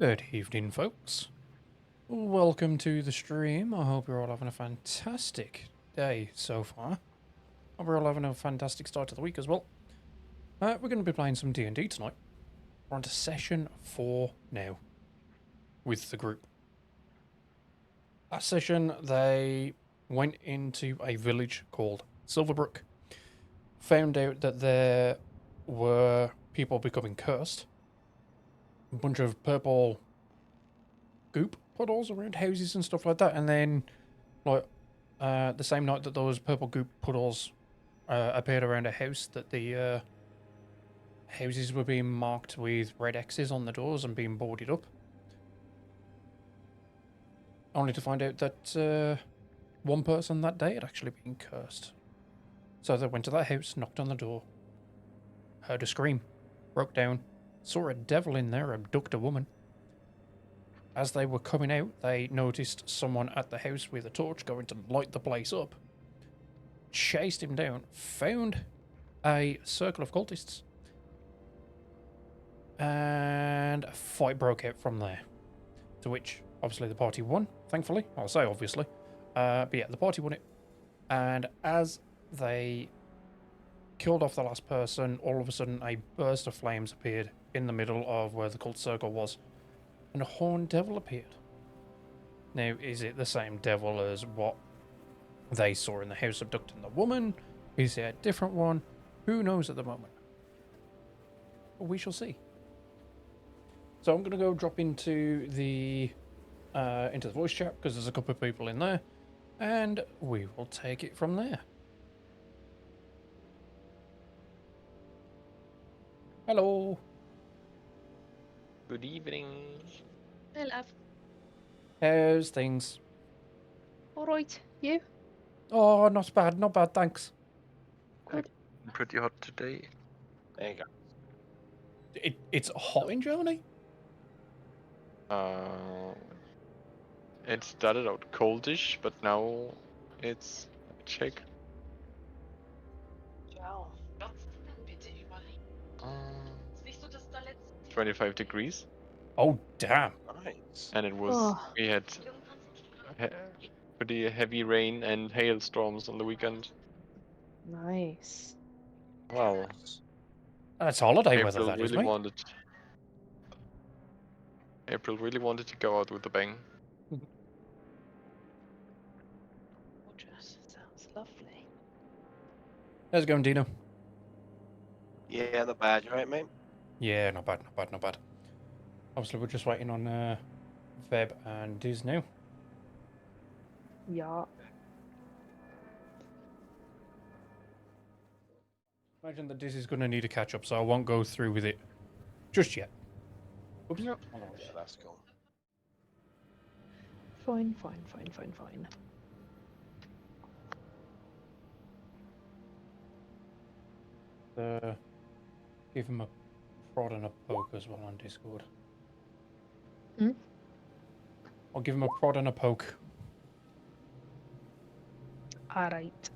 Good evening, folks. Welcome to the stream. I hope you're all having a fantastic day so far. Hope we're all having a fantastic start to the week as well. We're going to be playing some D&D tonight. We're on to session 4 now with the group. Last session, they went into a village called Silverbrook. Found out that there were people becoming cursed. A bunch of purple goop puddles around houses and stuff like that, and then like the same night that those purple goop puddles appeared around a house, that the houses were being marked with red X's on the doors and being boarded up, only to find out that one person that day had actually been cursed. So they went to that house, knocked on the door, heard a scream, broke down, saw a devil in there abduct a woman. As they were coming out, they noticed someone at the house with a torch going to light the place up. Chased him down, found a circle of cultists, and a fight broke out from there. To which, obviously, the party won, thankfully. I'll say obviously. But yeah, the party won it. And as they killed off the last person, all of a sudden a burst of flames appeared in the middle of where the cult circle was. And a horned devil appeared. Now, is it the same devil as what they saw in the house abducting the woman? Is it a different one? Who knows at the moment? But we shall see. So I'm going to go drop into the voice chat because there's a couple of people in there, and we will take it from there. Hello. Good evening. Hey, love. How's things? All right, you? Oh, not bad, thanks. Good. Pretty hot today. There you go. It's hot in Germany? It started out coldish, but now it's check. Ja, platzt denn bitte überall? Ist nicht so, dass da letztens 25 degrees, Oh, damn. Nice. and it was Oh. we had pretty heavy rain and hailstorms on the weekend. Nice. Wow. That's holiday weather, April that is, really mate. wanted. April really wanted to go out with a bang. Gorgeous. Sounds lovely. How's it going, Dino? Yeah, not bad. You right, mate? Yeah, not bad. Obviously, we're just waiting on Veb and Diz now. Yeah. Imagine that Diz is going to need a catch-up, so I won't go through with it just yet. Oops. Yeah, that's cool. Fine. Give him a prod and a poke as well on Discord. Hmm? I'll give him a prod and a poke. All right.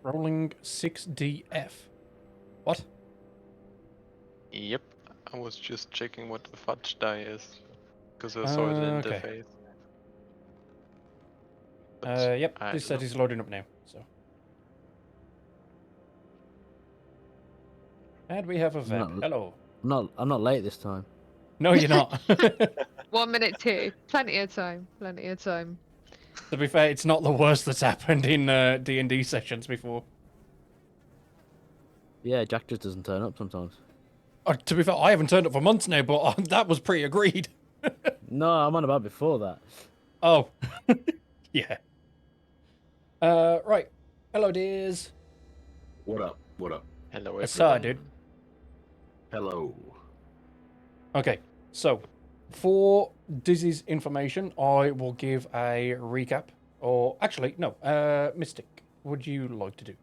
Rolling 6DF. What? Yep, I was just checking what the fudge die is, because I saw it in the Okay. face. But Yep, I this set don't is loading up now, so. And we have a Veb. No. Hello. I'm not late this time. No, you're not. 1 minute too. Plenty of time. To be fair, it's not the worst that's happened in D&D sessions before. Yeah, Jack just doesn't turn up sometimes. To be fair, I haven't turned up for months now, but that was pre-agreed. No, I'm on about before that. Oh. Yeah. Right. Hello, dears. What up? What up? Hello, Yes, sir, everyone. dude. Hello. Okay, so for Dizzy's information, I will give a recap. Or actually, no, Mystic, would you like to do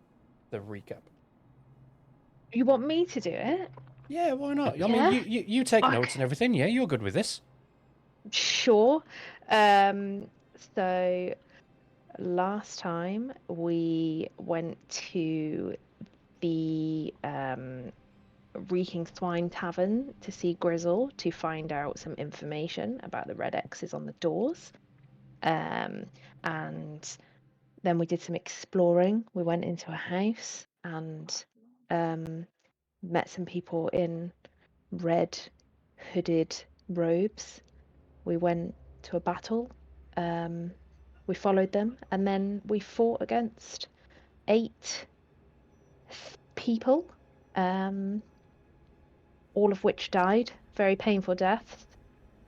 the recap? You want me to do it? Yeah, why not? I Yeah? mean, you take Okay. notes and everything. Yeah, you're good with this. Sure. So last time we went to the Reeking Swine Tavern to see Grizzle to find out some information about the red X's on the doors. And then we did some exploring. We went into a house and met some people in red hooded robes. We went to a battle. We followed them, and then we fought against 8 people, all of which died. Very painful deaths.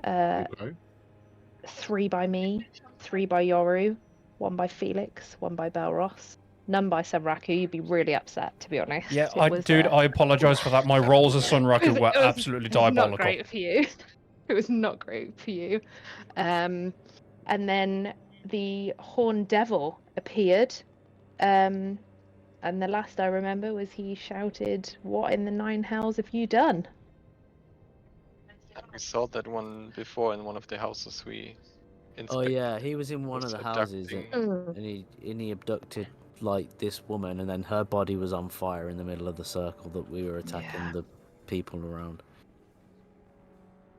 Okay. 3 by me, 3 by Yoru, 1 by Felix, 1 by Belros. None by Samraku. You'd be really upset, to be honest. Yeah, It dude, I apologise for that. My rolls as Sunraku were absolutely it was not diabolical. great for you. It was not great for you. And then the Horn Devil appeared. And the last I remember was he shouted, "What in the 9 hells have you done?" We saw that one before in one of the houses we Oh inspected. yeah, he was in one of Was the houses abducting- and he abducted like this woman, and then her body was on fire in the middle of the circle that we were attacking Yeah. the people around.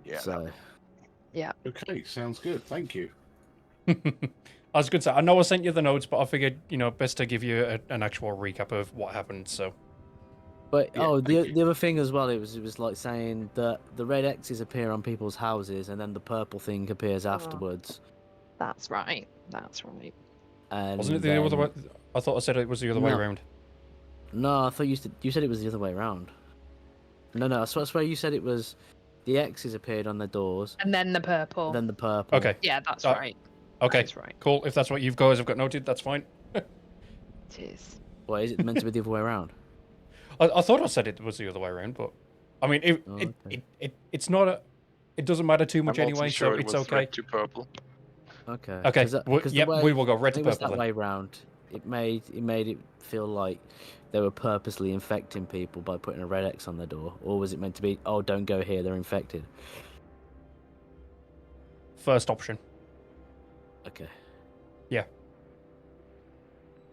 Yeah. So Okay, sounds good. Thank you. I was going to say, I know I sent you the notes, but I figured, best to give you an actual recap of what happened, so. But Yeah, thank you. the other thing as well, it was like saying that the red X's appear on people's houses, and then the purple thing appears afterwards. That's right. That's right. And Wasn't it the other way? then- I thought I said it was the other way No. around. No, I thought you said it was the other way around. No, I swear you said it was the X's appeared on the doors, And then the purple. and then the purple. Okay, Yeah, that's Uh, right. okay, That's right. cool. If that's what you guys have got noted, that's fine. It is. What is it meant to be the other way around? I thought I said it was the other way around, but I mean, Oh, okay. it's not a. It doesn't matter too much I'm anyway, also sure so it it's was okay. red to purple. Okay. Okay, 'cause yep, the way, we will go red to it was purple that then. way round. It made it feel like they were purposely infecting people by putting a red X on the door, or was it meant to be, oh, don't go here, they're infected? First option. Okay.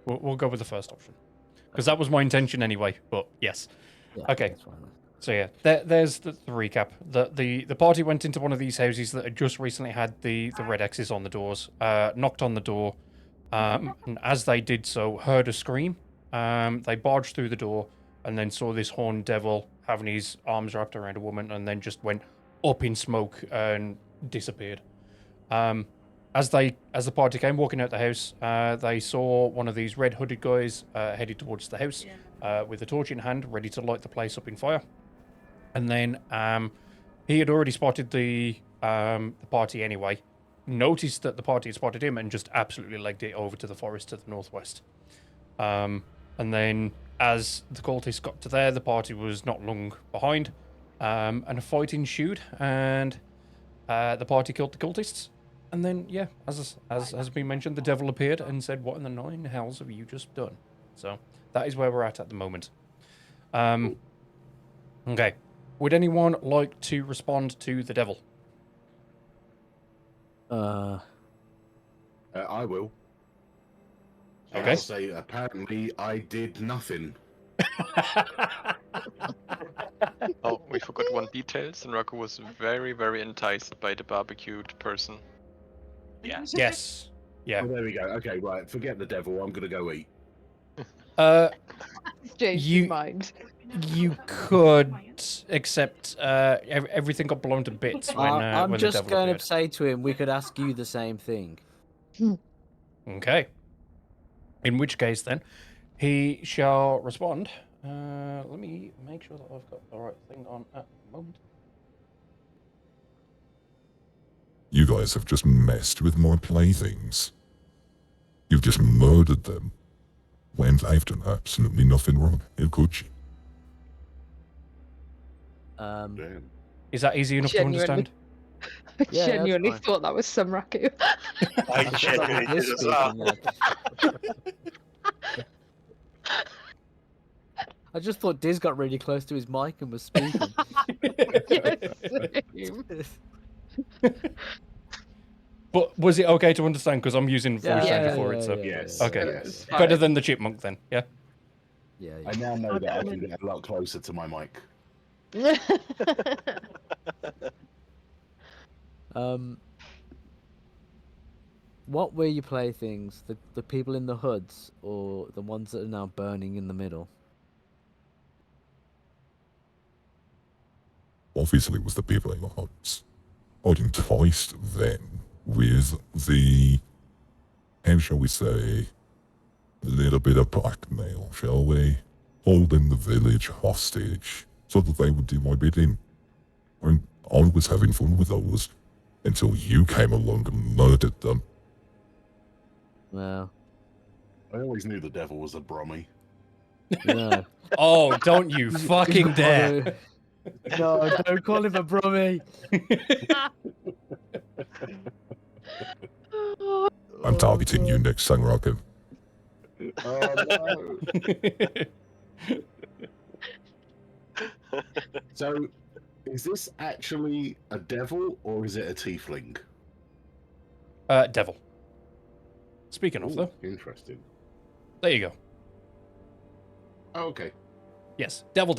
We'll go with the first option because that was my intention anyway. But yes. Yeah, Okay. that's fine then. So yeah, there's the recap. The party went into one of these houses that had just recently had the red X's on the doors. Knocked on the door, and as they did so, heard a scream. They barged through the door and then saw this horned devil having his arms wrapped around a woman, and then just went up in smoke and disappeared. As the party came walking out the house, they saw one of these red hooded guys headed towards the house with a torch in hand, ready to light the place up in fire. And then he had already spotted the party anyway, noticed that the party had spotted him, and just absolutely legged it over to the forest to the northwest. And then as the cultists got to there, the party was not long behind, and a fight ensued, and the party killed the cultists. And then, yeah, as has been mentioned, the devil appeared and said, "What in the 9 hells have you just done?" So that is where we're at the moment. Okay. Would anyone like to respond to the devil? I will. Okay. I'll say, apparently, I did nothing. Oh, we forgot one detail. Senraku was very, very enticed by the barbecued person. Yeah. Yes. Yeah. Oh, there we go. Okay, right. Forget the devil. I'm going to go eat. It's changed You- his mind. You could, except everything got blown to bits when I'm when just the devil going appeared. to say to him, we could ask you the same thing. Okay. In which case, then, he shall respond. Let me make sure that I've got the right thing on at the moment. You guys have just messed with my playthings. You've just murdered them. When they've done absolutely nothing wrong. How could you? Damn. Is that easy enough Genuinely. to understand? I Yeah, that's genuinely fine. thought that was Samraku. I thought that genuinely was did his as well. speaking then. I just thought Diz got really close to his mic and was speaking. Yes, same. But was it okay to understand? Because I'm using voice changer for it, so... Yes. Okay. Yes. Better than the chipmunk, then, yeah? Yeah. I now know that I can get a lot closer to my mic. What were your playthings? The people in the hoods or the ones that are now burning in the middle? Obviously, it was the people in the huts. I'd enticed them with the, how shall we say, a little bit of blackmail, shall we? Holding the village hostage so that they would do my bidding. And I was having fun with those until you came along and murdered them. Well, I always knew the devil was a Brummy. no. Oh, don't you fucking dare. No, don't call him a Brummy. I'm targeting you next, Sangraku. Oh no. So, is this actually a devil or is it a tiefling? Devil. Speaking of, Ooh, though, interesting. there you go. Oh, okay. Yes, devil.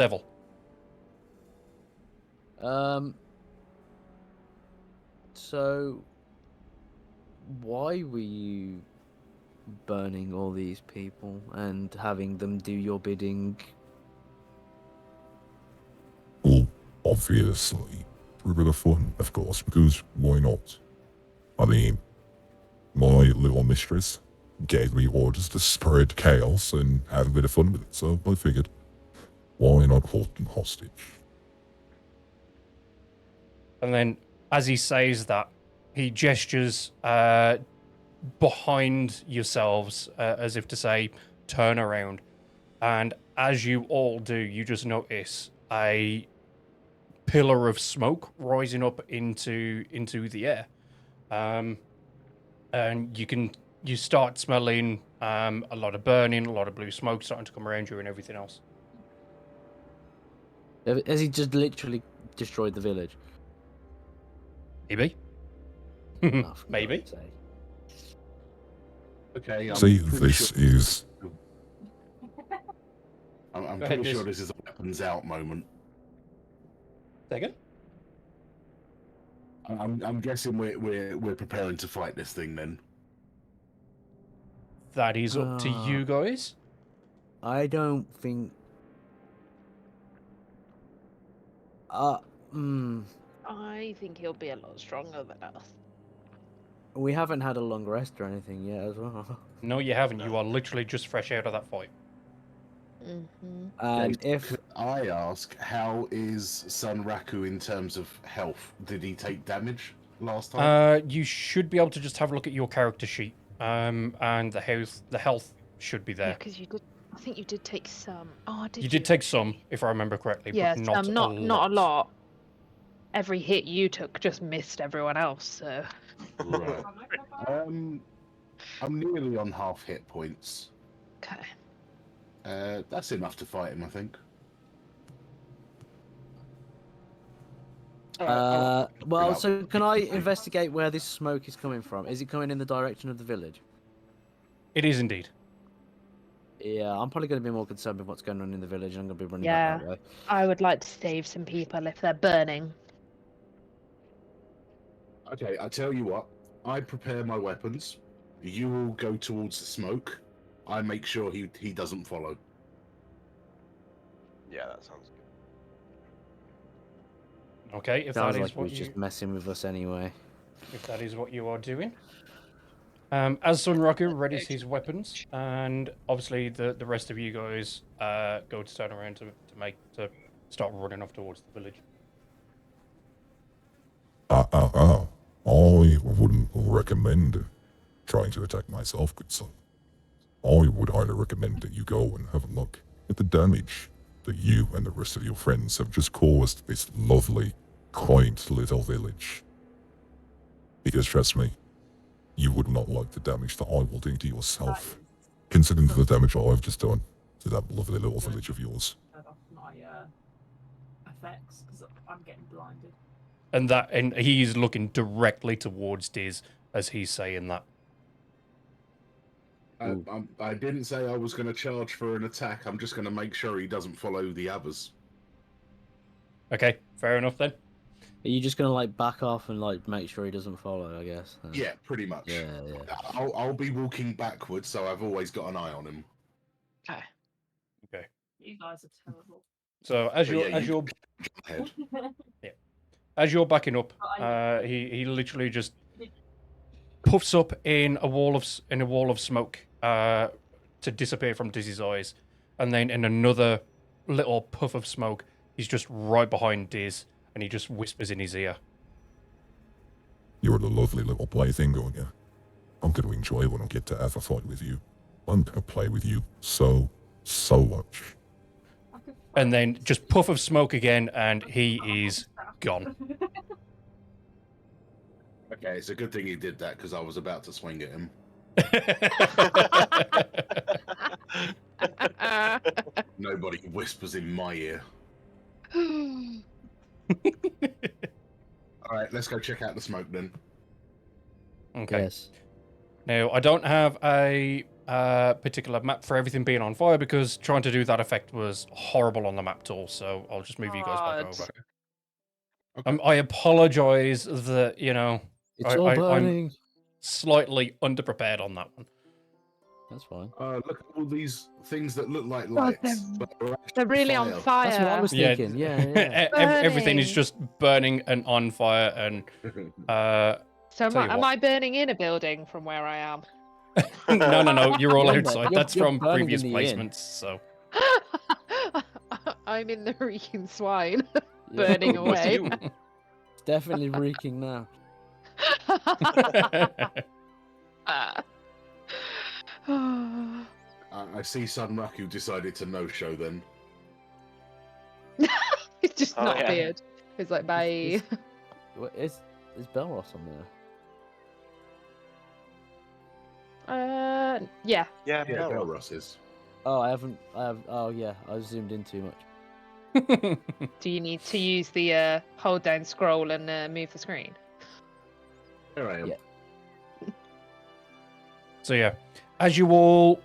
So why were you burning all these people and having them do your bidding? Well, obviously, for a bit of fun, of course, because why not? I mean, my little mistress gave me orders to spread chaos and have a bit of fun with it, so I figured, why not hold them hostage? And then, as he says that, he gestures behind yourselves as if to say, turn around. And as you all do, you just notice a pillar of smoke rising up into the air. And you start smelling a lot of burning, a lot of blue smoke starting to come around you and everything else. Has he just literally destroyed the village? Maybe. Oh, for Maybe. God's sake. Okay. See, pretty this sure- is... I'm Go ahead, pretty Diz. sure this is a weapons out moment. Second? I'm guessing we're preparing to fight this thing then. That is up to you guys. I don't think. I think he'll be a lot stronger than us. We haven't had a long rest or anything yet, as well. No, you haven't. You are literally just fresh out of that fight. Mm-hmm. And Okay, if could I ask, how is Sunraku in terms of health? Did he take damage last time? You should be able to just have a look at your character sheet. And the health should be Yeah, there. because you did. I think you did take some. Oh, did You did take some, if I remember correctly, Yes, but not not a lot. Every hit you took just missed everyone else. So. Right. I'm nearly on half hit points. Okay. That's enough to fight him, I think. well, so can I investigate where this smoke is coming from? Is it coming in the direction of the village? It is indeed. Yeah, I'm probably going to be more concerned with what's going on in the village, and I'm going to be running Yeah. back that way. I would like to save some people if they're burning. Okay, I tell you what. I prepare my weapons. You will go towards the smoke. I make sure he doesn't follow. Yeah, that sounds good. Okay, if Sounds that like is he what was just messing with us anyway. if that is what you are doing. As Sunraku readies his weapons, and obviously the rest of you guys go to turn around to start running off towards the village. I wouldn't recommend trying to attack myself, good son. I would highly recommend that you go and have a look at the damage that you and the rest of your friends have just caused this lovely, quaint little village. Because trust me, you would not like the damage that I will do to yourself, considering the damage I've just done to that lovely little village of yours. Turn off my effects because I'm getting blinded. And he's looking directly towards Diz, as he's saying that. I didn't say I was going to charge for an attack. I'm just going to make sure he doesn't follow the others. Okay, fair enough then. Are you just gonna like back off and like make sure he doesn't follow? I guess. Yeah, pretty much. Yeah. I'll be walking backwards, so I've always got an eye on him. Okay. Okay. You guys are terrible. So as But you're yeah, as you you're head. as you're backing up, he literally just puffs up in a wall of smoke to disappear from Dizzy's eyes, and then in another little puff of smoke, he's just right behind Diz, and he just whispers in his ear. You're the lovely little plaything, aren't you? I'm going to enjoy when I get to have a fight with you. I'm going to play with you so much. And then just puff of smoke again, and he is gone. Okay, it's a good thing he did that because I was about to swing at him. Nobody whispers in my ear. All right, let's go check out the smoke then. Okay. Yes. Now, I don't have a particular map for everything being on fire because trying to do that effect was horrible on the map tool, so I'll just move you guys back over. Okay. I apologize that, It's all I'm burning. slightly underprepared on that one. That's fine. Look at all these things that look like God, lights. but are actually They're really on fire. That's what I was Yeah. thinking. Yeah. Everything is Burning. just burning and on fire, and So Tell you am what. I burning in a building from where I am? no, you're all You're outside. you're That's from burning previous in the inn. placements, so. I'm in the reeking swine, Yeah. burning It was away. you. It's definitely reeking now. I see Sunraku decided to no-show then. It's just Oh, not yeah. beard. It's like bye. What is Belros on there? Yeah. Yeah, Yeah, no. Belros is. Oh, I have. Oh, yeah. I zoomed in too much. Do you need to use the hold down scroll and move the screen? Here I am. Yeah. So yeah, as you all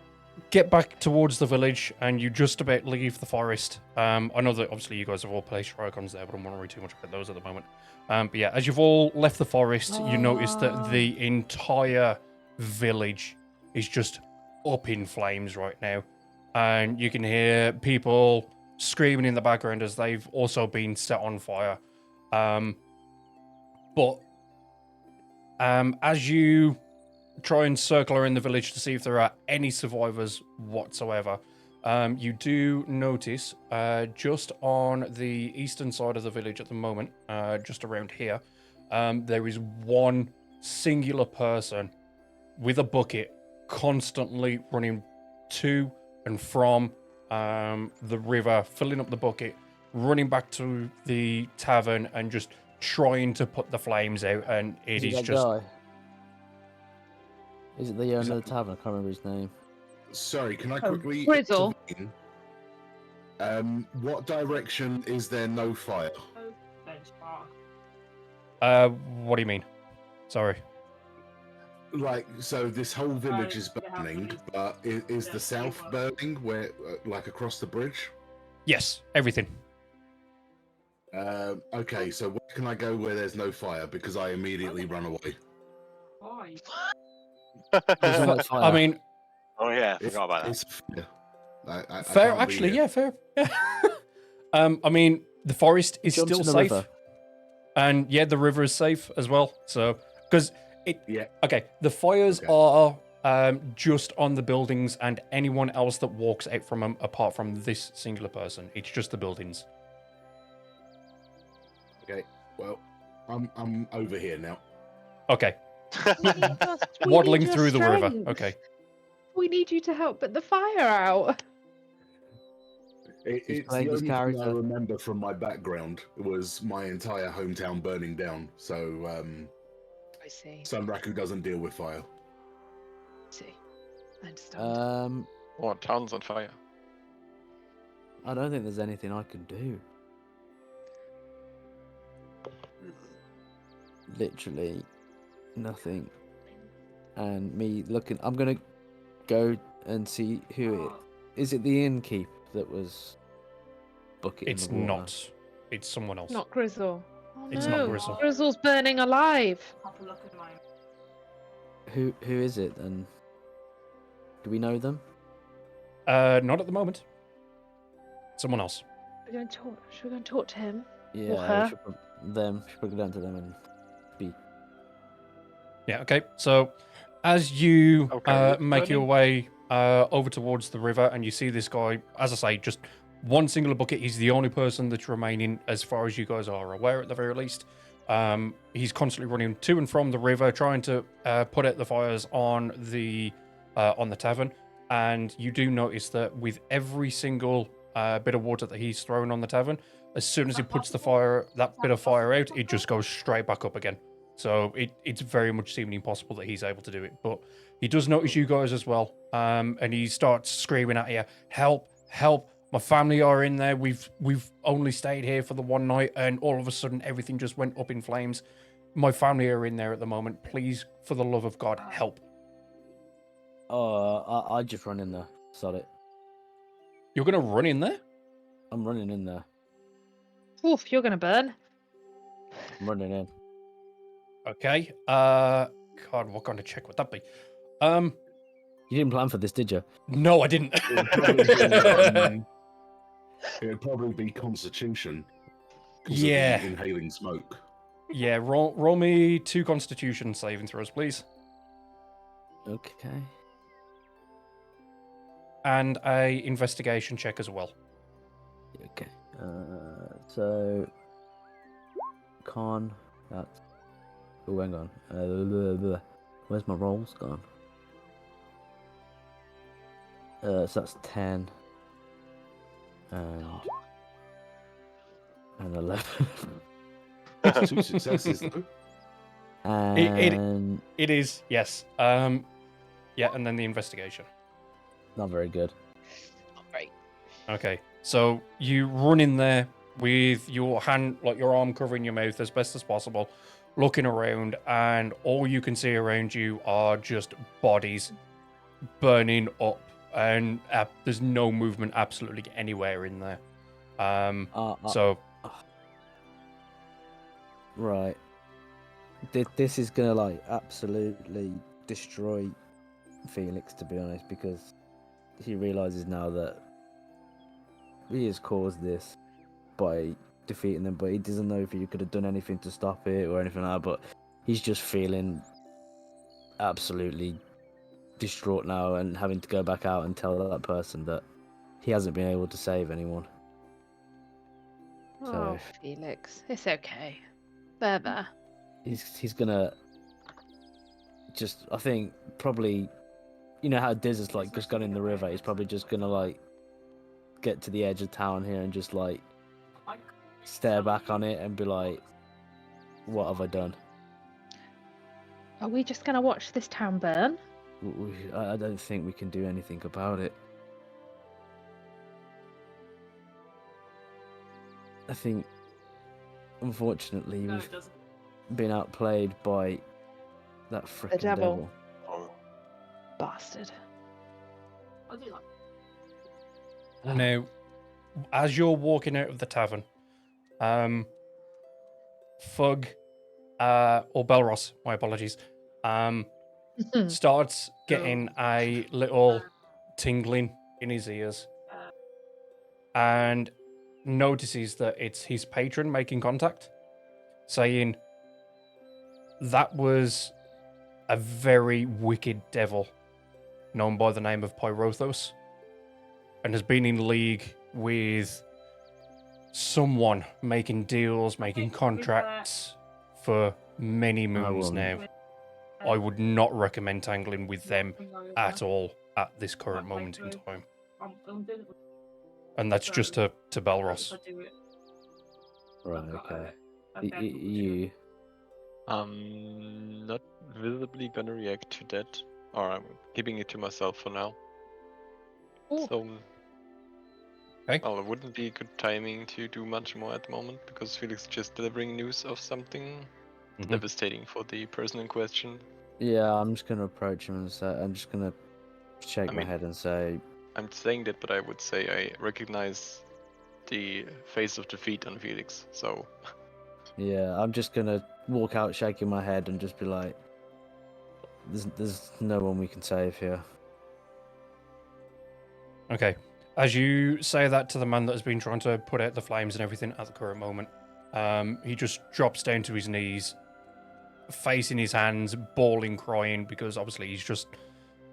get back towards the village and you just about leave the forest, I know that obviously you guys have all placed your icons there, but I don't want to worry too much about those at the moment. But yeah, as you've all left the forest, you notice that the entire village is just up in flames right now. And you can hear people screaming in the background as they've also been set on fire. But as you try and circle around the village to see if there are any survivors whatsoever, you do notice just on the eastern side of the village at the moment, just around here, there is one singular person with a bucket constantly running to and from the river, filling up the bucket, running back to the tavern and just trying to put the flames out, and it Is it is that just guy? Is it the owner that- of the tavern? I can't remember his name. Sorry, can I Oh, quickly Grizzle. intervene? What direction is there no fire? what do you mean? Sorry. Like, so this whole village is burning, but is the south burning, where, like, across the bridge? Yes, everything. Okay, so where can I go where there's no fire? Because I immediately run away. Why? There's no fire. I mean, Oh yeah, I It's, forgot about that. it's yeah. I fair, can't be actually, here. yeah, fair. I mean, the forest is Jump still in the safe, river. and yeah, the river is safe as well. So, because Yeah. okay, the fires Okay. are just on the buildings and anyone else that walks out from them, apart from this singular person. It's just the buildings. Okay. Well, I'm over here now. Okay, We waddling need your through the river. strength. Okay, We need you to help put the fire out. It's playing the his only thing I character. remember from my background was my entire hometown burning down. So I see. Sunraku doesn't deal with fire. See. I understand. Oh, town's on fire. I don't think there's anything I can do. Literally nothing and me looking. I'm gonna go and see who it is. It the innkeep that was bucket It's in the water? not. It's someone else. Not Grizzle. Oh It's no, not Grizzle. Grizzle's burning alive. Have a look at mine. Who is it? And do we know them? Not at the moment. Someone else. We're going to talk. Should we go and talk to him? Yeah, her? we should probably go down to them and speak. Yeah, okay. So, as you Okay, make your burning. way over towards the river, and you see this guy, as I say, just one singular bucket. He's the only person that's remaining, as far as you guys are aware, at the very least. He's constantly running to and from the river, trying to put out the fires on the tavern. And you do notice that with every single bit of water that he's thrown on the tavern, as soon as he puts that bit of fire out, it just goes straight back up again. So it's very much seeming impossible that he's able to do it. But he does notice you guys as well. And he starts screaming at you, help, help. My family are in there. We've only stayed here for the one night, and all of a sudden everything just went up in flames. My family are in there at the moment. Please, for the love of God, help. I just run in there. Sod it. You're going to run in there? I'm running in there. Oof, you're gonna burn. I'm running in. Okay. God, what kind of check would that be? You didn't plan for this, did you? No, I didn't. It'd probably be Constitution. 'Cause of the Yeah. inhaling smoke. Yeah, roll me 2 Constitution saving throws, please. Okay. And a investigation check as well. Okay. So con. That's. Oh, hang on. Where's my rolls gone? So that's 10. And 11. That's 2 successes, though. And It is, yes. Yeah, and then the investigation. not very good. Not great. Okay, so you run in there with your hand, like your arm covering your mouth as best as possible, looking around, and all you can see around you are just bodies burning up, and there's no movement absolutely anywhere in there. So Right. This is gonna like absolutely destroy Felix, to be honest, because he realizes now that he has caused this by defeating them, but he doesn't know if he could have done anything to stop it or anything like that. But he's just feeling absolutely distraught now and having to go back out and tell that person that he hasn't been able to save anyone. Oh, So Felix, it's okay. There. he's gonna just, I think, probably, you know how Diz has like just gone in the river. He's probably just gonna like get to the edge of town here and just like stare back on it and be like, "What have I done?" Are we just gonna watch this town burn? I don't think we can do anything about it. I think, unfortunately, No, we've it doesn't. been outplayed by that frickin' devil. devil. Oh, Bastard. I do like. now, as you're walking out of the tavern, Fug, or Belros, my apologies, starts getting a little tingling in his ears and notices that it's his patron making contact, saying that was a very wicked devil known by the name of Pyrothos and has been in league with someone making deals, making contracts for many moons now. I would not recommend tangling with them at all at this current moment in time. I'm doing it. And that's just to Belros. If I do it, Right, I've got okay. okay. You. I'm not visibly gonna react to that, or I'm keeping it to myself for now. Ooh. So, Okay. well, it wouldn't be good timing to do much more at the moment because Felix is just delivering news of something Mhm. devastating for the person in question. Yeah, I'm just gonna approach him and say, I'm just gonna shake I my mean- head and say, I'm saying that, but I would say I recognize the face of defeat on Felix. So yeah, I'm just gonna walk out shaking my head and just be like, there's no one we can save here. Okay. As you say that to the man that has been trying to put out the flames and everything at the current moment, he just drops down to his knees, face in his hands, bawling, crying, because obviously he's just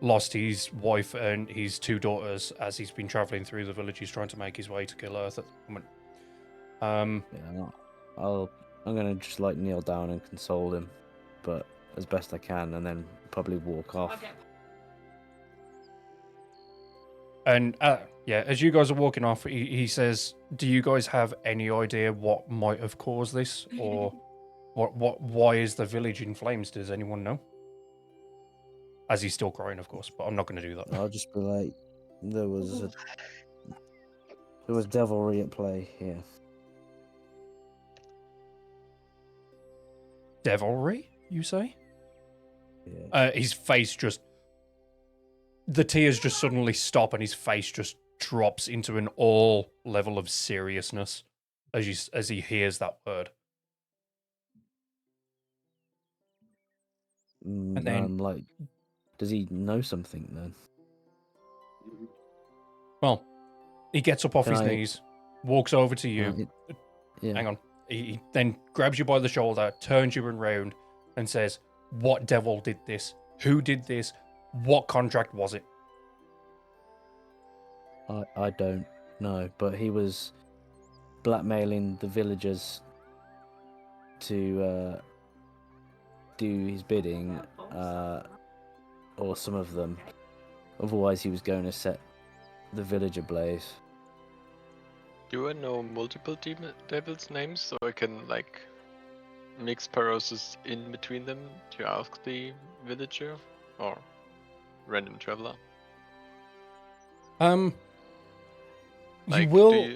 lost his wife and his 2 daughters as he's been traveling through the villages trying to make his way to kill Earth at the moment. Yeah, I'm gonna just like kneel down and console him, but as best I can, and then probably walk off. Okay. And yeah, as you guys are walking off, he says, "Do you guys have any idea what might have caused this, or why is the village in flames? Does anyone know?" As he's still crying, of course, but I'm not going to do that. I'll just be like, there was devilry at play here. Devilry, you say? Yeah. His face just, the tears just suddenly stop, and his face just drops into an all level of seriousness as he hears that word. And then, Like, does he know something then? well, he gets up off Can his I- knees, walks over to you. Yeah. Hang on. He then grabs you by the shoulder, turns you around, and says, "What devil did this? Who did this? What contract was it?" I don't know, but he was blackmailing the villagers to do his bidding, or some of them. Otherwise, he was going to set the village ablaze. do I know multiple devils' names so I can like mix Parosis in between them to ask the villager or random traveler? You Like, will,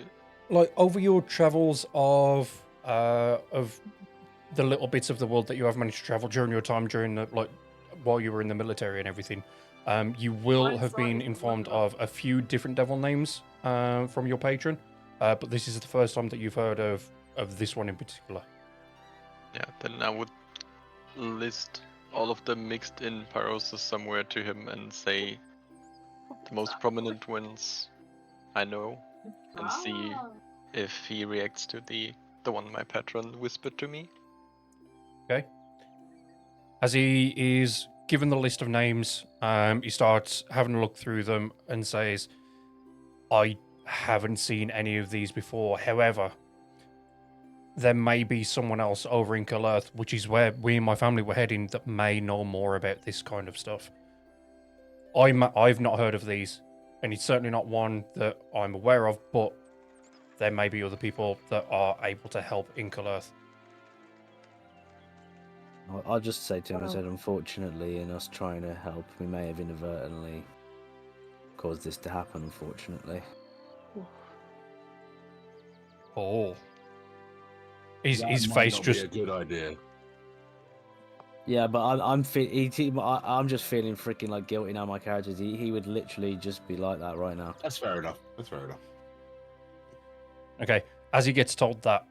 like, over your travels of the little bits of the world that you have managed to travel during your time during the, like, while you were in the military and everything, you will have been informed of a few different devil names from your patron, but this is the first time that you've heard of this one in particular. Yeah, then I would list all of them mixed in Parosis somewhere to him and say the most prominent ones I know, and see if he reacts to the one my patron whispered to me. Okay. As he is given the list of names, he starts having a look through them and says, "I haven't seen any of these before. However, there may be someone else over in Earth, which is where we and my family were heading, that may know more about this kind of stuff. I've not heard of these, and it's certainly not one that I'm aware of, but there may be other people that are able to help in Earth." I'll just say to him, I Wow. said, unfortunately, in us trying to help, we may have inadvertently caused this to happen, unfortunately. Oh. His That face might not just... be a good idea. Yeah, but I'm just feeling freaking like guilty now. My characters, he would literally just be like that right now. That's fair enough. That's fair enough. Okay, as he gets told that,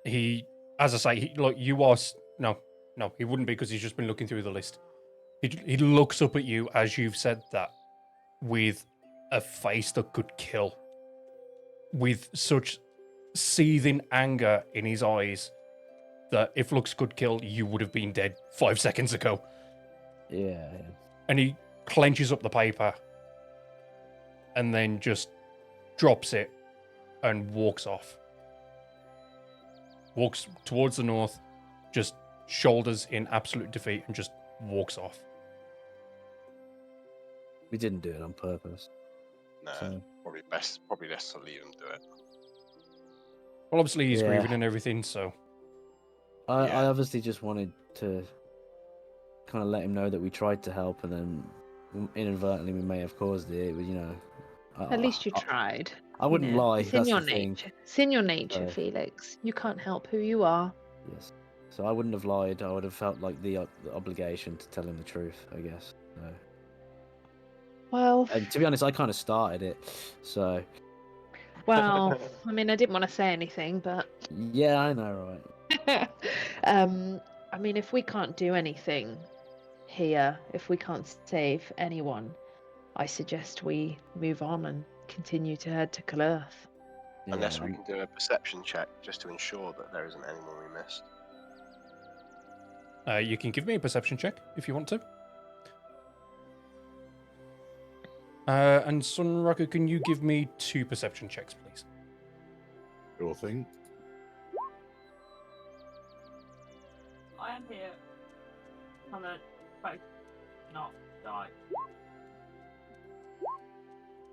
he, as I say, look, you are... No, he wouldn't be, because he's just been looking through the list. He looks up at you as you've said that with a face that could kill. With such seething anger in his eyes that if looks could kill, you would have been dead 5 seconds ago. Yeah. And he clenches up the paper and then just drops it and walks off. Walks towards the north, just shoulders in absolute defeat, and just walks off. We didn't do it on purpose. Nah, So, probably best to leave him do it. Well, obviously he's Yeah. grieving and everything, so... I Yeah. obviously just wanted to kind of let him know that we tried to help, and then inadvertently we may have caused it. It was, At least you tried. I wouldn't you know. lie. It's in That's your the thing. nature. It's in your nature, So- Felix. You can't help who you are. Yes. So I wouldn't have lied. I would have felt like the obligation to tell him the truth, I guess. So. Well, And to be honest, I kind of started it. So well, I mean, I didn't want to say anything, but yeah, I know, right? I mean, if we can't do anything here, if we can't save anyone, I suggest we move on and continue to head to Kalurth. Unless Yeah, we can do a perception check just to ensure that there isn't anyone we missed. You can give me a perception check if you want to. And Sunraku, can you give me 2 perception checks, please? Sure thing. I am here. I'm gonna both not die.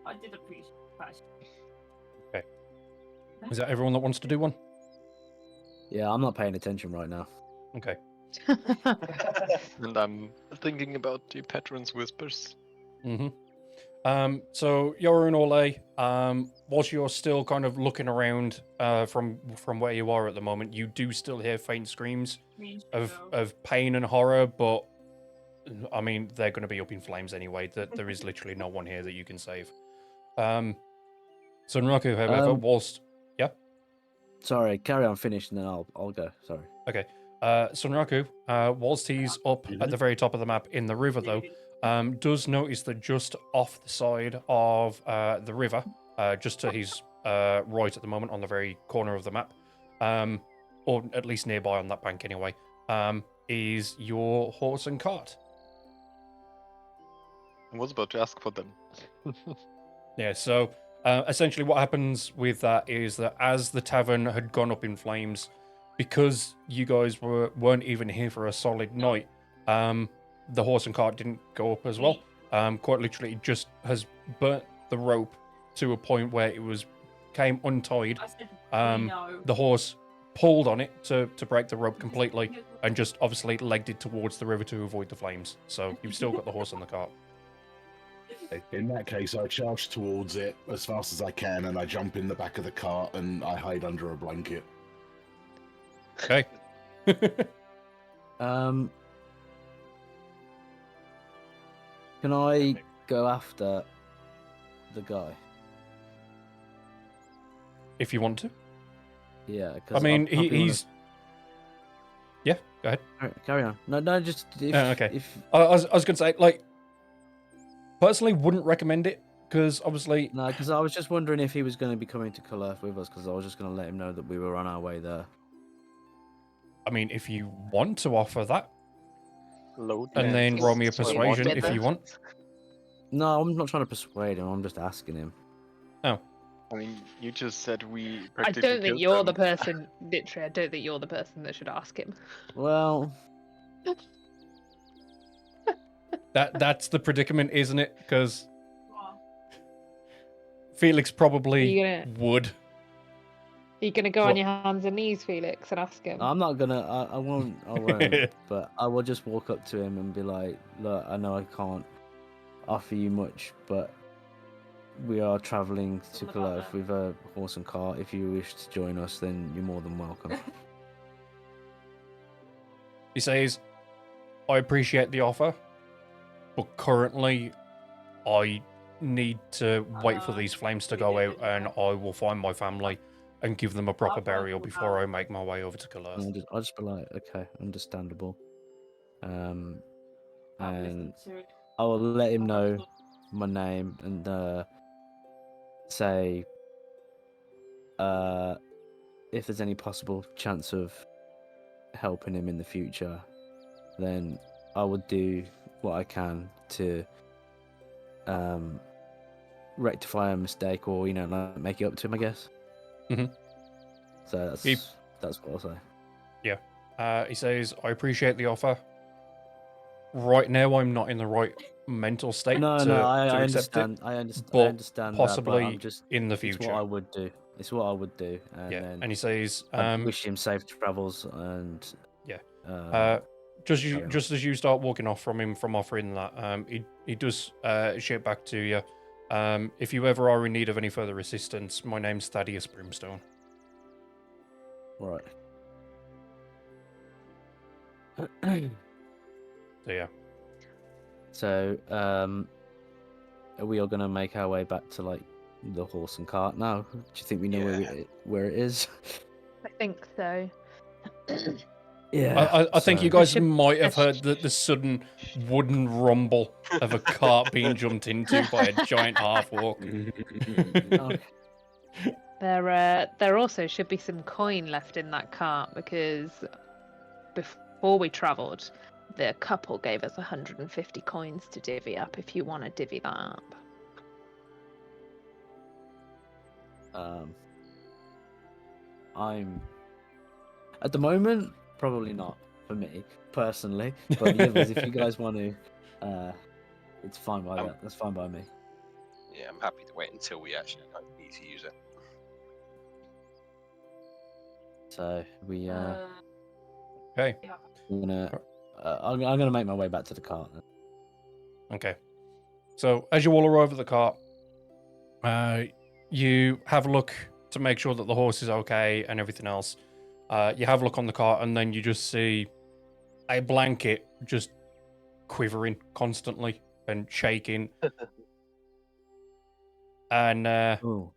I did appreciate that. Is that everyone that wants to do one? yeah, I'm not paying attention right now. Okay. And I'm thinking about the patron's whispers. Mm-hmm. So you're in Ole. Whilst you're still kind of looking around from where you are at the moment, you do still hear faint screams of pain and horror, but I mean they're going to be up in flames anyway. There is literally no one here that you can save. Sunraku, however, whilst Sorry, carry on, finish, and then I'll go. Sorry. okay, Sunraku, whilst he's up at the very top of the map in the river, though, does notice that just off the side of the river, just to his right at the moment on the very corner of the map, or at least nearby on that bank anyway, is your horse and cart. I was about to ask for them. Yeah, so essentially what happens with that is that as the tavern had gone up in flames, because you guys weren't even here for a solid night, the horse and cart didn't go up as well. Quite literally, it just has burnt the rope to a point where it came untied. The horse pulled on it to break the rope completely, and just obviously legged it towards the river to avoid the flames. So you've still got the horse and the cart. In that case, I charge towards it as fast as I can, and I jump in the back of the cart and I hide under a blanket. Okay. Can I go after the guy? If you want to. Yeah, I because mean, he's. Yeah, go ahead. Carry on. No, just if, okay. If I was going to say, like, personally, wouldn't recommend it because obviously. no, because I was just wondering if he was going to be coming to Kalurth with us, because I was just going to let him know that we were on our way there. I mean, if you want to offer that, Load and then roll me a persuasion if you want. No, I'm not trying to persuade him. I'm just asking him. Oh. I mean, you just said we. I don't think you're the person. Literally, I don't think you're the person that should ask him. Well, that's the predicament, isn't it? Because Felix probably would. Are you gonna go on your hands and knees, Felix, and ask him? I'm not gonna. I won't. But I will just walk up to him and be like, "Look, I know I can't offer you much, but we are travelling to Kalurth with a horse and cart. If you wish to join us, then you're more than welcome." He says, I appreciate the offer, but currently I need to wait for these flames to go out, and I will find my family and give them a proper burial before I make my way over to Kalurth. I'll just be like, okay, understandable. And I will let him know my name and say if there's any possible chance of helping him in the future, then I would do what I can to rectify a mistake, or like, make it up to him, I guess. Mm-hmm. So that's what I'll say. Yeah. He says, I appreciate the offer. Right now, I'm not in the right mental state No, to I accept understand. it. I understand. But I understand possibly that, but I'm just, in the it's future. what I would do. It's what I would do. And Yeah. then And he says, I wish him safe travels. And yeah. Just as you start walking off from him from offering that, he does shout back to you. If you ever are in need of any further assistance, my name's Thaddeus Brimstone. Right. So yeah. So, are we all gonna make our way back to like the horse and cart now? Do you think we know where it is? I think so. Yeah. I think you so- guys should- might have I heard the sudden wooden rumble of a cart being jumped into by a giant half orc. Okay. There also should be some coin left in that cart because before we travelled, the couple gave us 150 coins to divvy up. If you want to divvy that up. I'm at the moment probably not for me personally, but the others, if you guys want to, it's fine by that. That's fine by me. Yeah, I'm happy to wait until we actually need to use it. So we Okay. I'm gonna make my way back to the cart. Then. Okay. So as you all arrive at the cart, you have a look to make sure that the horse is okay and everything else. You have a look on the cart, and then you just see a blanket just quivering constantly and shaking. And Oh,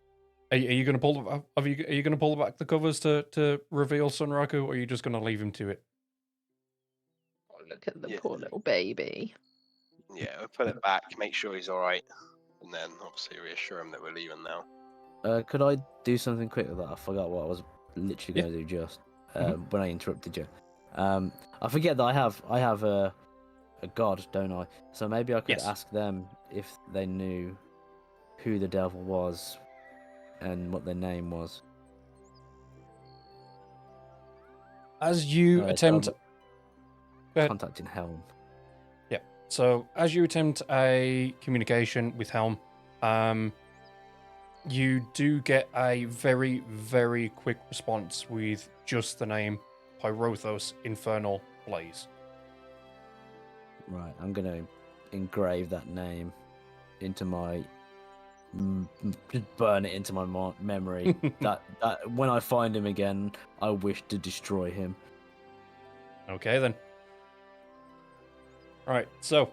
are you going to pull? Are you going to pull back the covers to reveal Sunraku, or are you just going to leave him to it? Oh, look at the Yeah. poor little baby. Yeah, we'll put it back, make sure he's alright, and then obviously reassure him that we're leaving now. could I do something quick with that? I forgot what I was literally going to do just when I interrupted you. I forget that I have a god, don't I? So maybe I could Yes. ask them if they knew who the devil was and what their name was. As you So attempt, I'm Go ahead. contacting Helm. So as you attempt a communication with Helm, you do get a very, very quick response with just the name Pyrothos Infernal Blaze. Right, I'm gonna engrave that name into my, just burn it into my memory. that when I find him again, I wish to destroy him. Okay then. Right, so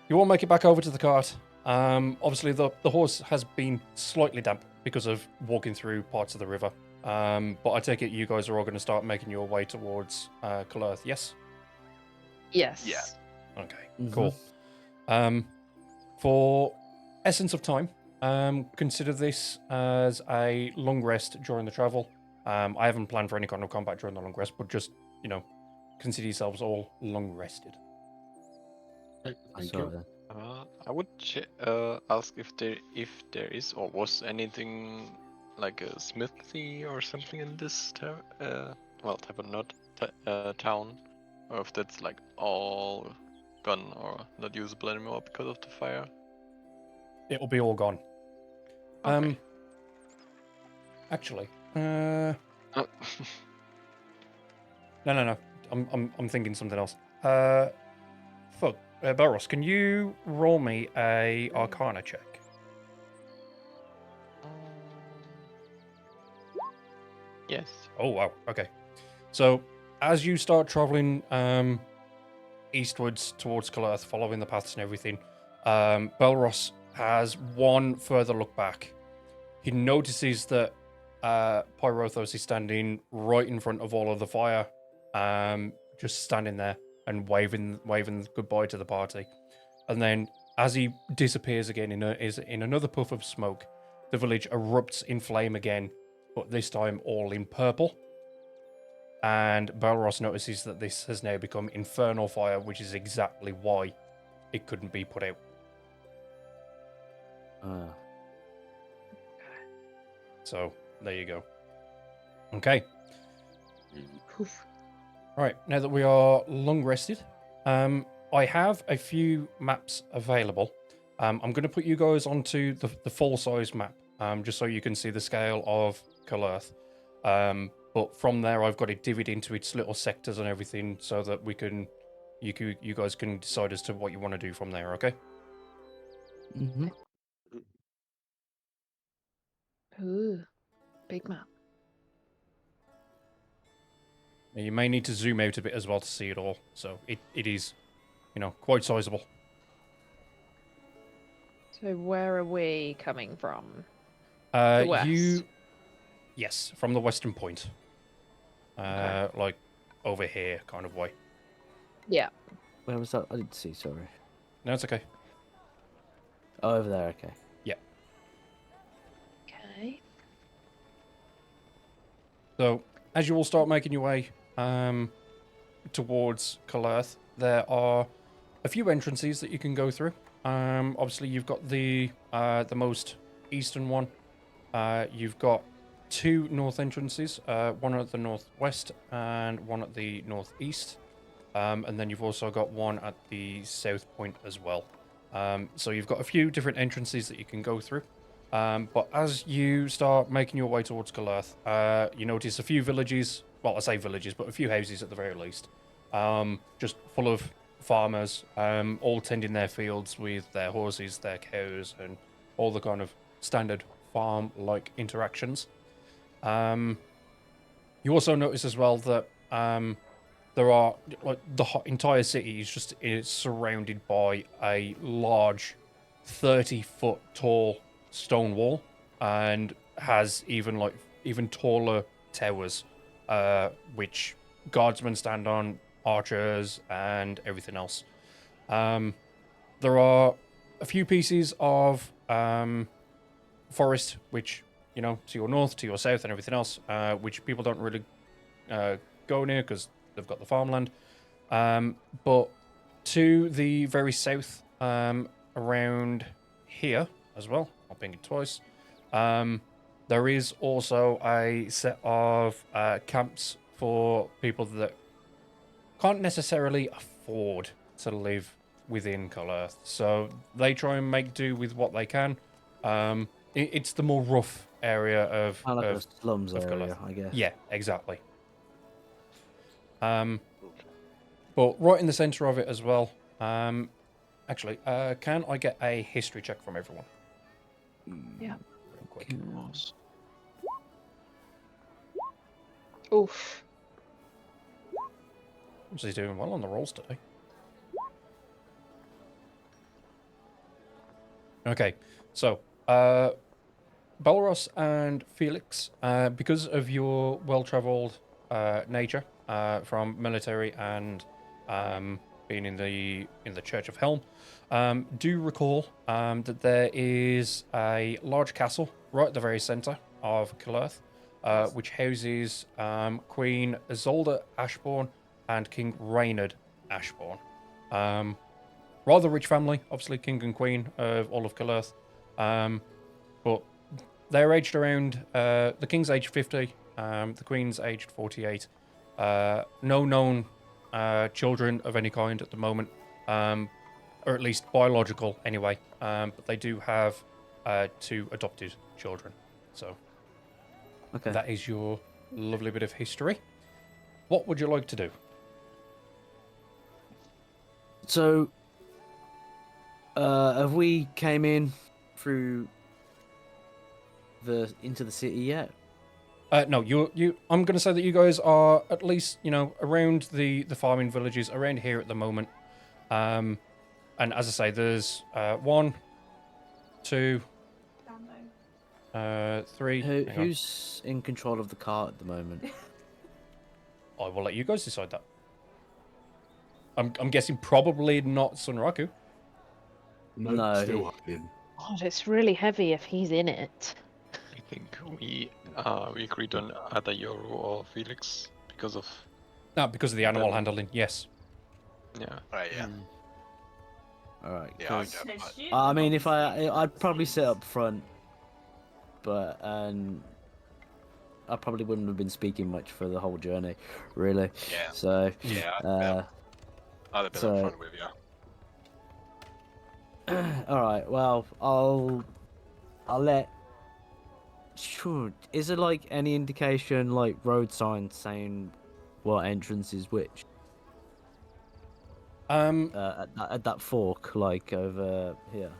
you all make it back over to the cart. Obviously the horse has been slightly damp because of walking through parts of the river. But I take it you guys are all going to start making your way towards Colurth, yes? Yes. Yeah. Okay, cool. For essence of time, consider this as a long rest during the travel. I haven't planned for any kind of combat during the long rest, but just, consider yourselves all long rested. Thank So, you. I would ask if there is or was anything like a smithy or something in this tavern, not town, or if that's like all gone or not usable anymore because of the fire. It'll be all gone. Okay. Actually, Oh. no. I'm thinking something else. Fuck, Boros, can you roll me a Arcana check? Yes. Oh wow. Okay. So as you start traveling eastwards towards Colurth, following the paths and everything, Belros has one further look back. He notices that Pyrothos is standing right in front of all of the fire, just standing there and waving goodbye to the party. And then, as he disappears again in another puff of smoke, the village erupts in flame again, but this time all in purple. And Belros notices that this has now become infernal fire, which is exactly why it couldn't be put out. So there you go. Okay. Poof. Right, now that we are long rested, I have a few maps available. I'm going to put you guys onto the full size map, just so you can see the scale of Colurth. But from there, I've got it divvied into its little sectors and everything, so that you guys can decide as to what you want to do from there. Okay? Mm-hmm. Ooh, big map. You may need to zoom out a bit as well to see it all. So it is, quite sizable. So where are we coming from? The west. Yes, from the western point. Okay. Like over here kind of way. Yeah. Where was that? I didn't see. Sorry. No, it's okay. Oh, over there. Okay. Okay. So as you all start making your way towards Calerth, there are a few entrances that you can go through. Obviously, you've got the most eastern one. You've got 2 north entrances, one at the northwest and one at the northeast. And then you've also got one at the south point as well. So you've got a few different entrances that you can go through. But as you start making your way towards Calerth, you notice a few villages. Well, I say villages, but a few houses at the very least. Just full of farmers, all tending their fields with their horses, their cows, and all the kind of standard farm-like interactions. You also notice as well that there are the entire city is surrounded by a large 30-foot tall stone wall and has even taller towers, which guardsmen stand on, archers, and everything else. There are a few pieces of forest, which, to your north, to your south, and everything else, which people don't really go near because they've got the farmland. But to the very south, around here as well, I'll ping it twice, there is also a set of camps for people that can't necessarily afford to live within Calerth. So they try and make do with what they can. It's the more rough area of A slums of area, Calerth. I guess. Yeah, exactly. But right in the center of it as well. Actually, can I get a history check from everyone? Yeah. Real quick. Oof. He's doing well on the rolls today. Okay, so Belros and Felix, because of your well-traveled nature from military and being in the Church of Helm, do recall that there is a large castle right at the very center of Calerth, which houses Queen Isolde Ashbourne and King Reynard Ashbourne. Rather rich family, obviously king and queen of all of Calerth. But they're aged around, the king's aged 50, the queen's aged 48. No known children of any kind at the moment, or at least biological anyway. But they do have 2 adopted children. So Okay. that is your lovely bit of history. What would you like to do? So, have we came in through into the city yet? No, you. I'm going to say that you guys are at least, around the farming villages around here at the moment. And as I say, there's 1, 2, 3. Hang on. Who's in control of the cart at the moment? I will let you guys decide that. I'm guessing probably not Sunraku. No, Still hiding. God, it's really heavy if he's in it. I think we agreed on either Yoru or Felix because of No, because of the animal handling. Yes. yeah. Right, yeah. All right. Yeah, I 'cause- get that. I mean, if I'd probably sit up front, but I probably wouldn't have been speaking much for the whole journey, really. Yeah. So, Yeah, I'd have been so- up front with you. all right. Well, I'll let. Sure. Is there like any indication, like road signs saying what entrance is which? At that fork, like over here.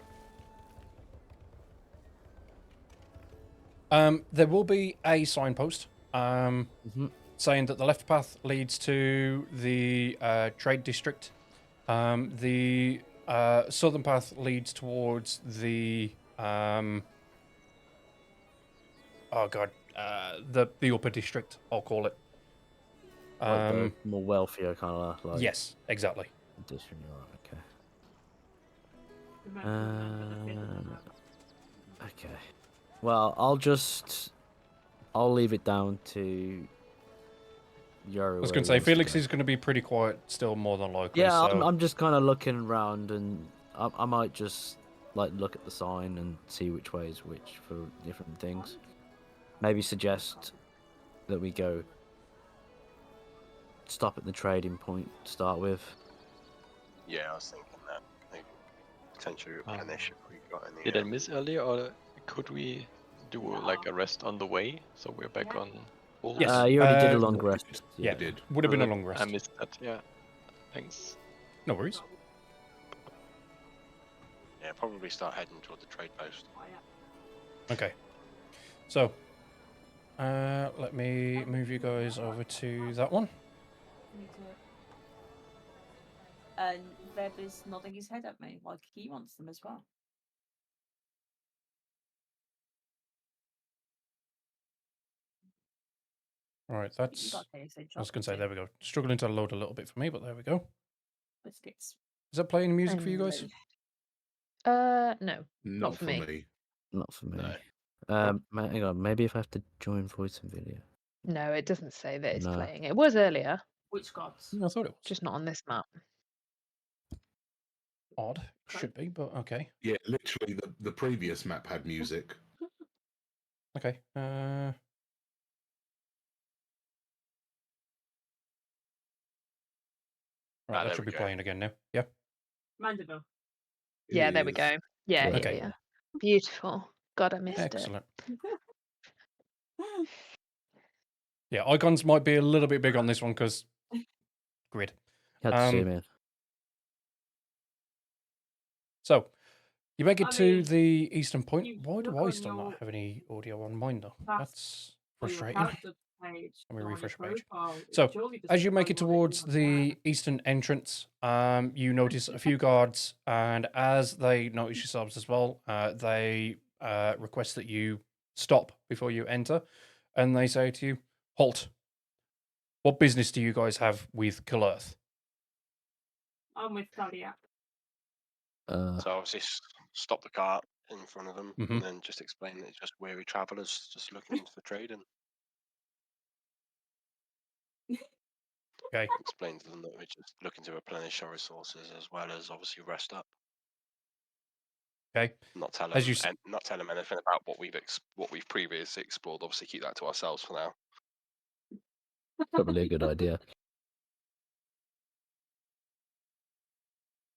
There will be a signpost. saying that the left path leads to the trade district. The southern path leads towards the oh god, the upper district, I'll call it. Like the more wealthier kind of like. Yes, exactly. District, right, okay. Okay. Well, I'll leave it down to Yoru. I was going to say, Felix is going to be pretty quiet still, more than likely. Yeah, so... I'm just kind of looking around, and I might just like look at the sign and see which way is which for different things. Maybe suggest that we go stop at the trading point to start with. Yeah, I was thinking that. Maybe potentially replenish if we got any. Did I miss earlier, or could we do like a rest on the way so we're back on full? Yes. You already did a long rest. Yeah, did. Would have been a long rest. I missed that. Yeah. Thanks. No worries. Yeah, probably start heading toward the trade post. Okay. So, let me move you guys over to that one. And Veb is nodding his head at me like he wants them as well. Right, You that's... got KSH I was going to say, chocolate there we go. Struggling to load a little bit for me, but there we go. biscuits. Is that playing music for you guys? No. Not for for me. me. Not for me. No. Hang on. Maybe if I have to join voice and video. No, it doesn't say that it's No. playing. It was earlier, Which gods? I thought it was. just not on this map. Odd. Should be, but okay. Yeah, literally, the previous map had music. Okay. Right, that there should we be go. playing again now. Yeah. Mandeville. It Yeah, there we is. go. Yeah, Cool. yeah, Okay. yeah. Beautiful. God, I missed it. Excellent. Yeah, icons might be a little bit big on this one because grid. You had to zoom in. So, you make it I to mean, the eastern point. you Why do look I on still not your have any audio on mine though? task That's for your frustrating. character page Let me on your refresh the page. profile, it So, surely doesn't as you make tell it you what towards is on the where. eastern entrance, you notice a few guards, and as they notice yourselves as well, they request that you stop before you enter, and they say to you, "Halt! What business do you guys have with Kilurth?" I'm with Taliak. So obviously stop the cart in front of them, Mhm. and then just explain that it's just weary travellers just looking for trading. Okay. Explain to them that we're just looking to replenish our resources as well as obviously rest up. Okay. Not tell them, As you not tell them anything about what we've previously explored. Obviously, keep that to ourselves for now. Probably a good idea.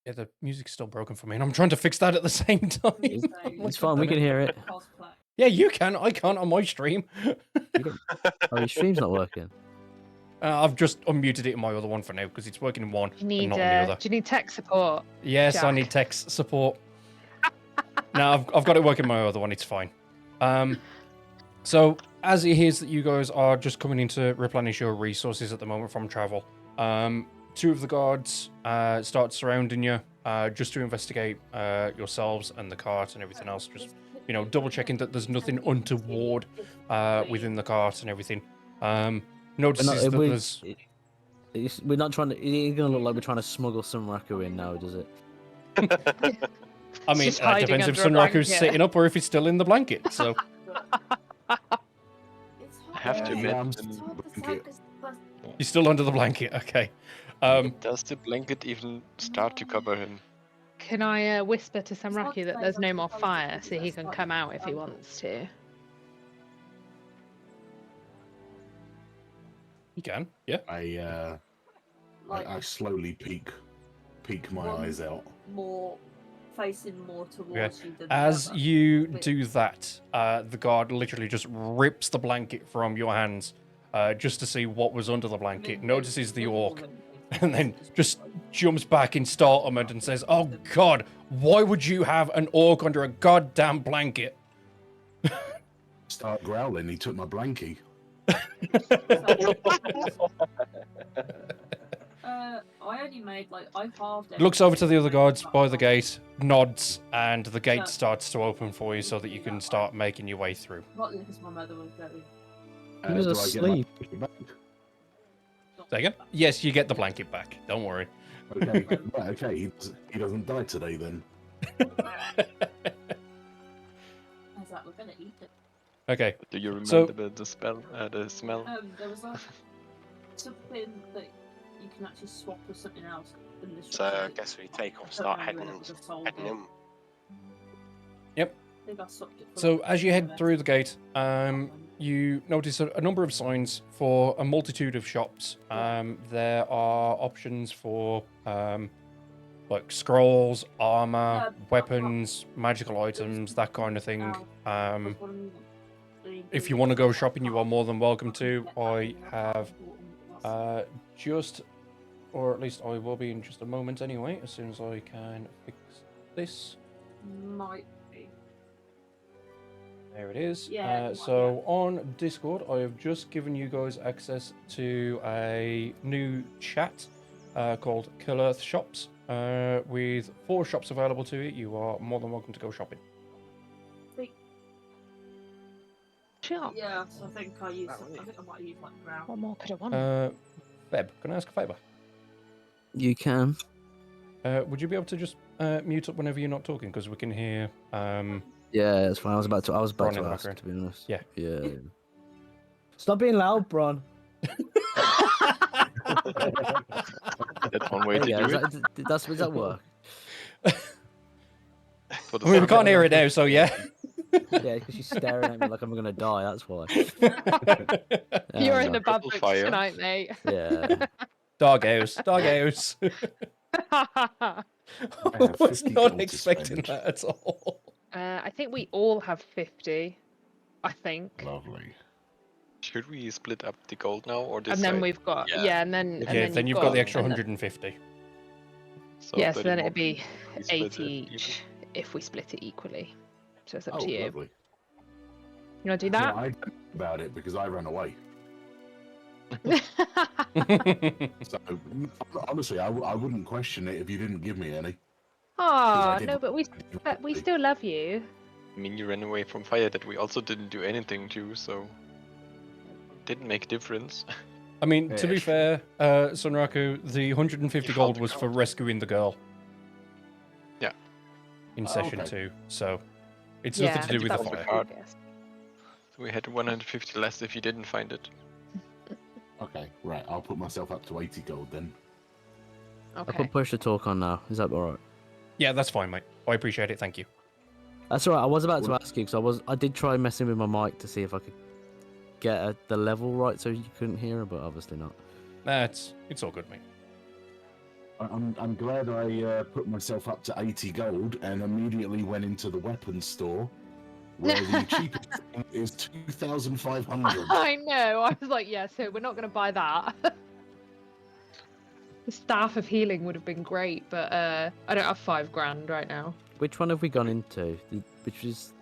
Yeah, the music's still broken for me, and I'm trying to fix that at the same time. It's fine. We can hear it. Cosplay. Yeah, you can. I can't on my stream. You don't... Oh, your stream's not working. I've just unmuted it in my other one for now because it's working in one Do you and need, not in the other. do you need tech support? Yes, I Jack? need tech support. No, I've got it working in my other one. It's fine. So as he hears that you guys are just coming in to replenish your resources at the moment from travel, two of the guards start surrounding you just to investigate yourselves and the cart and everything else. Just double checking that there's nothing untoward within the cart and everything. Notices that there's. We're not trying to. It's gonna look like we're trying to smuggle some Raku in now, does it? I mean, just it hiding depends if under a Sunraku's blanket. sitting up or if he's still in the blanket. So I have to Yeah, admit, he's still under the blanket. Okay. does the blanket even start to cover him? Can I whisper to Samraki that there's no more fire so he can come out if he wants to? You can, yeah. I slowly peek my eyes out. More facing more towards Okay. you than As the other. you do that, the guard literally just rips the blanket from your hands just to see what was under the blanket, notices the orc, and then just jumps back in startlement and says, "Oh God, why would you have an orc under a goddamn blanket?" Start growling. He took my blankie. I only made I halved it. Looks over to the other guards by the gate, nods, and the gate starts to open for you so that you can start making your way through. Partly because my mother was very. He was do I get my asleep. ticket back? Second? Yes, you get the blanket back. Don't worry. Okay, right, okay. He doesn't die today then. As that we're gonna eat it. Okay. Do you remember So- the spell, the smell? There was something that you can actually swap with something else. In the So I shop. guess we take off, I don't start remember heading when it was sold heading it. in. I think I swapped it for So like as you head $10. through the gate, you notice a number of signs for a multitude of shops. There are options for like scrolls, armor, weapons, magical items, that kind of thing. If you want to go shopping, you are more than welcome to. I have just, or at least I will be in just a moment anyway, as soon as I can fix this. Might be. There it is. Yeah, So on Discord, I have just given you guys access to a new chat called Kill Earth Shops. With 4 shops available to you, you are more than welcome to go shopping. Sure. Yeah, so I think I used. I think I might use like ground. What more could I want? Feb, can I ask a favour? You can. Would you be able to just mute up whenever you're not talking, because we can hear. Yeah, it's fine. I was about to Bron in the ask, background. to be honest. Yeah. Yeah. Stop being loud, Bron. That's one way There to you do go. it. Does that work? For the I mean, we sound. can't hear it now, so yeah. Yeah, because she's staring at me like I'm gonna die. That's why. You're in no. the bad Purple books fire. tonight, mate. Yeah. Dog house, dog house. I have was 50 not gold to expecting spend. that at all. I think we all have 50. I think. Lovely. Should we split up the gold now or this And then side? we've got Yeah. and then Okay, then you've got the extra and then- 150. So Yeah, so 30 then more it'd be if we split 80 it each if we split it equally. So it's up Oh, to you. lovely. You want to do No, that? I don't know about it because I ran away. So honestly, I wouldn't question it if you didn't give me any. Oh did- no, but we still love you. I mean, you ran away from fire that we also didn't do anything to, so didn't make a difference. I mean, to Yeah, be sure. fair, Sunraku, the 150 You gold held was the for gold. rescuing the girl. Yeah. In Oh, session okay. 2, so it's Yeah, nothing to do with the that's fire. hard. Yes. So we had 150 less if you didn't find it. Okay, right. I'll put myself up to 80 gold then. I Okay. put push to talk on now. Is that all right? Yeah, that's fine, mate. I appreciate it. Thank you. That's all right. I was about to Well- ask you because I did try messing with my mic to see if I could get the level right so you couldn't hear it, but obviously not. Nah, it's all good, mate. I'm glad I put myself up to 80 gold and immediately went into the weapons store where the cheapest thing is 2,500. I know. I was like, yeah, so we're not going to buy that. The staff of healing would have been great, but I don't have 5 grand right now. Which one have we gone into? Which is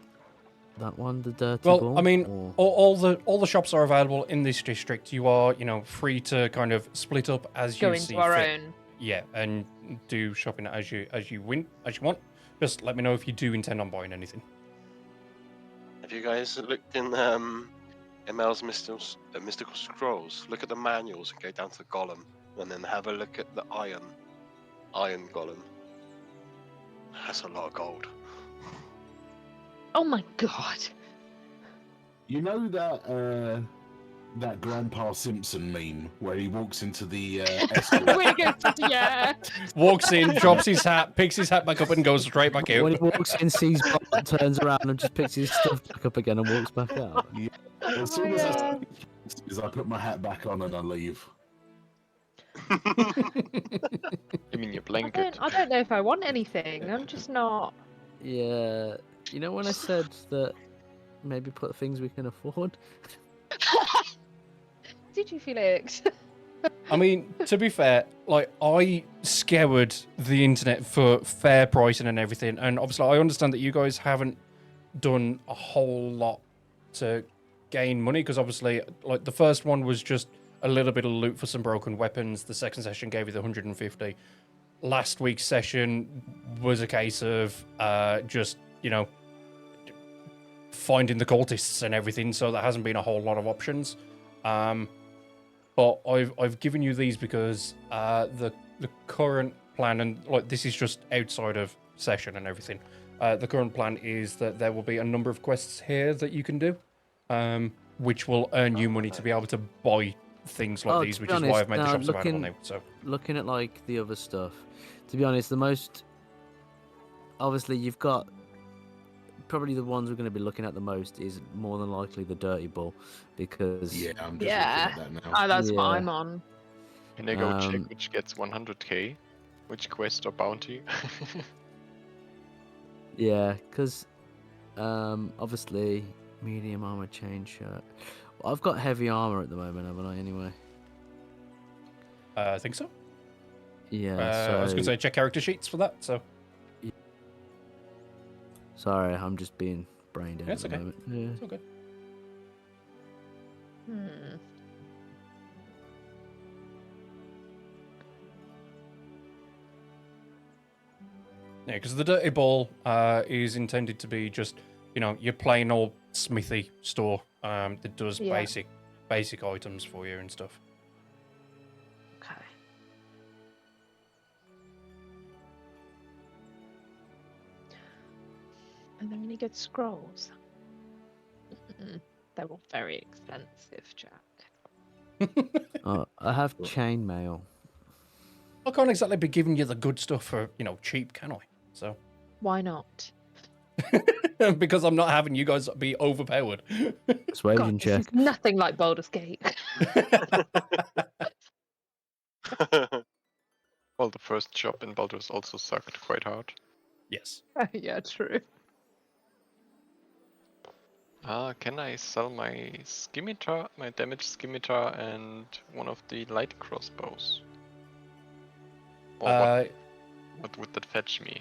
that one, the dirty Well, ball? I mean, Or- all the shops are available in this district. You are, free to kind of split up as Go you into see our fit. own. Yeah, and do shopping as you want. Just let me know if you do intend on buying anything. Have you guys looked in ML's mystical scrolls? Look at the manuals and go down to the golem, and then have a look at the iron golem. That's a lot of gold. Oh my god. You know that Grandpa Simpson meme where he walks into the escort? Way to go. Yeah. Walks in, drops his hat, picks his hat back up, and goes straight back out. when he walks in, sees Bob, turns around and just picks his stuff back up again and walks back out. As soon as I put my hat back on and I leave. You mean your I blanket? don't know if I want anything. I'm just not. Yeah, you know when I said that maybe put things we can afford? Did you, Felix? I mean, to be fair, like I scoured the internet for fair pricing and everything, and obviously I understand that you guys haven't done a whole lot to gain money because obviously, like the first one was just a little bit of loot for some broken weapons. The second session gave you the 150. Last week's session was a case of just finding the cultists and everything. So there hasn't been a whole lot of options. But I've given you these because the current plan, and like this is just outside of session and everything. The current plan is that there will be a number of quests here that you can do, which will earn you money to be able to buy things like these, To which be is why honest, I've made the shops available now. So looking at like the other stuff, to be honest, the most obviously you've got probably the ones we're going to be looking at the most is more than likely the Dirty Bull, because Yeah, I'm just Yeah. looking at that now. Oh, that's what Yeah. I'm on. Can I go check Um, which gets 100k? Which quest or bounty? yeah, because obviously medium armor chain shirt. Well, I've got heavy armor at the moment, haven't I? Anyway. I think so. Yeah. I was going to say check character sheets for that. So Sorry, I'm just being brain dead That's at the okay. moment. Yeah. it's all good. Hmm. Yeah, because the Dirty Ball is intended to be just, your plain old smithy store that does Yeah. basic items for you and stuff. Okay. Are there any good scrolls? They're all very expensive, Jack. I have chainmail. I can't exactly be giving you the good stuff for, cheap, can I? So Why not? because I'm not having you guys be overpowered. Persuasion God, this check. is nothing like Baldur's Gate. Well, the first shop in Baldur's also sucked quite hard. Yes. Yeah, true. Can I sell my scimitar, my damaged scimitar, and one of the light crossbows? Or what would that fetch me?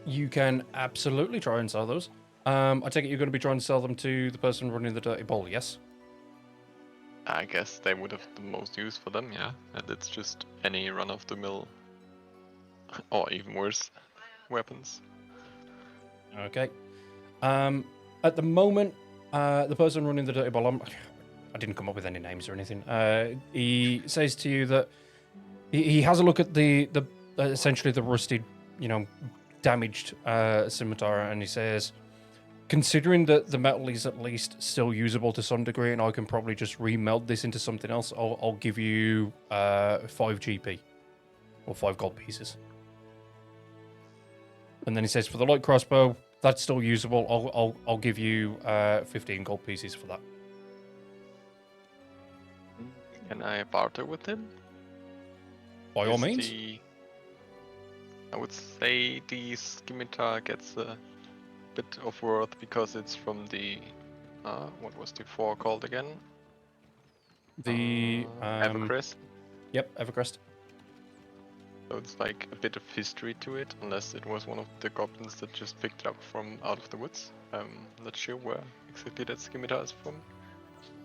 You can absolutely try and sell those. I take it you're going to be trying to sell them to the person running the Dirty Ball, yes? I guess they would have the most use for them, yeah. And it's just any run-of-the-mill, or even worse, weapons. Okay. At the moment, the person running the Dirty Ball, I didn't come up with any names or anything. He says to you that he has a look at the essentially the rusted, damaged scimitar, and he says, considering that the metal is at least still usable to some degree, and I can probably just remelt this into something else, I'll give you 5 GP or 5 gold pieces. And then he says, for the light crossbow, that's still usable. I'll give you 15 gold pieces for that. Can I barter with him? By all Is means. I would say the scimitar gets a bit of worth because it's from the what was the 4 called again? The Evercrest. Yep, Evercrest. So it's like a bit of history to it, unless it was one of the goblins that just picked it up from out of the woods. Not sure where exactly that scimitar is from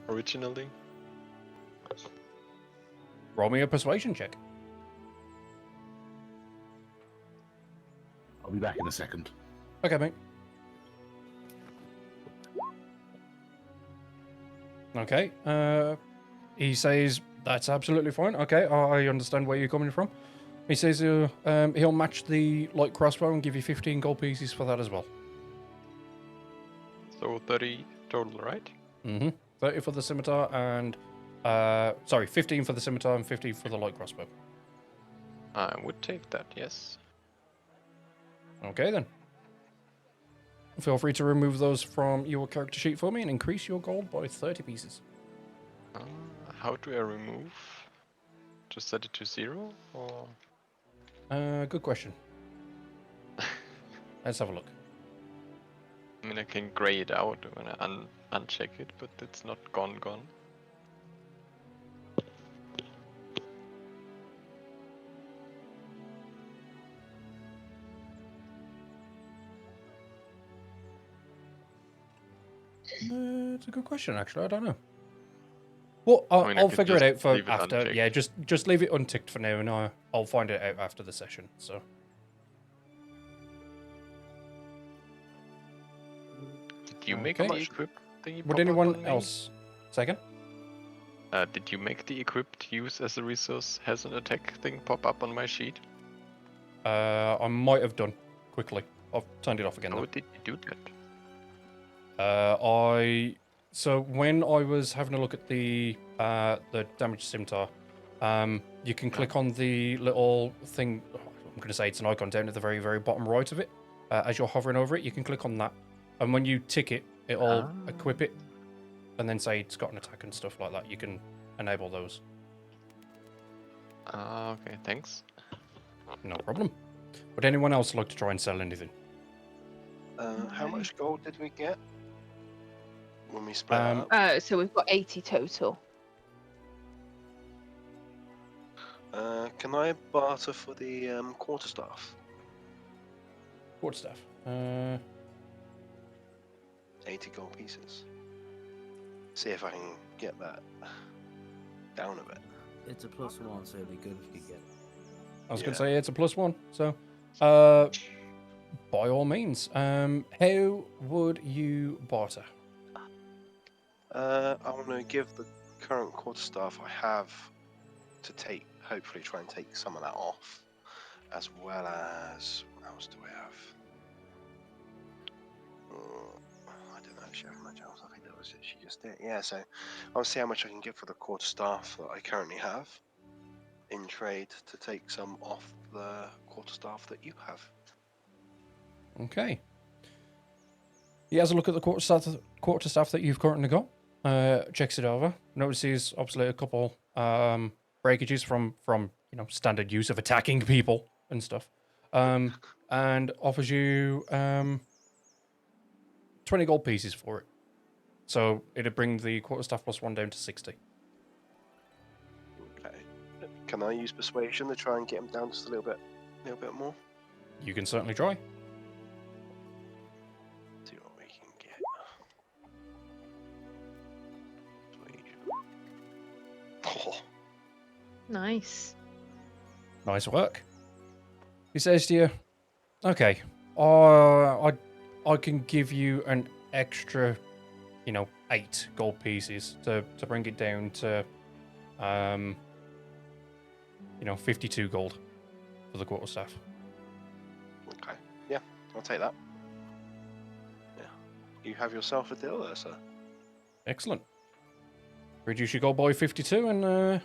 originally. Roll me a persuasion check. I'll be back in a second. Okay, mate. Okay. He says that's absolutely fine. Okay, I understand where you're coming from. He says he'll match the light crossbow and give you 15 gold pieces for that as well. So 30 total, right? Mm-hmm. 30 for the scimitar and 15 for the scimitar and 15 for the light crossbow. I would take that, yes. Okay then. Feel free to remove those from your character sheet for me and increase your gold by 30 pieces. How do I remove? Just set it to 0, or? Good question. Let's have a look. I mean, I can grey it out when I uncheck it, but it's not gone. It's a good question, actually. I don't know. Well, I'll, I mean, I I'll could figure it just out for leave it after. unticked. Yeah, just leave it unticked for now, and I'll find it out after the session. So. Did you make Okay. the equip thingy Would pop up anyone on me? else? Second. Did you make the equipped use as a resource has an attack thing pop up on my sheet? I might have done quickly. I've turned it off again How though. did you do that? So when I was having a look at the damage scimitar, you can click on the little thing. I'm going to say it's an icon down at the very, very bottom right of it. As you're hovering over it, you can click on that, and when you tick it, it'll equip it, and then say it's got an attack and stuff like that. You can enable those. Okay, thanks. No problem. Would anyone else like to try and sell anything? How much gold did we get when we split it up? So we've got 80 total. Can I barter for the quarterstaff? Quarterstaff. 80 gold pieces. See if I can get that down a bit. It's a +1, so it'd be good if you could get. I was going Yeah. to say it's a +1. So, by all means, how would you barter? I want to give the current quarterstaff I have to take, hopefully try and take some of that off, as well as, what else do we have? I don't actually have much else. I think that was it. She just did. Yeah, so I'll see how much I can get for the quarterstaff that I currently have in trade to take some off the quarterstaff that you have. Okay. He has a look at the quarterstaff that you've currently got. Checks it over. Notices obviously a couple breakages from standard use of attacking people and stuff. And offers you 20 gold pieces for it. So it'd bring the quarterstaff +1 down to 60. Okay. Can I use persuasion to try and get him down just a little bit more? You can certainly try. See what we can get. Oh, Nice. Nice work. He says to you, okay, I can give you an extra, 8 gold pieces to bring it down to, 52 gold for the quarterstaff. okay. Yeah, I'll take that. Yeah. You have yourself a deal there, sir. Excellent. Reduce your gold by 52 and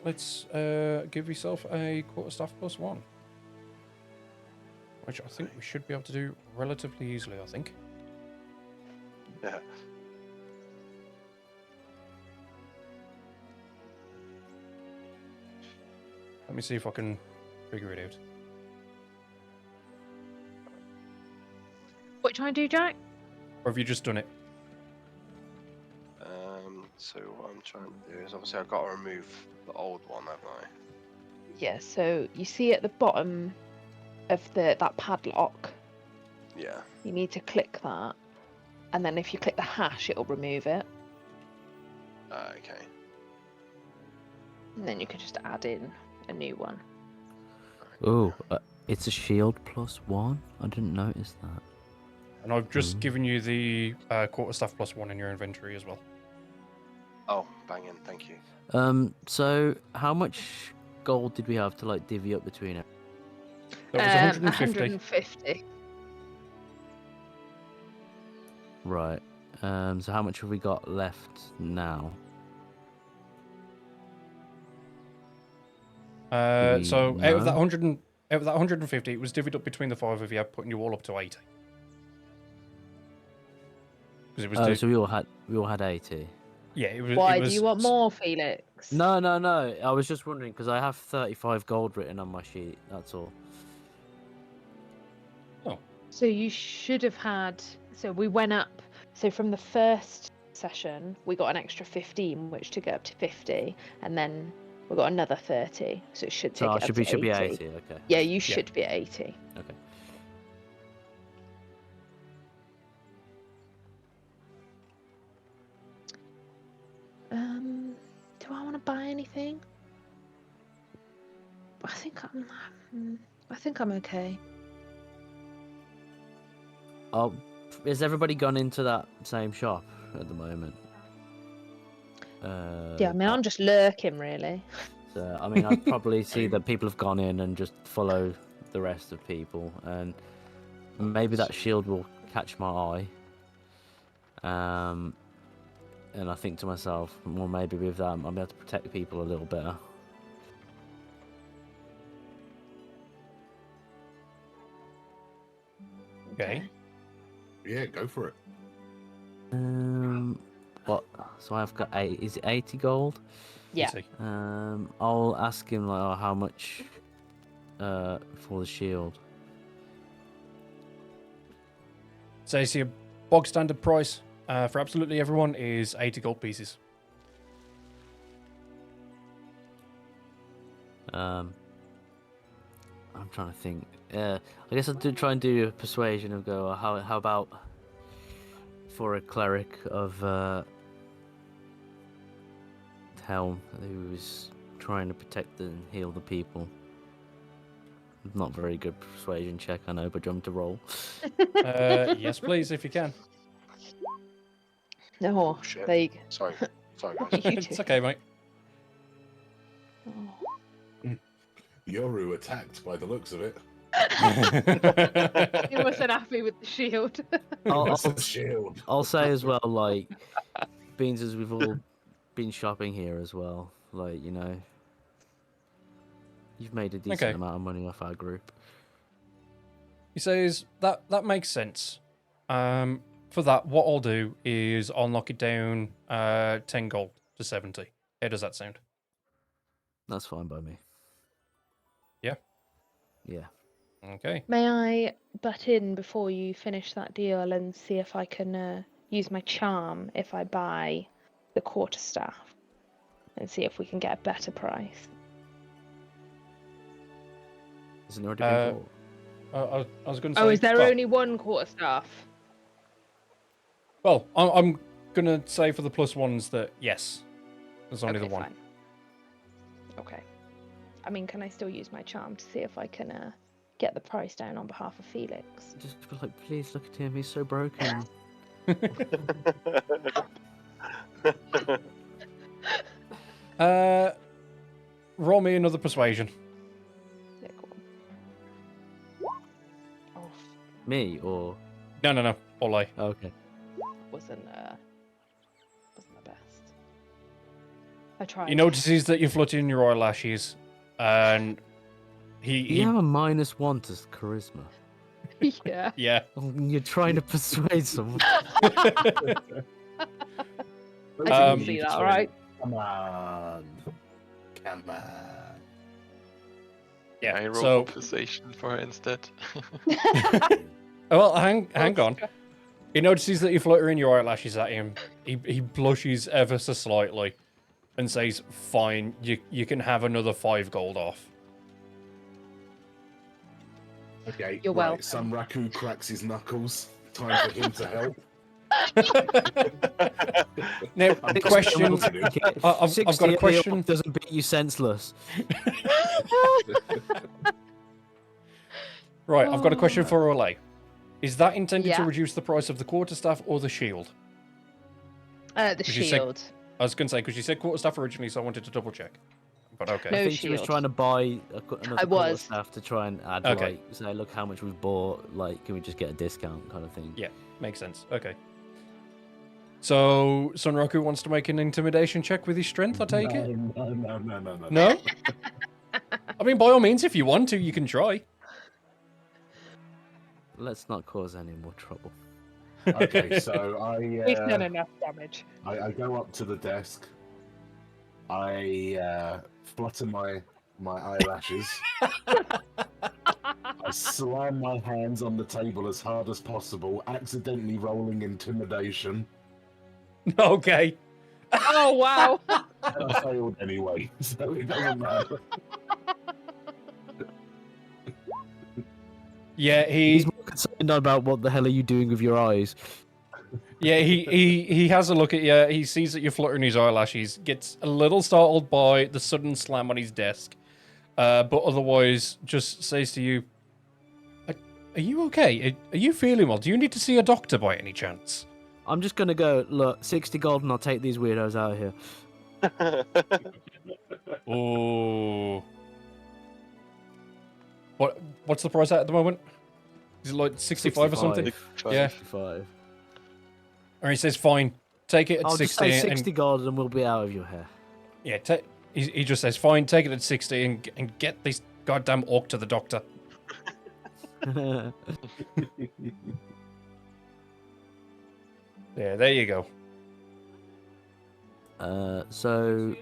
let's give yourself a quarterstaff +1. Which I think we should be able to do relatively easily, I think. Yeah. Let me see if I can figure it out. What you trying to do, Jack? Or have you just done it? So what I'm trying to do is obviously I've got to remove the old one, haven't I? Yeah, so you see at the bottom of that padlock, Yeah. you need to click that, and then if you click the hash, it'll remove it, Okay. and then you can just add in a new one. Oh, it's a shield +1. I didn't notice that. And I've just given you the quarterstaff +1 in your inventory as well. Oh, banging! Thank you. So how much gold did we have to divvy up between it? That was 150. 150. Right. So how much have we got left now? So We out of that know? 150, it was divvied up between the 5 of you, putting you all up to 80. Because it was So we all had 80. yeah, it was. Why it was, do you want more, Felix? No. I was just wondering because I have 35 gold written on my sheet. That's all. So you should have had. So we went up. So from the first session, we got an extra 15, which took it up to 50, and then we got another 30. So it should take So it I up should to be 80. 80. Okay. Yeah, you should be at 80. Okay. anything. I think I'm okay. Oh, has everybody gone into that same shop at the moment? Yeah, I mean, I'm just lurking, really. So, I mean, I'd probably see that people have gone in and just follow the rest of people, and maybe that shield will catch my eye. And I think to myself, well, maybe with that, I'll be able to protect people a little better. Okay. Yeah, go for it. What? So I've got is it 80 gold? Yeah. Easy. I'll ask him like, oh, how much for the shield. So you see a bog standard price for absolutely everyone is 80 gold pieces. I'm trying to think. I guess I'll try and do a persuasion of go. How about for a cleric of Helm who's trying to protect and heal the people? Not very good persuasion check, I know, but jump to roll. Yes, please, if you can. No, Shit. there you go. Sorry, guys. You It's too. okay, mate. Oh. Yoru attacked by the looks of it. He wasn't happy with the shield. That's a shield. I'll say as well, like, being as we've all been shopping here as well, like, you know, you've made a decent Okay. amount of money off our group. He says that makes sense. For that, what I'll do is I'll knock it down 10 gold to 70. How does that sound? That's fine by me. Yeah? Yeah. Okay. May I butt in before you finish that deal and see if I can use my charm if I buy the quarterstaff and see if we can get a better price? Isn't it already been bought? I was going to say. Oh, is there well, only one quarterstaff? Well, I'm going to say for the plus ones that yes, there's only Okay, the one. fine. Okay. I mean, can I still use my charm to see if I can get the price down on behalf of Felix? Just be like, please look at him, he's so broken. Roll me another persuasion. Yeah, go on. Oh, Me or No. Ole. okay. wasn't the best. I tried. He notices that you're fluttering your eyelashes, and You have a -1 to charisma. Yeah. yeah. You're trying to persuade someone. I didn't see that, right? Come on. Yeah. I roll So, persuasion for her instead. well, hang on. He notices that you're fluttering your eyelashes at him. He blushes ever so slightly, and says, "Fine, you can have another 5 gold off." Okay, You're right. welcome. Some Raku cracks his knuckles. Time for him to help. Now, I'm question. confident. I've got a question. Doesn't beat you senseless. Right, I've got a question for Ole. Is that intended to Yeah. reduce the price of the quarterstaff or the shield? The Did you say- shield. I was going to say, because you said quarterstaff originally, so I wanted to double check. But okay. No I think she was shield. trying to buy another I was. staff to try and add, Okay. like, say, look how much we've bought. Like, can we just get a discount, kind of thing? Yeah, makes sense. Okay. So, Sunroku wants to make an intimidation check with his strength, I take it? No. No? I mean, by all means, if you want to, you can try. Let's not cause any more trouble. Okay, so We've done enough damage. I go up to the desk. I flutter my eyelashes. I slam my hands on the table as hard as possible, accidentally rolling intimidation. Okay. Oh, wow. And I failed anyway, so it doesn't matter. Yeah, He's more concerned about what the hell are you doing with your eyes. Yeah, he has a look at you. He sees that you're fluttering his eyelashes, gets a little startled by the sudden slam on his desk, but otherwise just says to you, "Are you okay? Are you feeling well? Do you need to see a doctor by any chance?" I'm just gonna go. Look, 60 gold, and I'll take these weirdos out of here. Oh, what's the price at the moment? Is it like 65 or something? 65. Yeah. 65. Or he says, "Fine, take it at I'll just 60." say 60 and gold, and we'll be out of your hair. yeah, he just says, "Fine, take it at 60 and get this goddamn orc to the doctor." Yeah, there you go. So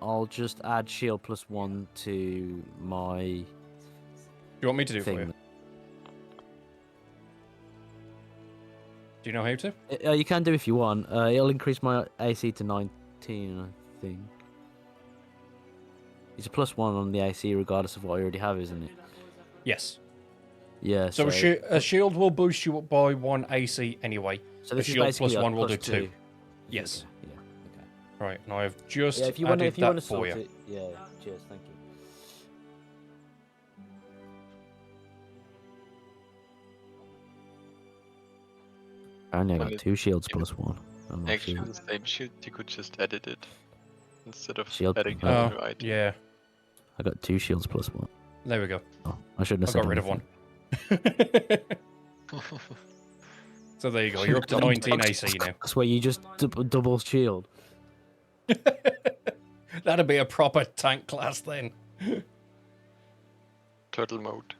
I'll just add shield +1 to my Do you want me to do it for thing. you? Do you know how to? You can do if you want. It'll increase my AC to 19, I think. It's a +1 on the AC regardless of what I already have, isn't it? Yes. Yeah. So a shield will boost you up by 1 AC anyway. So A this is shield basically plus like 1 will do +2. 2. Yes. Okay, yeah. Okay. Right, and I've just Yeah, if you added want to that for sort you. it, yeah. Cheers, thank you. Apparently, I got And 2 shields +1. On my Actually, shield. the same shield, you could just edit it instead of Shield- adding oh, a new item. Yeah, I got 2 shields +1. there we go. Oh, I shouldn't I have said got rid of anything. one. So there you go, you're up to 19 AC now. That's where you just double shield. That'd be a proper tank class then. Turtle mode.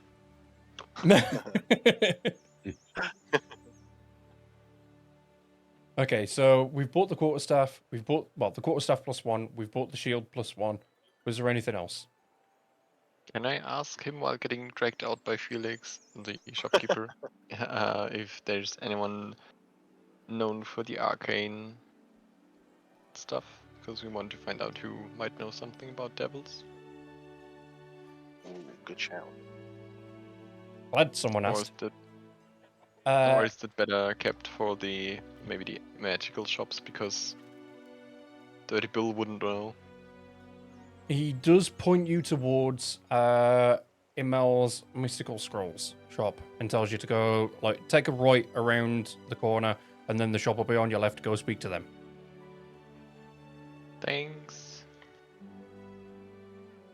Okay, so we've bought the quarterstaff. We've bought, well, the quarterstaff +1. We've bought the shield +1. Was there anything else? Can I ask him while getting dragged out by Felix, the shopkeeper, if there's anyone known for the arcane stuff? Because we want to find out who might know something about devils. Ooh, good shout. Glad someone Or is asked. that, Uh, or is that better kept for the maybe the magical shops because Dirty Bill wouldn't know? He does point you towards Imel's Mystical Scrolls shop and tells you to go, like, take a right around the corner and then the shop will be on your left. Go speak to them. Thanks.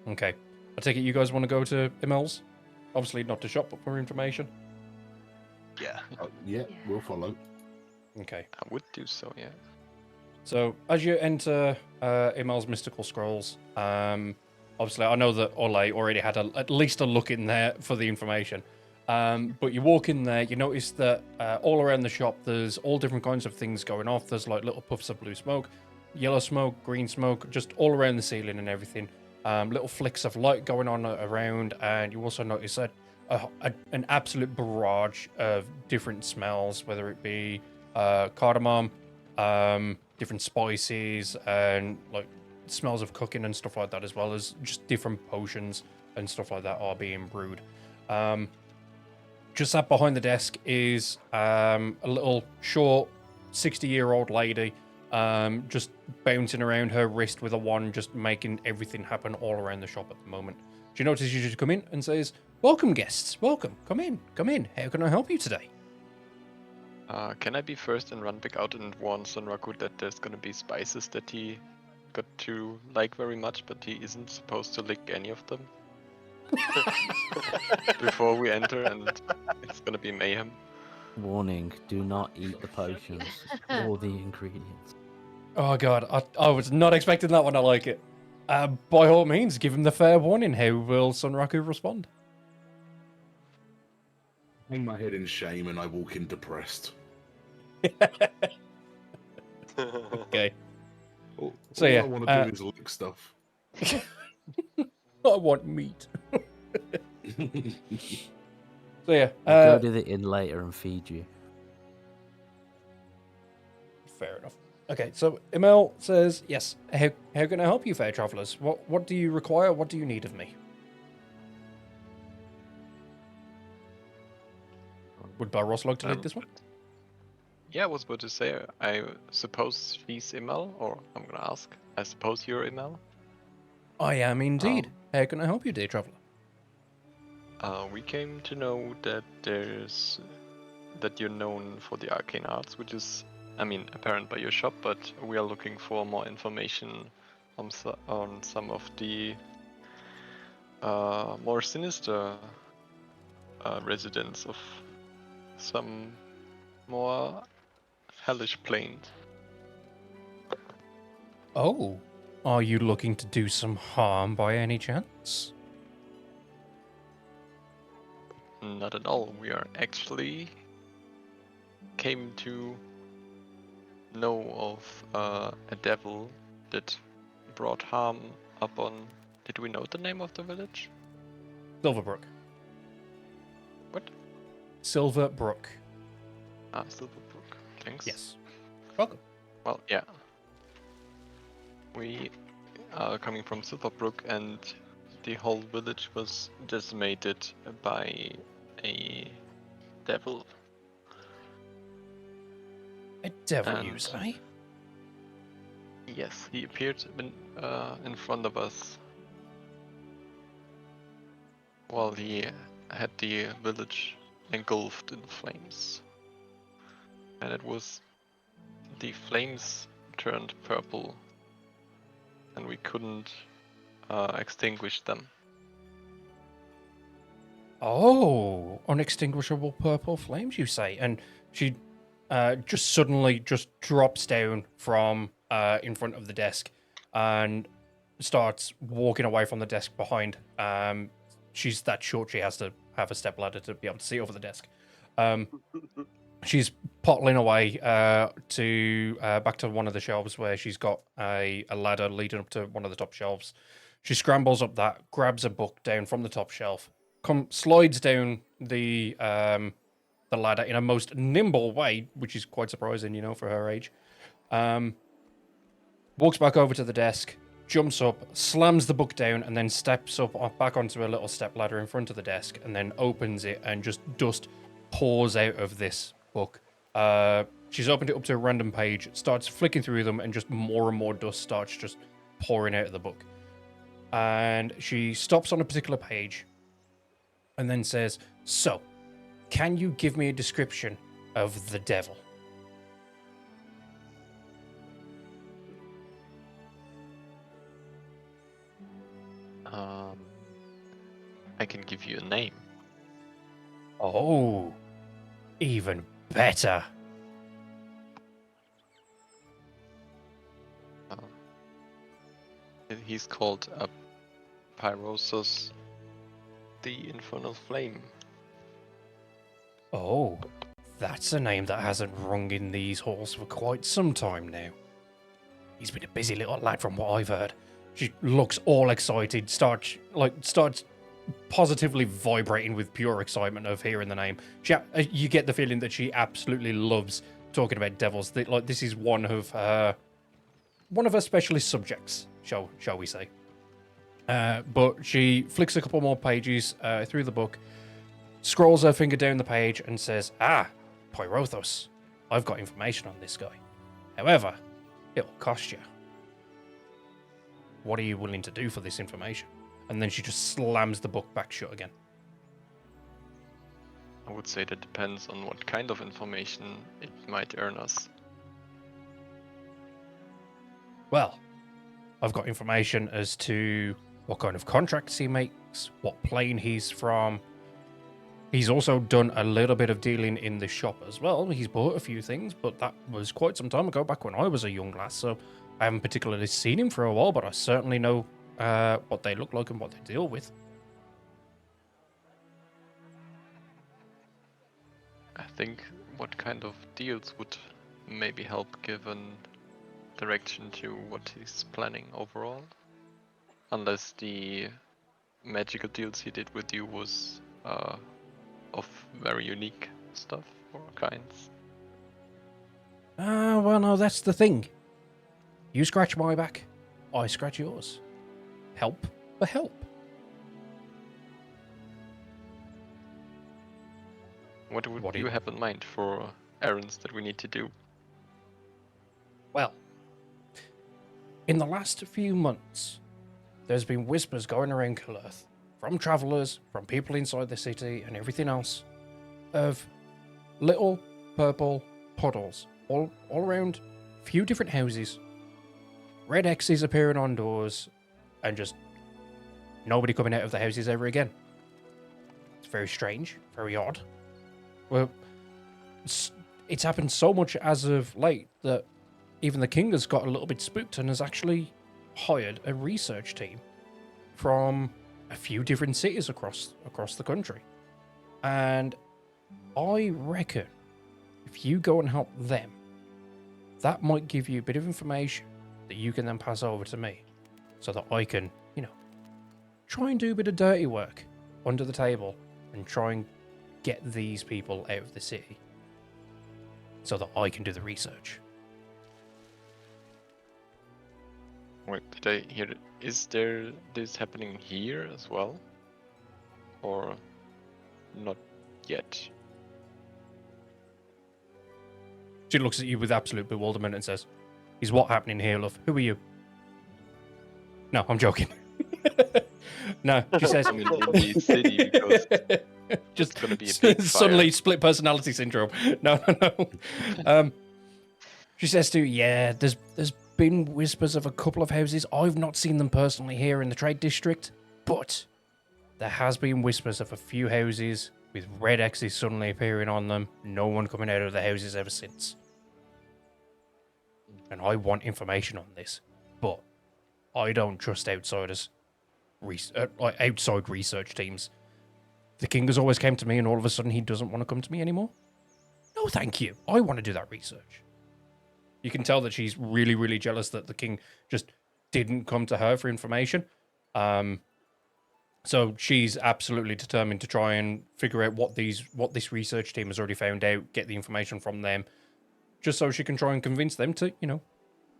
Okay. I take it you guys want to go to Imel's? Obviously not to shop, but for information. Yeah. Yeah, we'll follow. Okay. I would do so, yeah. So, as you enter Imel's Mystical Scrolls, obviously I know that Ole already had at least a look in there for the information. But you walk in there, you notice that all around the shop there's all different kinds of things going off. There's like little puffs of blue smoke, yellow smoke, green smoke, just all around the ceiling and everything. Little flicks of light going on around, and you also notice that an absolute barrage of different smells, whether it be cardamom, different spices, and like smells of cooking and stuff like that, as well as just different potions and stuff like that are being brewed. Just sat behind the desk is a little short 60-year-old lady, just bouncing around her wrist with a wand, just making everything happen all around the shop at the moment. She notices you to come in and says, "Welcome, guests. Welcome. Come in. Come in. How can I help you today?" Can I be first and run back out and warn Sonraku that there's gonna be spices that he got to like very much, but he isn't supposed to lick any of them before we enter, and it's gonna be mayhem. Warning: do not eat the potions or the ingredients. Oh god, I was not expecting that one. I like it. By all means, give him the fair warning. How will Sonraku respond? Hang my head in shame and I walk in depressed. Okay. All, So all yeah, I want to do is lick stuff. I want meat. So yeah, I'll go to the inn later and feed you. fair enough. Okay, so Emil says, yes, how can I help you, fair travellers? What do you require? What do you need of me? Would Balros like to lead this one? Yeah, I was about to say, I suppose she's Imal, or I'm gonna ask. I suppose you're Imal? I am indeed. How can I help you, dear traveler? We came to know that that you're known for the arcane arts, which is, I mean, apparent by your shop, but we are looking for more information on some of the more sinister residents of some more hellish planes. Oh, are you looking to do some harm by any chance? Not at all. We are actually came to know of a devil that brought harm upon. Did we know the name of the village? Silverbrook. What? Silverbrook. Silverbrook. Thanks. Yes. Welcome. Well, yeah. We are coming from Silverbrook, and the whole village was decimated by a devil. A devil, you And- say? Yes, he appeared in front of us while he had the village engulfed in flames. And it was the flames turned purple, and we couldn't extinguish them. Oh, unextinguishable purple flames, you say? And she just suddenly just drops down from in front of the desk and starts walking away from the desk behind. She's that short; she has to have a step ladder to be able to see over the desk. She's pottling away to back to one of the shelves where she's got a ladder leading up to one of the top shelves. She scrambles up that, grabs a book down from the top shelf, slides down the ladder in a most nimble way, which is quite surprising, for her age. Walks back over to the desk, jumps up, slams the book down, and then steps up back onto a little step ladder in front of the desk, and then opens it, and just dust pours out of this book. She's opened it up to a random page, starts flicking through them, and just more and more dust starts just pouring out of the book. And she stops on a particular page, and then says, "So, can you give me a description of the devil?" I can give you a name. Oh, even better. He's called Pyrosus, the Infernal Flame. Oh, that's a name that hasn't rung in these halls for quite some time now. He's been a busy little lad from what I've heard. She looks all excited, starts positively vibrating with pure excitement of hearing the name. You get the feeling that she absolutely loves talking about devils. This is one of her specialist subjects, shall we say. But she flicks a couple more pages through the book, scrolls her finger down the page, and says, Pyrothos, I've got information on this guy. However, it'll cost you. What are you willing to do for this information? And then she just slams the book back shut again. I would say that depends on what kind of information it might earn us. Well, I've got information as to what kind of contracts he makes, what plane he's from. He's also done a little bit of dealing in the shop as well. He's bought a few things, but that was quite some time ago, back when I was a young lass, so I haven't particularly seen him for a while, but I certainly know what they look like and what they deal with. I think what kind of deals would maybe help give a direction to what he's planning overall. Unless the magical deals he did with you was of very unique stuff or kinds. Well, no, that's the thing. You scratch my back, I scratch yours. Help for help. What would What do you you- have in mind for errands that we need to do. Well, in the last few months, there's been whispers going around Calurth from travellers, from people inside the city, and everything else, of little purple puddles all around a few different houses, red X's appearing on doors, and just nobody coming out of the houses ever again. It's very strange, very odd. Well, it's happened so much as of late that even the king has got a little bit spooked and has actually hired a research team from a few different cities across the country. And I reckon if you go and help them, that might give you a bit of information that you can then pass over to me so that I can, try and do a bit of dirty work under the table and try and get these people out of the city so that I can do the research. Wait, did I hear it? Is there this happening here as well? Or not yet? She looks at you with absolute bewilderment and says, "Is what happening here, love? Who are you?" No, I'm joking. No, she says, I'm in the city because just gonna be a big suddenly fire. split personality syndrome. No. She says to you, "Yeah, there's been whispers of a couple of houses. I've not seen them personally here in the trade district, but there has been whispers of a few houses with red X's suddenly appearing on them. No one coming out of the houses ever since. And I want information on this, but I don't trust outsiders, outside research teams. The king has always come to me, and all of a sudden he doesn't want to come to me anymore. No, thank you. I want to do that research." You can tell that she's really, really jealous that the king just didn't come to her for information. So she's absolutely determined to try and figure out what this research team has already found out, get the information from them, just so she can try and convince them to,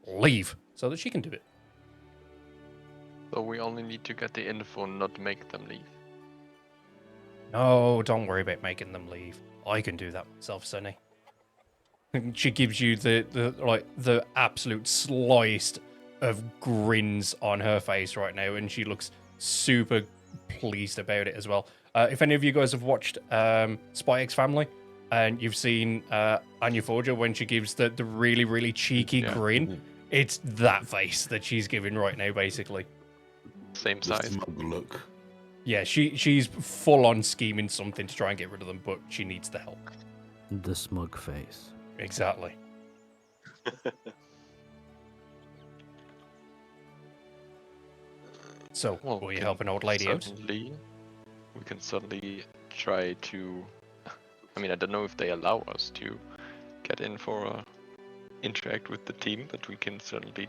leave so that she can do it. So we only need to get the info, not make them leave. No, don't worry about making them leave. I can do that myself, Sonny. And she gives you the absolute slyest of grins on her face right now, and she looks super pleased about it as well. If any of you guys have watched Spy X Family, and you've seen Anya Forger when she gives the really, really cheeky grin, it's that face that she's giving right now, basically. Same The size. smug look. Yeah, she's full on scheming something to try and get rid of them, but she needs the help. The smug face. Exactly. So, Well, will we you can help an old lady out? We can certainly try to. I mean, I don't know if they allow us to get in for interact with the team, but we can certainly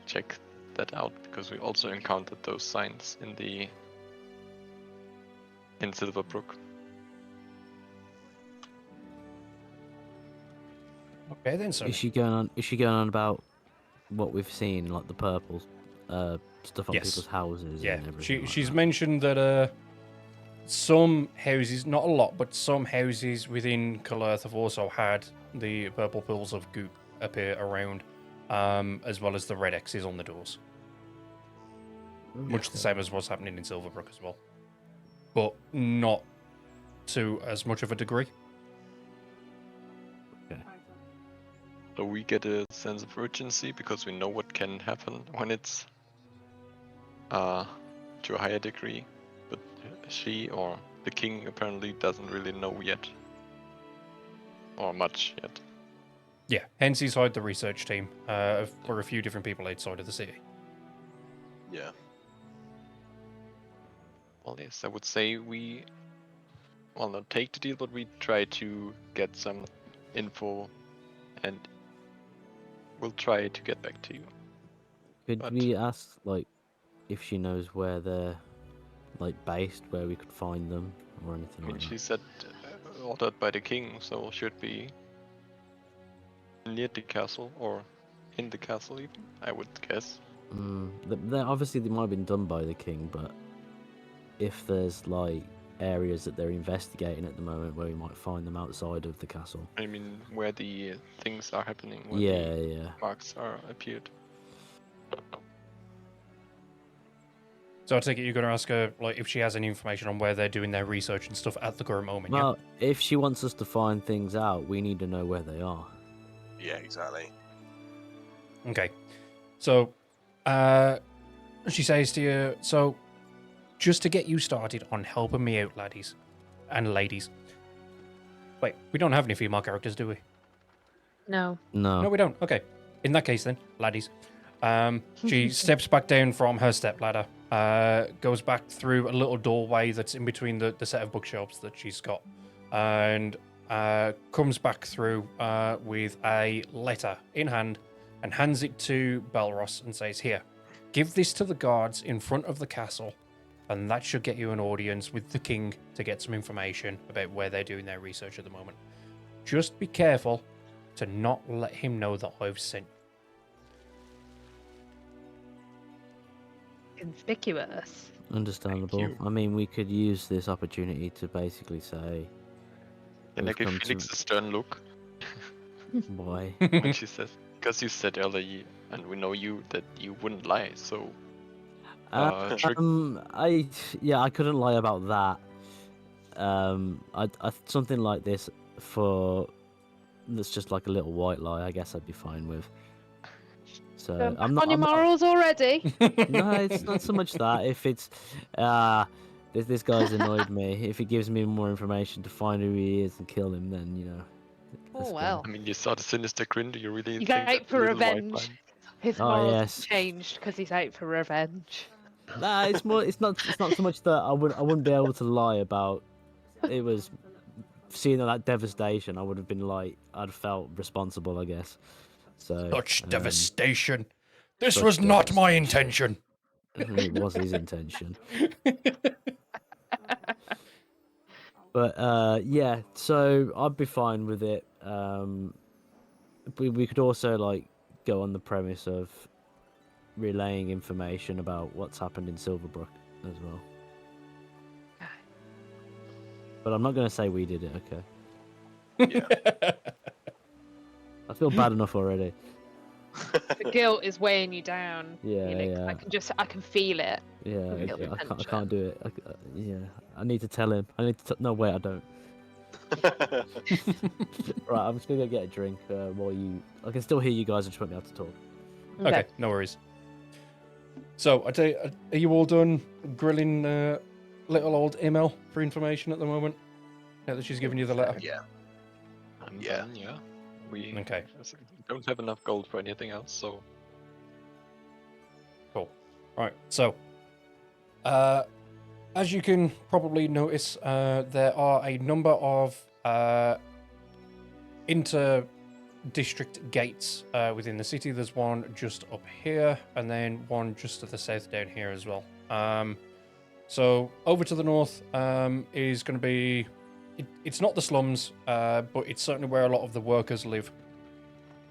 check that out because we also encountered those signs in Silverbrook. Okay then, so Is she going on about what we've seen, like the purple stuff on Yes. people's houses yeah, and everything? she's that? mentioned that some houses, not a lot, but some houses within Calurth have also had the purple pools of goop appear around, as well as the red X's on the doors. Much the same as what's happening in Silverbrook as well, but not to as much of a degree. So we get a sense of urgency because we know what can happen when it's to a higher degree, but she or the king apparently doesn't really know yet, or much yet. Yeah, hence he's hired the research team for a few different people outside of the city. Yeah. Well, yes, I would say we, well, not take the deal, but we try to get some info, and we'll try to get back to you. Could but- we ask, like, if she knows where they're, like, based, where we could find them, or anything I mean, like she that? said ordered by the king, so should be near the castle or in the castle even, I would guess. Obviously, they might have been done by the king, but if there's, like, areas that they're investigating at the moment where we might find them outside of the castle. I mean, where the things are happening, where Yeah, the yeah. marks are appeared. So I take it you're going to ask her like if she has any information on where they're doing their research and stuff at the current moment. Well, if she wants us to find things out, we need to know where they are. Yeah, exactly. Yeah. Okay. So, she says to you, so just to get you started on helping me out, laddies and ladies. Wait, we don't have any female characters, do we? No. No, No. we don't. Okay. In that case, then, laddies. She steps back down from her stepladder, goes back through a little doorway that's in between the set of bookshelves that she's got, and comes back through with a letter in hand and hands it to Belros and says, "Here, give this to the guards in front of the castle, and that should get you an audience with the king to get some information about where they're doing their research at the moment. Just be careful to not let him know that I've sent you." Conspicuous. Understandable. you. I mean, we could use this opportunity to basically say, Can I We've give come to- Felix a stern look why? when she says, because you said earlier, and we know you, that you wouldn't lie, so... trick- I couldn't lie about that. Something like this that's just like a little white lie. I guess I'd be fine with. So I'm not. on your I'm not- morals already. No, it's not so much that. If it's, this guy's annoyed me. If he gives me more information to find who he is and kill him, then let's Oh go. well. I mean, you saw the sinister grin, do you really He's think out that's a for little white revenge. line? His Oh, morals yes. changed because he's out for revenge. Nah, it's more. It's not so much that I wouldn't be able to lie about. It was seeing that devastation. I would have been like, I'd felt responsible, I guess. So Such devastation. This such was not my devastation. intention. It was his intention. But yeah, so I'd be fine with it. We could also like go on the premise of relaying information about what's happened in Silverbrook as well. But I'm not going to say we did it, okay? I feel bad enough already. The guilt is weighing you down. Yeah, Felix. yeah. I can feel it. Yeah, Guilt I retention. can't do it. Yeah, I need to tell him. No, wait, I don't. Right, I'm just gonna go get a drink while you. I can still hear you guys. I just won't be able to talk. Okay, no worries. So, I tell you, are you all done grilling little old Emil for information at the moment? Now that she's given you the letter? Yeah. I'm Yeah. done, yeah. We Okay. don't have enough gold for anything else, so... Cool. Alright, so, as you can probably notice, there are a number of inter-district gates within the city. There's one just up here, and then one just to the south down here as well. So, over to the north is going to be... It's not the slums, but it's certainly where a lot of the workers live.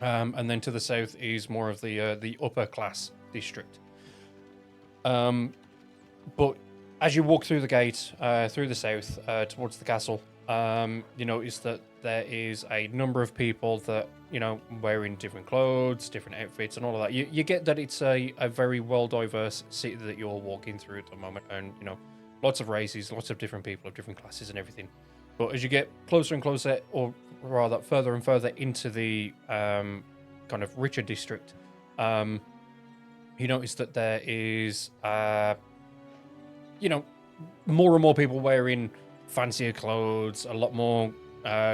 And then to the south is more of the upper class district. But as you walk through the gate, through the south, towards the castle, you notice that there is a number of people that, wearing different clothes, different outfits, and all of that. You get that it's a very well-diverse city that you're walking through at the moment, and, lots of races, lots of different people of different classes and everything. But as you get closer and closer, or rather further and further into the kind of richer district, you notice that there is, more and more people wearing fancier clothes, a lot more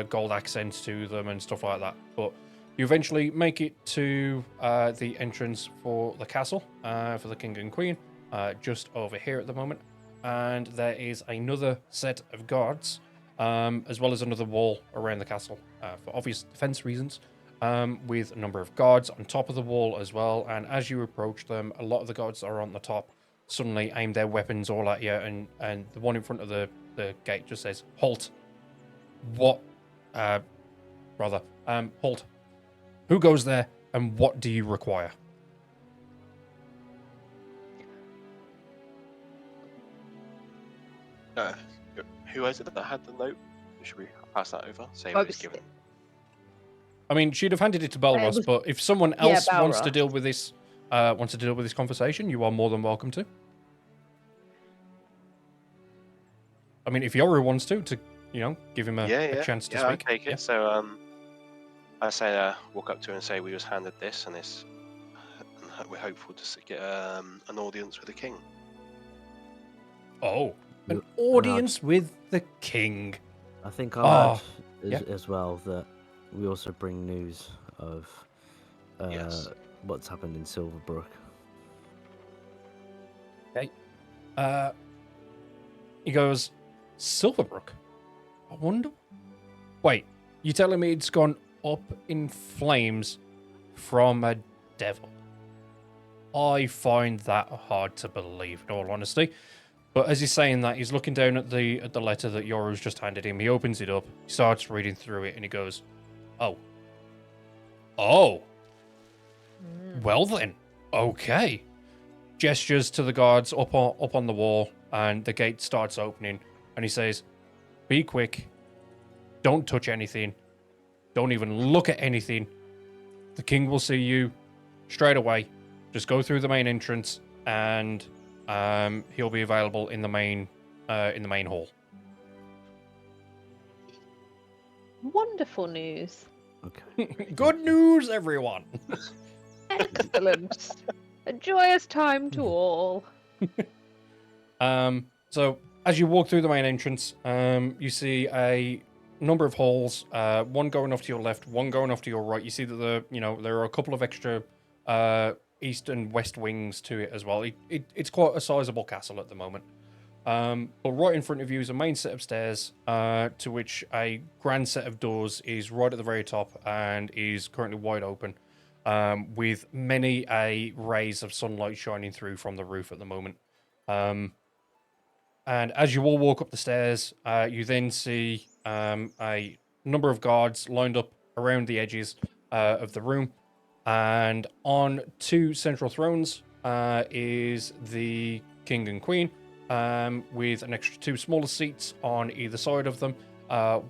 gold accents to them and stuff like that. But you eventually make it to the entrance for the castle, for the king and queen, just over here at the moment. And there is another set of guards, as well as another wall around the castle, for obvious defense reasons, with a number of guards on top of the wall as well. And as you approach them, a lot of the guards that are on the top suddenly aim their weapons all at you, and the one in front of the gate just says, "Halt." What? Halt. Who goes there, and what do you require? Who was it that had the note? Should we pass that over? Say Oh, it was given. I mean, she'd have handed it to Belros, was- but if someone yeah, else wants to Belros. deal with this, conversation, you are more than welcome to. I mean, if Yoru wants to give him a chance to I'll speak. take it. Yeah. So I say walk up to her and say we was handed this, and this, and we're hopeful to get an audience with the king. Oh, an Look, audience with the king. I think Oh, I'll add yeah. as well that we also bring news of Yes. what's happened in Silverbrook. Okay. He goes, Silverbrook? I wonder... Wait, you telling me it's gone up in flames from a devil? I find that hard to believe, in all honesty. But as he's saying that, he's looking down at the letter that Yoru's just handed him. He opens it up, he starts reading through it, and he goes, Oh. Well then, okay. Gestures to the guards up on the wall, and the gate starts opening, and he says, Be quick. Don't touch anything. Don't even look at anything. The king will see you straight away. Just go through the main entrance, and he'll be available in the main hall. Wonderful news. Okay. Good news, everyone. Excellent. A joyous time to all. So as you walk through the main entrance, you see a number of halls. One going off to your left, one going off to your right. You see that there are a couple of extra east and west wings to it as well. It's quite a sizable castle at the moment. But right in front of you is a main set of stairs, to which a grand set of doors is right at the very top and is currently wide open, with many rays of sunlight shining through from the roof at the moment. And as you all walk up the stairs, you then see a number of guards lined up around the edges of the room. And on two central thrones is the king and queen, with an extra two smaller seats on either side of them.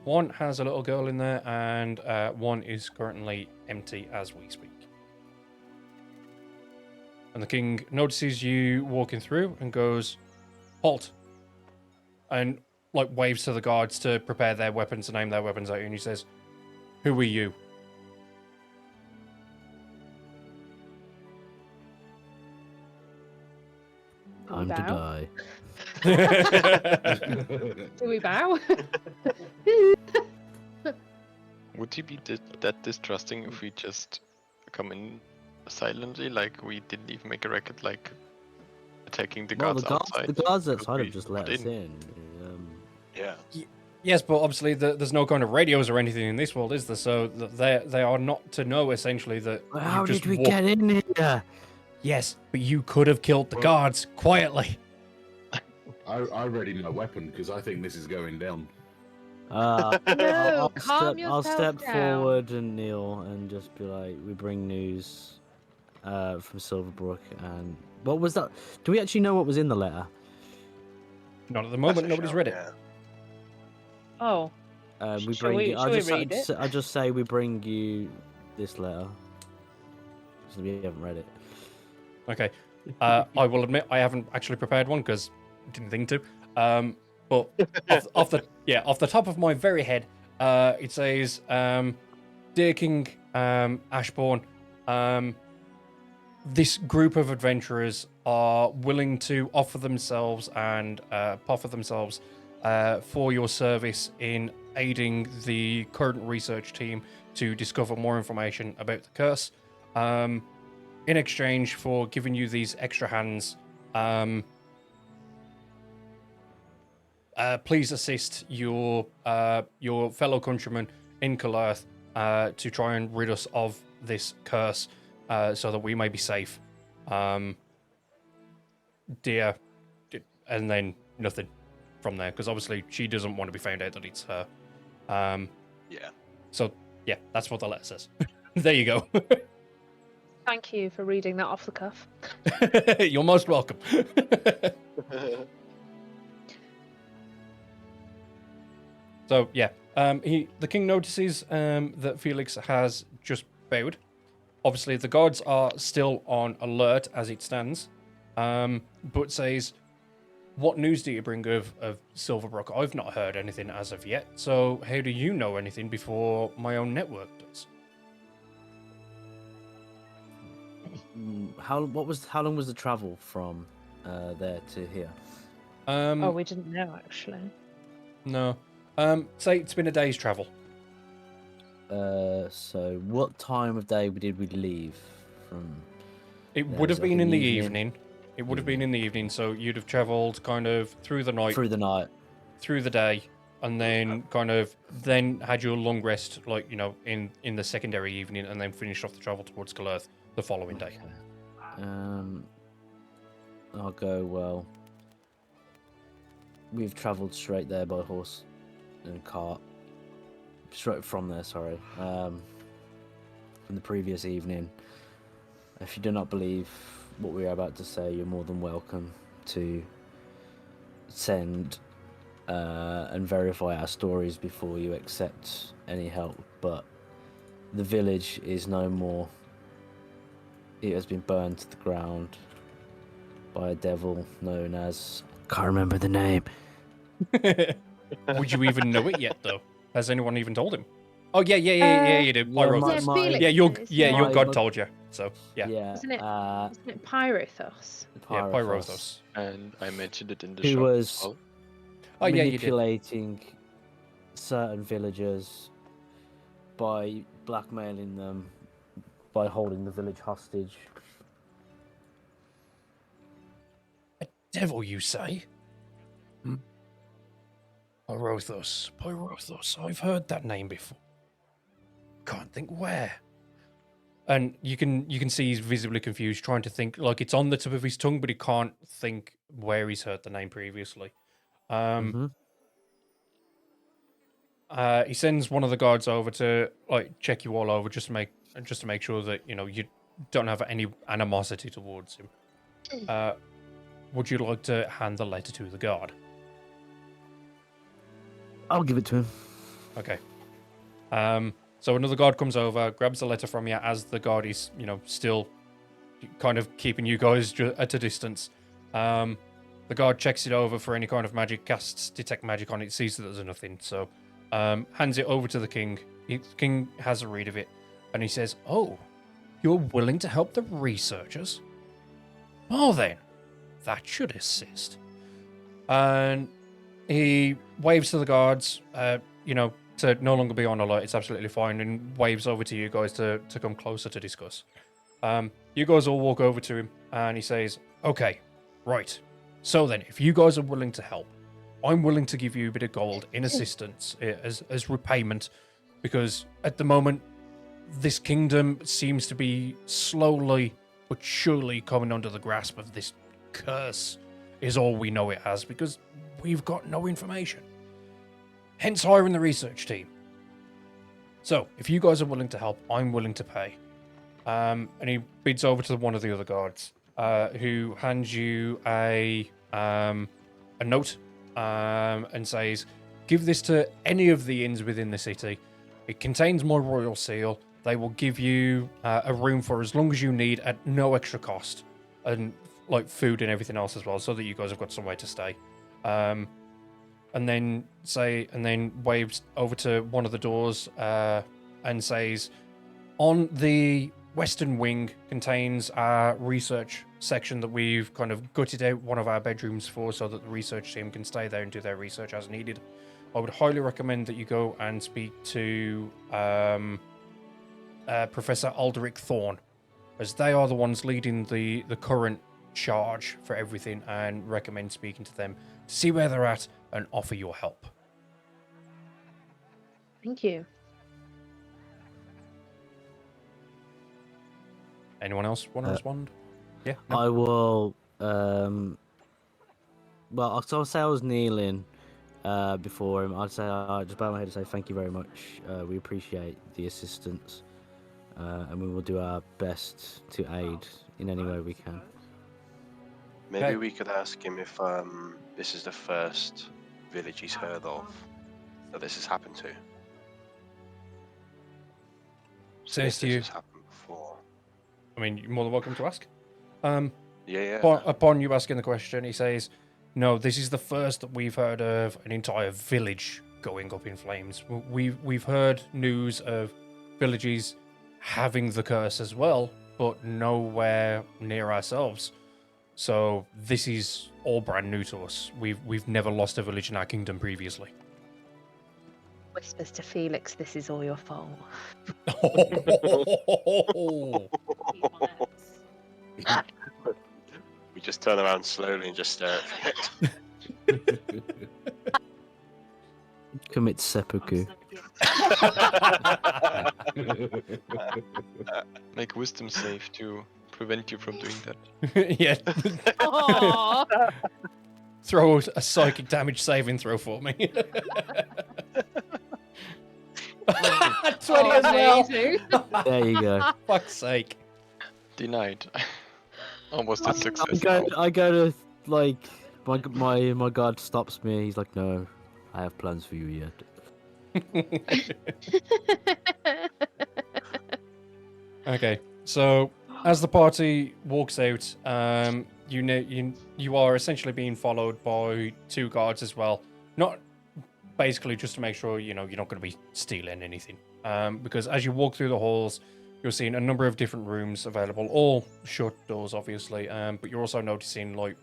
One has a little girl in there, and one is currently empty as we speak. And the king notices you walking through and goes, Halt. And waves to the guards to prepare their weapons and aim their weapons at you, and he says, Who are you? Time to Bow. die. Do we bow? Would he be that distrusting if we just come in silently, like we didn't even make a record, like attacking the Well, guards outside? the guards Could outside we have just let put us in. Yeah. Yes, but obviously there's no kind of radios or anything in this world, is there? So they are not to know, essentially, that How you just did we walk- get in here? Yes, but you could have killed the guards quietly. I ready my weapon because I think this is going down. No, calm I'll yourself step down. forward and kneel and just be like, we bring news from Silverbrook. And what was that? Do we actually know what was in the letter? Not at the moment. That's a Nobody's shout, read it. yeah. Oh, We Shall bring we- you. shall we read it? I just say we bring you this letter. So we haven't read it. Okay. I will admit I haven't actually prepared one because I didn't think to. But off the top of my very head, it says, "Dear King Ashbourne, this group of adventurers are willing to offer themselves and proffer themselves for your service in aiding the current research team to discover more information about the curse. In exchange for giving you these extra hands, please assist your fellow countrymen in Calerth to try and rid us of this curse, so that we may be safe. Dear," and then nothing from there, because obviously she doesn't want to be found out that it's her. Yeah. So yeah, that's what the letter says. There you go. thank you for reading that off the cuff. You're most welcome. So yeah, the king notices that Felix has just bowed. Obviously, the guards are still on alert as it stands, but says, "What news do you bring of Silverbrook? I've not heard anything as of yet. So how do you know anything before my own network does?" How long was the travel from there to here? Oh, we didn't know actually. No. Say it's been a day's travel. So what time of day did we leave from? It There would was have like been an in the evening. evening. It would have been in the evening, so you'd have travelled kind of through the night, Through the night. through the day, and then kind of then had your long rest, like in the secondary evening, and then finished off the travel towards Galerth the following day. I'll go, well, we've travelled straight there by horse and cart. Straight from there, sorry. From the previous evening. If you do not believe what we are about to say, you're more than welcome to send and verify our stories before you accept any help. But the village is no more. It has been burned to the ground by a devil known as... Can't remember the name. Would you even know it yet, though? Has anyone even told him? Oh yeah, you do. Pyrothos. Felix your knows, god told you. So yeah. Isn't it Pyrothos? Yeah, Pyrothos. And I mentioned it in the Who shop was as well. Oh yeah, you did. manipulating certain villagers by blackmailing them, by holding the village hostage. A devil, you say? Pyrothos. I've heard that name before. Can't think where. And you can see he's visibly confused, trying to think, like it's on the tip of his tongue, but he can't think where he's heard the name previously. He sends one of the guards over to like check you all over, just to make sure that you don't have any animosity towards him. Would you like to hand the letter to the guard? I'll give it to him. Okay. So another guard comes over, grabs the letter from you as the guard is, still kind of keeping you guys at a distance. The guard checks it over for any kind of magic, casts detect magic on it, sees that there's nothing, so hands it over to the king. The king has a read of it, and he says, "Oh, you're willing to help the researchers? Well then, that should assist." And he waves to the guards, to no longer be on alert. It's absolutely fine, and waves over to you guys to come closer to discuss. You guys all walk over to him, and he says, "Okay, right. So then, if you guys are willing to help, I'm willing to give you a bit of gold in assistance as repayment, because at the moment, this kingdom seems to be slowly but surely coming under the grasp of this curse, is all we know it as, because we've got no information. Hence hiring the research team. So, if you guys are willing to help, I'm willing to pay." And he bids over to one of the other guards, who hands you a note, and says, "Give this to any of the inns within the city. It contains my royal seal. They will give you a room for as long as you need at no extra cost, and like food and everything else as well, so that you guys have got somewhere to stay." And then waves over to one of the doors and says, "On the western wing contains our research section that we've kind of gutted out one of our bedrooms for, so that the research team can stay there and do their research as needed. I would highly recommend that you go and speak to Professor Alderic Thorne, as they are the ones leading the current charge for everything, and recommend speaking to them to see where they're at and offer your help." Thank you. Anyone else want to respond? Yeah. No? I will. Well, I'll say I was kneeling before him. I'd say I just bow my head and say thank you very much. We appreciate the assistance, and we will do our best to aid in any way we can. Maybe Okay. we could ask him if this is the first village he's heard of. that this has happened to? Says If to this you, has happened before. I mean, you're more than welcome to ask. Yeah. Upon you asking the question, he says, no, this is the first that we've heard of an entire village going up in flames. We've heard news of villages having the curse as well, but nowhere near ourselves. So this is all brand new to us. We've never lost a village in our kingdom previously. Whispers to Felix, this is all your fault. Keep my legs. We just turn around slowly and just stare at it. Commit I'm seppuku. second. Make wisdom save to prevent you from doing that. Yeah. Aww. Throw a psychic damage saving throw for me. 20 as well. Amazing. There you go. Fuck's sake. Denied. Almost a success. I go to like my guard stops me. He's like, no, I have plans for you yet. Okay, so as the party walks out, you are essentially being followed by 2 guards as well. Not basically just to make sure you're not going to be stealing anything. Because as you walk through the halls, you're seeing a number of different rooms available, all shut doors, obviously. But you're also noticing like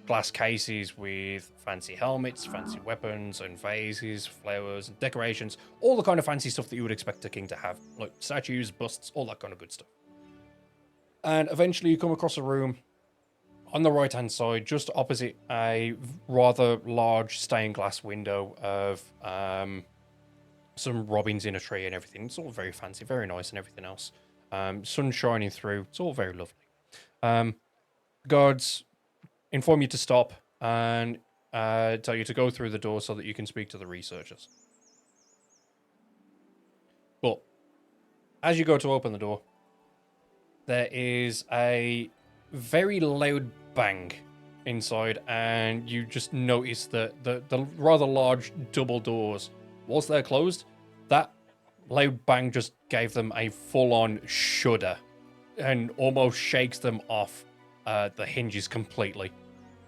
glass cases with fancy helmets, fancy weapons, and vases, flowers, and decorations. All the kind of fancy stuff that you would expect a king to have, like statues, busts, all that kind of good stuff. And eventually you come across a room on the right-hand side, just opposite a rather large stained glass window of some robins in a tree and everything. It's all very fancy, very nice and everything else. Sun shining through. It's all very lovely. Guards inform you to stop and tell you to go through the door so that you can speak to the researchers. But as you go to open the door, there is a very loud bang inside, and you just notice that the rather large double doors, whilst they're closed, that loud bang just gave them a full-on shudder and almost shakes them off the hinges completely.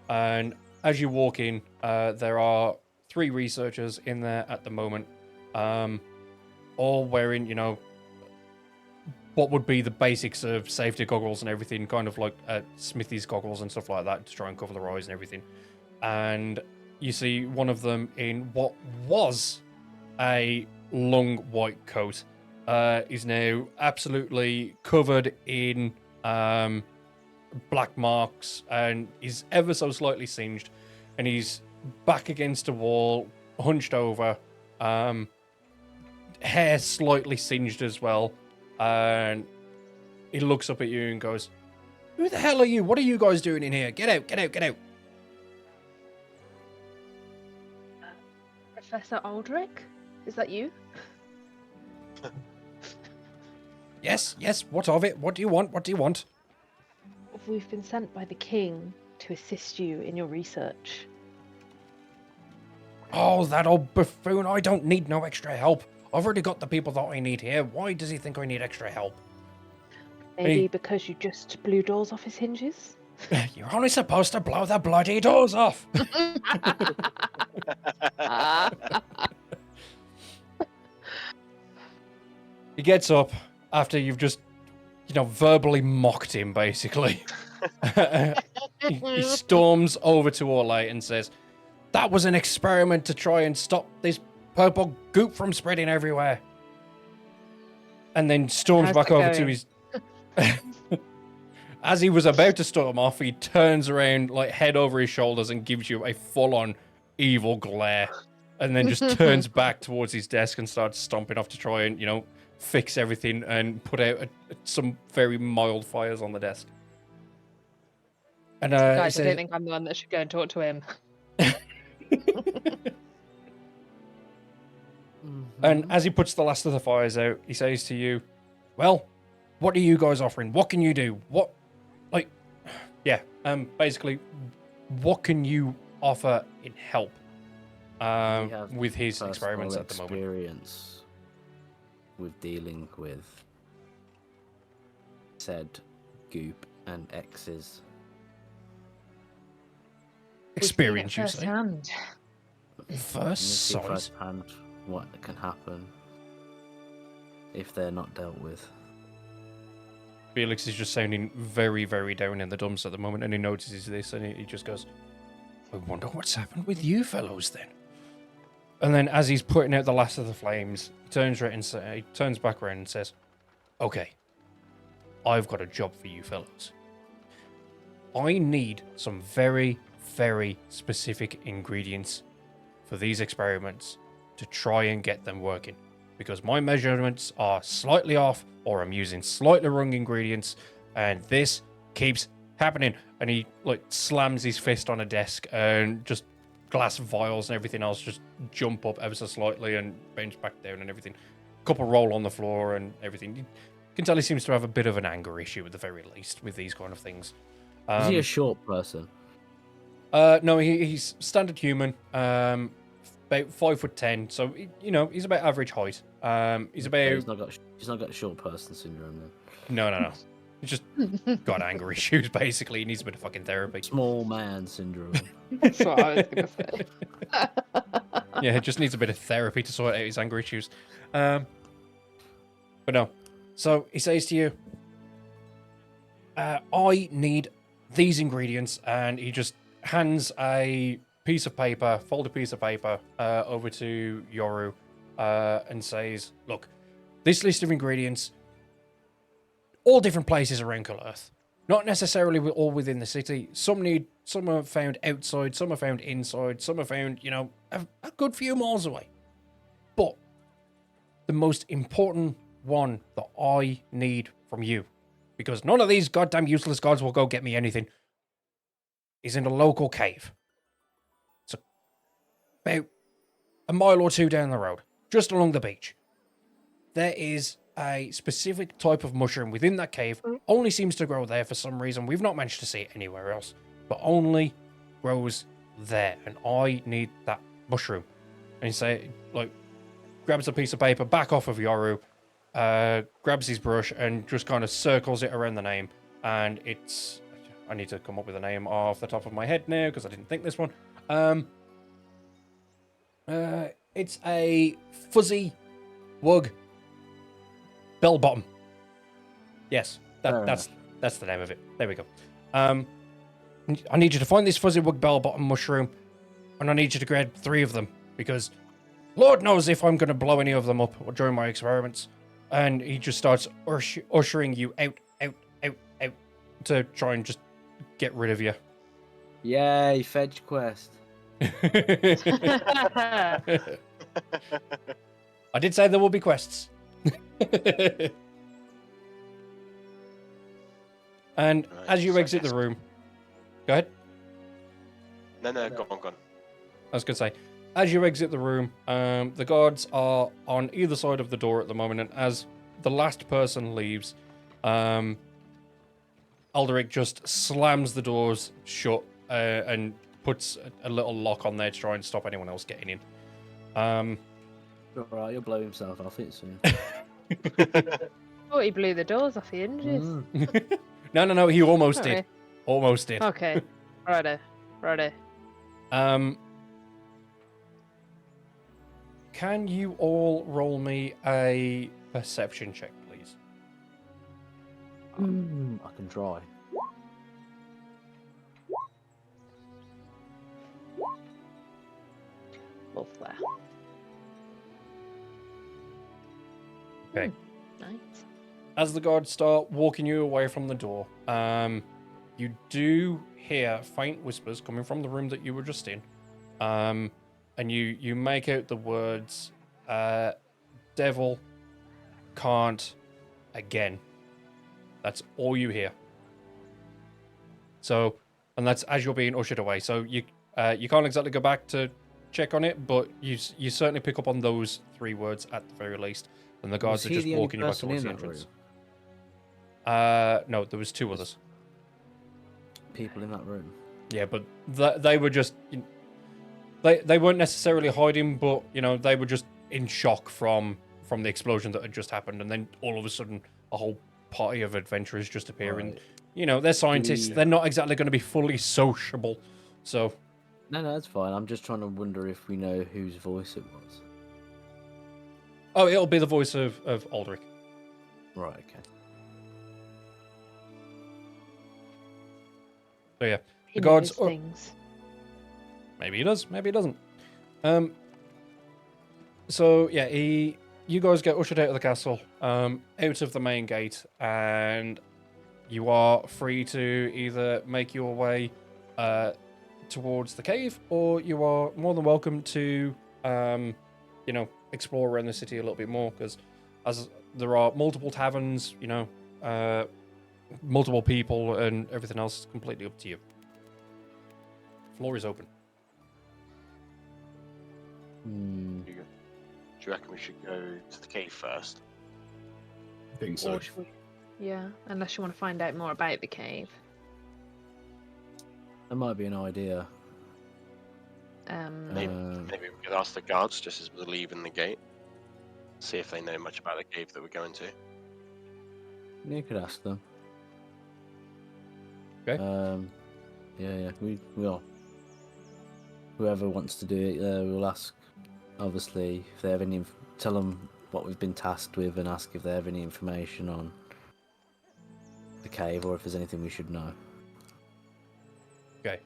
And as you walk in, there are 3 researchers in there at the moment, all wearing, what would be the basics of safety goggles and everything, kind of like Smithy's goggles and stuff like that to try and cover their eyes and everything. And you see one of them in what was a long white coat is now absolutely covered in black marks and is ever so slightly singed, and he's back against a wall, hunched over, hair slightly singed as well. And he looks up at you and goes, "Who the hell are you? What are you guys doing in here? Get out, get out, get out." Professor Aldrich? Is that you? Yes, what of it? What do you want? What do you want? We've been sent by the king to assist you in your research. Oh, that old buffoon. I don't need no extra help. I've already got the people that I need here. Why does he think I need extra help? Maybe Hey. because you just blew doors off his hinges? You're only supposed to blow the bloody doors off. He gets up after you've just, verbally mocked him, basically. he storms over to Orlais and says, "That was an experiment to try and stop this purple goop from spreading everywhere." And then storms How's back that over to going? his... As he was about to storm off, he turns around, like, head over his shoulders and gives you a full-on evil glare. And then just turns back towards his desk and starts stomping off to try and, fix everything and put out some very mild fires on the desk. And Guys, he I says, don't think I'm the one that should go and talk to him. and as he puts the last of the fires out, he says to you, "Well, what are you guys offering? What can you do? Basically, what can you offer in help?" Does he have with his personal experiments at the moment. experience with dealing with said goop and X's. Experience, you We've seen say? it firsthand. First See sight. firsthand what can happen if they're not dealt with. Felix is just sounding very, very down in the dumps at the moment, and he notices this, and he just goes, I wonder what's happened with you fellows then. And then as he's putting out the last of the flames, he turns back around and says, okay, I've got a job for you fellows. I need some very, very specific ingredients for these experiments to try and get them working. Because my measurements are slightly off, or I'm using slightly wrong ingredients, and this keeps happening. And he like slams his fist on a desk, and just glass vials and everything else just jump up ever so slightly and bounce back down and everything. Couple roll on the floor and everything. You can tell he seems to have a bit of an anger issue at the very least with these kind of things. Is he a short person? No, he's standard human. About 5'10", so he's about average height. He's about. He's not got short person syndrome then. No. He's just got anger issues. Basically, he needs a bit of fucking therapy. Small man syndrome. That's what I was gonna say. Yeah, he just needs a bit of therapy to sort out his anger issues. But no. So he says to you, I need these ingredients, and he just hands a piece of paper, folded piece of paper, over to Yoru, and says, look, this list of ingredients, all different places around Earth. Not necessarily all within the city. Some are found outside, some are found inside, some are found, a good few miles away. But the most important one that I need from you, because none of these goddamn useless gods will go get me anything, is in a local cave. It's about a mile or two down the road, just along the beach. There is a specific type of mushroom within that cave, only seems to grow there for some reason. We've not managed to see it anywhere else, but only grows there, and I need that mushroom. And he say, grabs a piece of paper back off of Yoru, grabs his brush and just kind of circles it around the name, and it's... I need to come up with a name off the top of my head now, because I didn't think this one. It's a fuzzy wug bell bottom. Yes, that's the name of it. There we go. I need you to find this fuzzy wug bell bottom mushroom, and I need you to grab 3 of them, because Lord knows if I'm going to blow any of them up during my experiments. And he just starts ushering you out, to try and just get rid of you. Yay, fetch quest. I did say there will be quests. And Right, as you so exit the room... Go ahead. No, go on. I was going to say, as you exit the room, the guards are on either side of the door at the moment, and as the last person leaves, Alderic just slams the doors shut and puts a little lock on there to try and stop anyone else getting in. Alright, he'll blow himself off it soon. Oh, he blew the doors off the hinges. No, he almost Sorry. did. Almost did. Okay. Righto. Can you all roll me a perception check, please? I can try. Lovely. Okay. Nice. As the guards start walking you away from the door, you do hear faint whispers coming from the room that you were just in. And you make out the words, devil can't again. That's all you hear. So, and that's as you're being ushered away. So you can't exactly go back to check on it, but you certainly pick up on those 3 words at the very least. And the guards are just walking you back towards the entrance. No, there was 2 others. People in that room. Yeah, but they were just... They weren't necessarily hiding, but you know they were just in shock from the explosion that had just happened, and then all of a sudden a whole party of adventurers just appear, and Right. you know they're scientists. we- They're not exactly going to be fully sociable, so No, that's fine. I'm just trying to wonder if we know whose voice it was. oh, it'll be the voice of Aldrich. Right. Okay. So yeah, He the guards. knows things. Maybe he does, maybe he doesn't. So yeah, you guys get ushered out of the castle, out of the main gate, and you are free to either make your way towards the cave, or you are more than welcome to, you know, explore around the city a little bit more, because as there are multiple taverns, you know, multiple people and everything else is completely up to you. Floor is open. Hmm. Do you reckon we should go to the cave first? I think so. Or should we? Yeah, unless you want to find out more about the cave. That might be an idea. Maybe, Uh, maybe we could ask the guards just as we're leaving the gate. See if they know much about the cave that we're going to. You could ask them. Okay. Yeah. We'll. Whoever wants to do it, we'll ask. Obviously, if they have any, tell them what we've been tasked with, and ask if they have any information on the cave, or if there's anything we should know. Okay.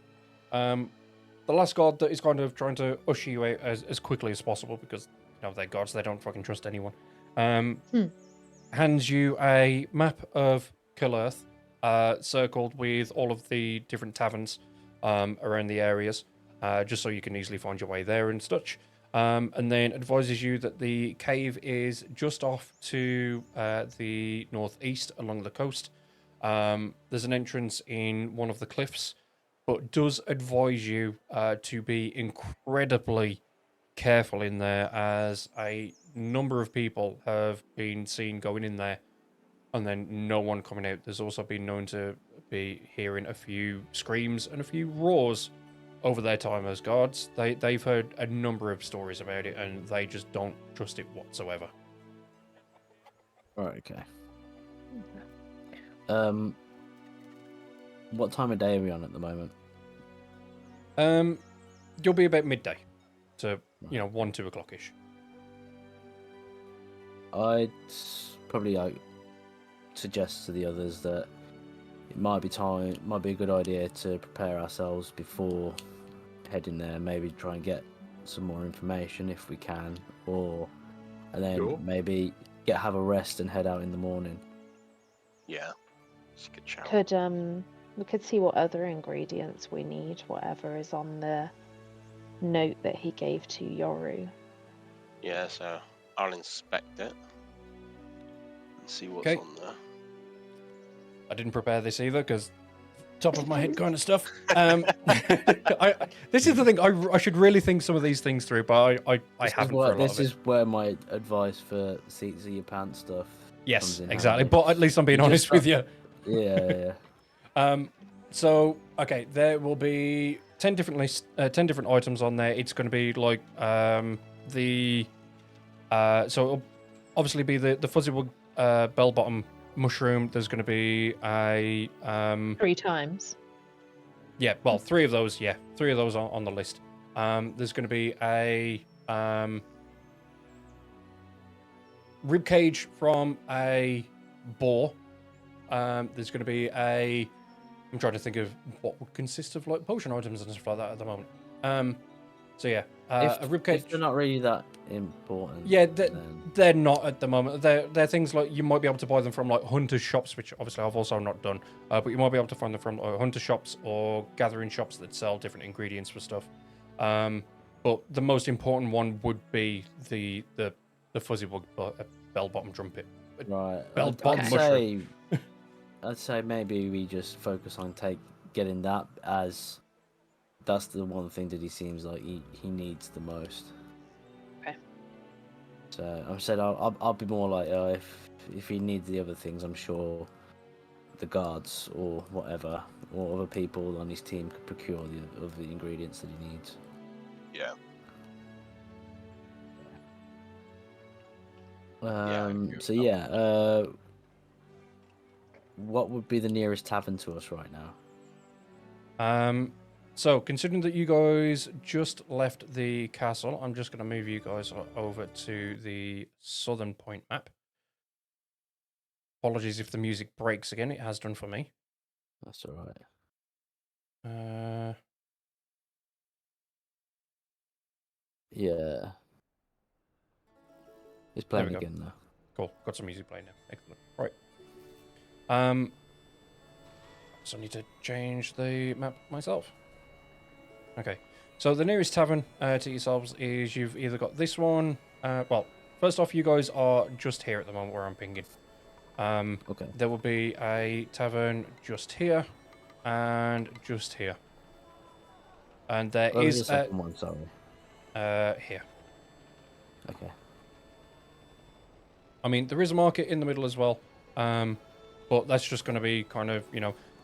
The last guard that is kind of trying to usher you out as quickly as possible, because you know they're gods, they don't fucking trust anyone. Hands you a map of Killerth, circled with all of the different taverns around the areas, just so you can easily find your way there and such. And then advises you that the cave is just off to the northeast along the coast. There's an entrance in one of the cliffs, but does advise you to be incredibly careful in there, as a number of people have been seen going in there and then no one coming out. There's also been known to be hearing a few screams and a few roars over their time as guards. They've heard a number of stories about it, and they just don't trust it whatsoever. Right. Okay. What time of day are we on at the moment? You'll be about midday, to 1-2 o'clock ish. I'd probably suggest to the others that it might be a good idea to prepare ourselves before heading there. Maybe try and get some more information if we can, and then Sure. maybe have a rest and head out in the morning. Yeah. It's a good shout. We could see what other ingredients we need, whatever is on the note that he gave to Yoru. Yeah, so I'll inspect it and see what's Okay. on there. I didn't prepare this either, because top of my head kind of stuff. This is the thing. I should really think some of these things through, but I haven't for a lot This of it. is where my advice for seats of your pants stuff. Yes, comes in exactly. handy. But at least I'm being You honest just with you. Yeah. So okay, there will be 10 different items on there. It's going to be like so it'll obviously be the fuzzy bell bottom mushroom. There's going to be a 3 times. yeah, well, 3 of those. Yeah, 3 of those on the list. There's going to be a rib cage from a boar. There's going to be I'm trying to think of what would consist of like potion items and stuff like that at the moment. So yeah, a rib cage. If they're not really that important. Yeah, then- they're not at the moment. They're things like you might be able to buy them from like hunter shops, which obviously I've also not done. But you might be able to find them from hunter shops or gathering shops that sell different ingredients for stuff. But the most important one would be the fuzzy bell bottom trumpet. Right. Bell bottom I'd say maybe we just focus on getting that, as that's the one thing that he seems like he needs the most. Okay. So I said I'll be more like if he needs the other things, I'm sure the guards or whatever or other people on his team could procure the ingredients that he needs. Yeah. So yeah, what would be the nearest tavern to us right now? So considering that you guys just left the castle, I'm just going to move you guys over to the southern point map. Apologies if the music breaks again. It has done for me. That's all right. Yeah. It's There we playing go. again now. Cool. Got some music playing now. Excellent. Right. So I need to change the map myself. Okay. So the nearest tavern to yourselves is you've either got this one. Well, first off, you guys are just here at the moment where I'm pinging. Okay. There will be a tavern just here and just here. And there Where was is the second one? Sorry. here. Okay. I mean, there is a market in the middle as well, but that's just going to be kind of,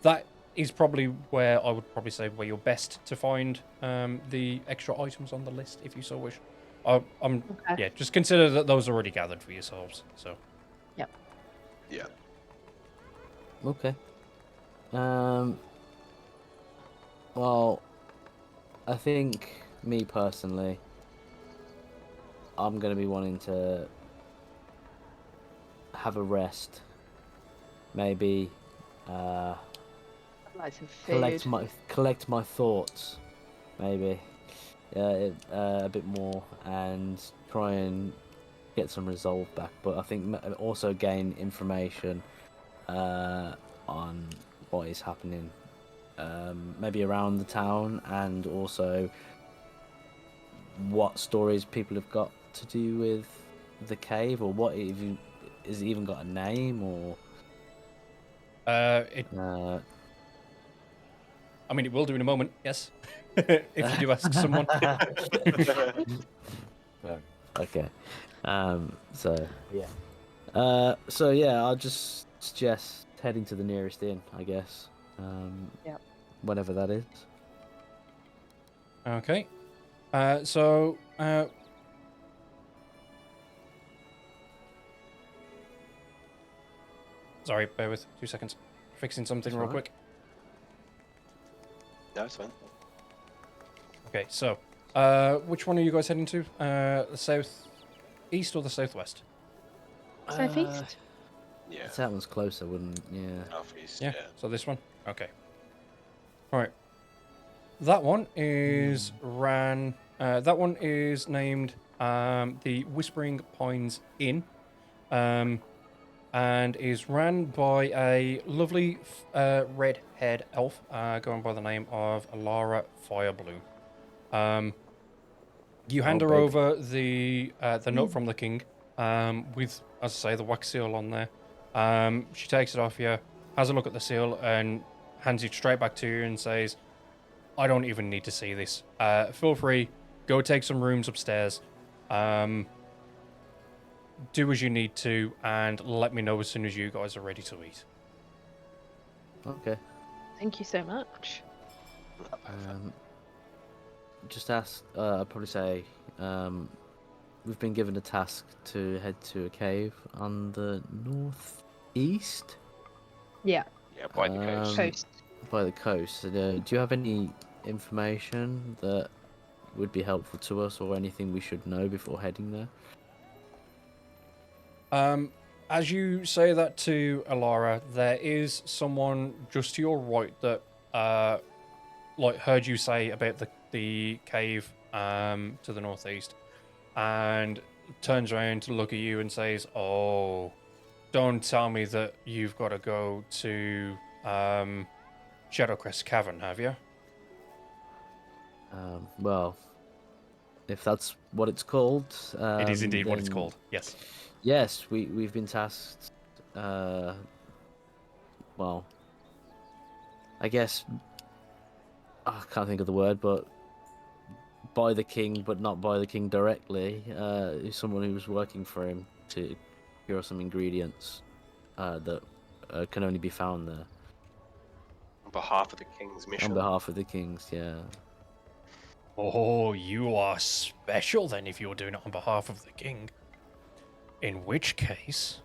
that is probably where I would probably say where you're best to find the extra items on the list, if you so wish. Yeah, just consider that those are already gathered for yourselves. So. Yep. Yeah. Okay. Well, I think me personally, I'm gonna be wanting to have a rest. Maybe Like some food. collect my thoughts. Maybe a bit more and try and get some resolve back. But I think also gain information on what is happening. Maybe around the town, and also what stories people have got to do with the cave, or what has it even got a name, or I mean, it will do in a moment, yes. If you do ask someone. Okay. So yeah, I'll just suggest heading to the nearest inn, I guess. Yep. Whenever that is. Okay. Sorry, bear with 2 seconds. Fixing something real quick. No, it's fine. Okay, so which one are you guys heading to? The south east or the southwest? Southeast? Yeah. That one's closer, wouldn't? Yeah. Southeast. Yeah. Yeah. So this one. Okay. All right. That one is ran. That one is named the Whispering Pines Inn, and is ran by a lovely red-haired elf going by the name of Alara Firebloom. You hand her over the note from the king, with, as I say, the wax seal on there. She takes it off you, has a look at the seal, and hands it straight back to you and says, I don't even need to see this. Feel free, go take some rooms upstairs. Do as you need to, and let me know as soon as you guys are ready to eat. Okay. Thank you so much. Just ask. I'd probably say we've been given a task to head to a cave on the northeast. Yeah. Yeah, by the coast. Coast. By the coast. Do you have any information that would be helpful to us, or anything we should know before heading there? As you say that to Alara, there is someone just to your right that heard you say about the cave to the northeast, and turns around to look at you and says, "Oh, don't tell me that you've got to go to Shadowcrest Cavern, have you?" Well, if that's what it's called. It is indeed what it's then called. Yes. Yes, we've been tasked. Well, I guess I can't think of the word, but by the king, but not by the king directly. Someone who was working for him to procure some ingredients that can only be found there. On behalf of the king's mission. On behalf of the kings, yeah. Oh, you are special then if you're doing it on behalf of the king. In which case,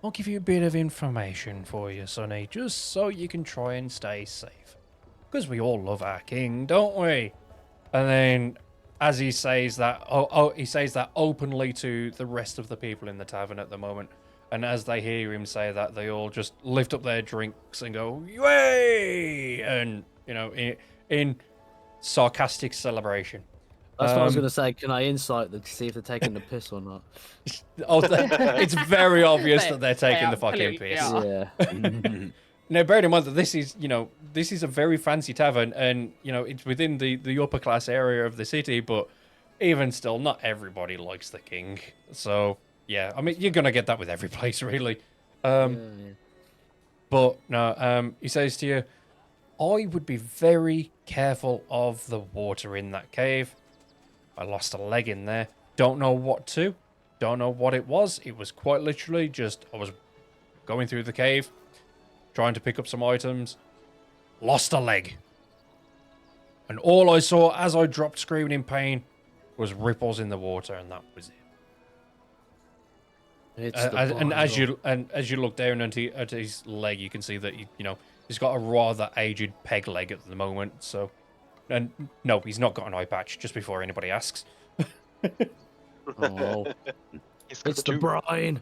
I'll give you a bit of information for you, Sonny, just so you can try and stay safe. Because we all love our king, don't we? And then, as he says that, he says that openly to the rest of the people in the tavern at the moment. And as they hear him say that, they all just lift up their drinks and go, "Yay!" And, in sarcastic celebration. That's what I was going to say. Can I insight them to see if they're taking the piss or not? It's very obvious that they're They taking the fucking absolutely piss. are. Yeah. Now, bear in mind that this is a very fancy tavern, and it's within the upper class area of the city. But even still, not everybody likes the king. So yeah, I mean, you're gonna get that with every place, really. Yeah. But no, he says to you, I would be very careful of the water in that cave. I lost a leg in there. Don't know what to. Don't know what it was. It was quite literally just, I was going through the cave, trying to pick up some items, lost a leg. And all I saw as I dropped screaming in pain was ripples in the water, and that was it. It's the And Bible. as you look down at his leg, you can see that he's got a rather aged peg leg at the moment. So, and no, he's not got an eye patch. Just before anybody asks, Oh, He's got it's the two. brine.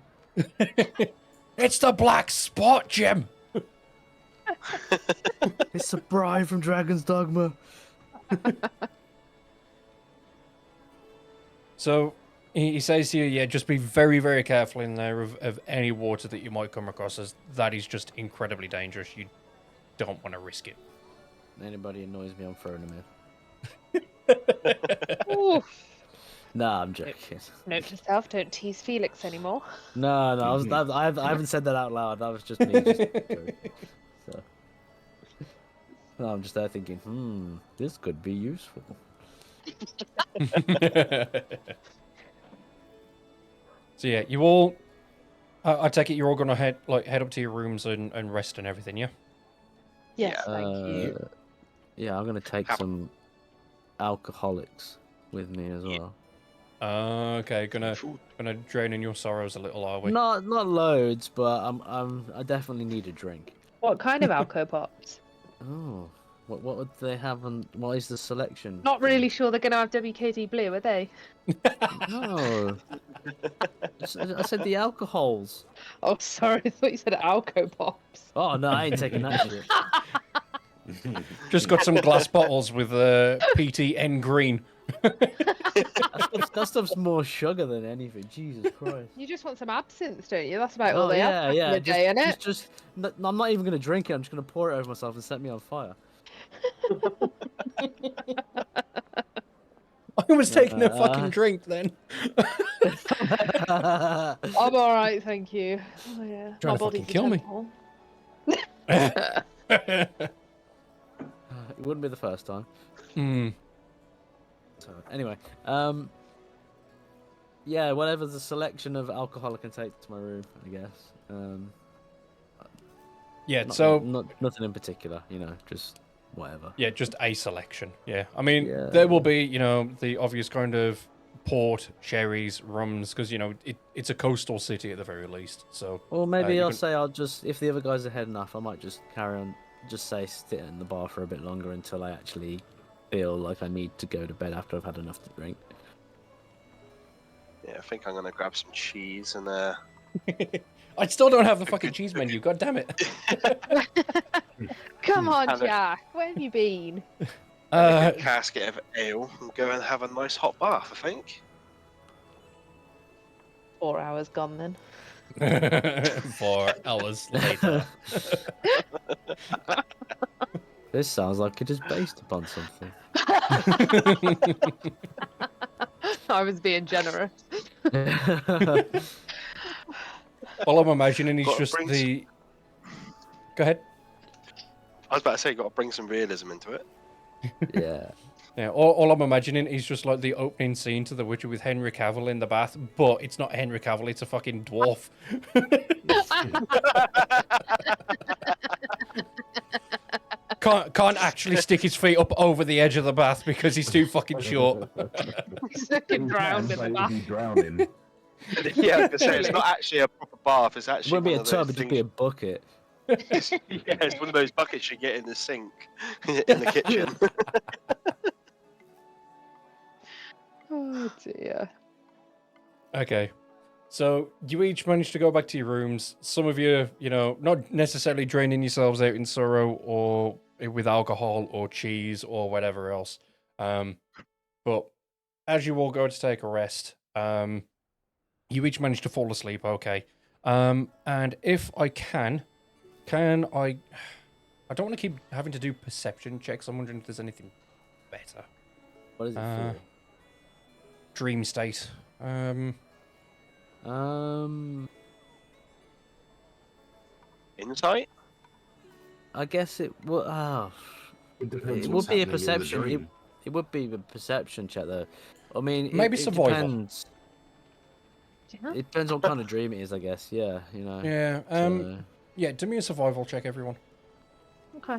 it's the black spot, Jim. It's the brine from Dragon's Dogma. So he says to you, yeah, just be very, very careful in there of any water that you might come across, as that is just incredibly dangerous. You don't want to risk it. Anybody annoys me, I'm throwing them in. Oof. Nah, I'm joking. Note to self: don't tease Felix anymore. No, I haven't said that out loud. That was just me. Just joking. So, no, I'm just there thinking, this could be useful. So yeah, you all. I take it you're all gonna head up to your rooms and rest and everything, yeah. Yes, thank you. Yeah, I'm gonna take some alcoholics with me as well. Okay, gonna drain in your sorrows a little, are we? Not loads, but I definitely need a drink. What kind of alco pops? Oh, what would they have on? What is the selection? Not really sure they're going to have WKD Blue, are they? No. I said the alcohols. Oh, sorry, I thought you said alco pops. Oh no, I ain't taking that shit. Just got some glass bottles with PTN green. That stuff's more sugar than anything. Jesus Christ. You just want some absinthe, don't you? That's about all they have yeah. for the day, innit? Just, I'm not even gonna drink it. I'm just gonna pour it over myself and set me on fire. I was taking a fucking drink then. I'm all right, thank you. Oh yeah, Trying to fucking kill me. It wouldn't be the first time. So anyway, yeah, whatever the selection of alcohol I can take to my room, I guess. Yeah, nothing in particular, just whatever. Yeah, just a selection. Yeah, I mean, Yeah. there will be, the obvious kind of port, sherries, rums, because it's a coastal city at the very least. So, Or maybe you I'll can- say if the other guys are heading off, I might just carry on, just say sit in the bar for a bit longer until I actually feel like I need to go to bed after I've had enough to drink. Yeah, I think I'm gonna grab some cheese and I still don't have the fucking cheese menu. God damn it! Come on, Have it. Jack. Where have you been? a good casket of ale and go and have a nice hot bath. I think. 4 hours gone then. 4 hours later. This sounds like it is based upon something. I was being generous. All I'm imagining is Gotta just bring the. Go ahead. I was about to say, got to bring some realism into it. Yeah. Yeah, all I'm imagining is just like the opening scene to The Witcher with Henry Cavill in the bath, but it's not Henry Cavill, it's a fucking dwarf. can't actually stick his feet up over the edge of the bath because he's too fucking short. He's fucking drowned in the bath. Drowning. Yeah, I was gonna say it's not actually a proper bath. It's It actually wouldn't be one a of tub, those it'd just be a things. bucket. Yeah, it's one of those buckets you get in the sink in the kitchen. Oh dear. Okay. So you each managed to go back to your rooms. Some of you, not necessarily draining yourselves out in sorrow or with alcohol or cheese or whatever else. But as you all go to take a rest, you each manage to fall asleep, okay. And if I can I don't want to keep having to do perception checks. I'm wondering if there's anything better. What is it for? Dream state. Insight? I guess it would. It depends It what's would be a happening in the perception. dream. It would be a perception check, though. I mean, Maybe it survival. Depends. It depends what kind of dream it is, I guess. Yeah, Yeah. so- Yeah. Do me a survival check, everyone. Okay.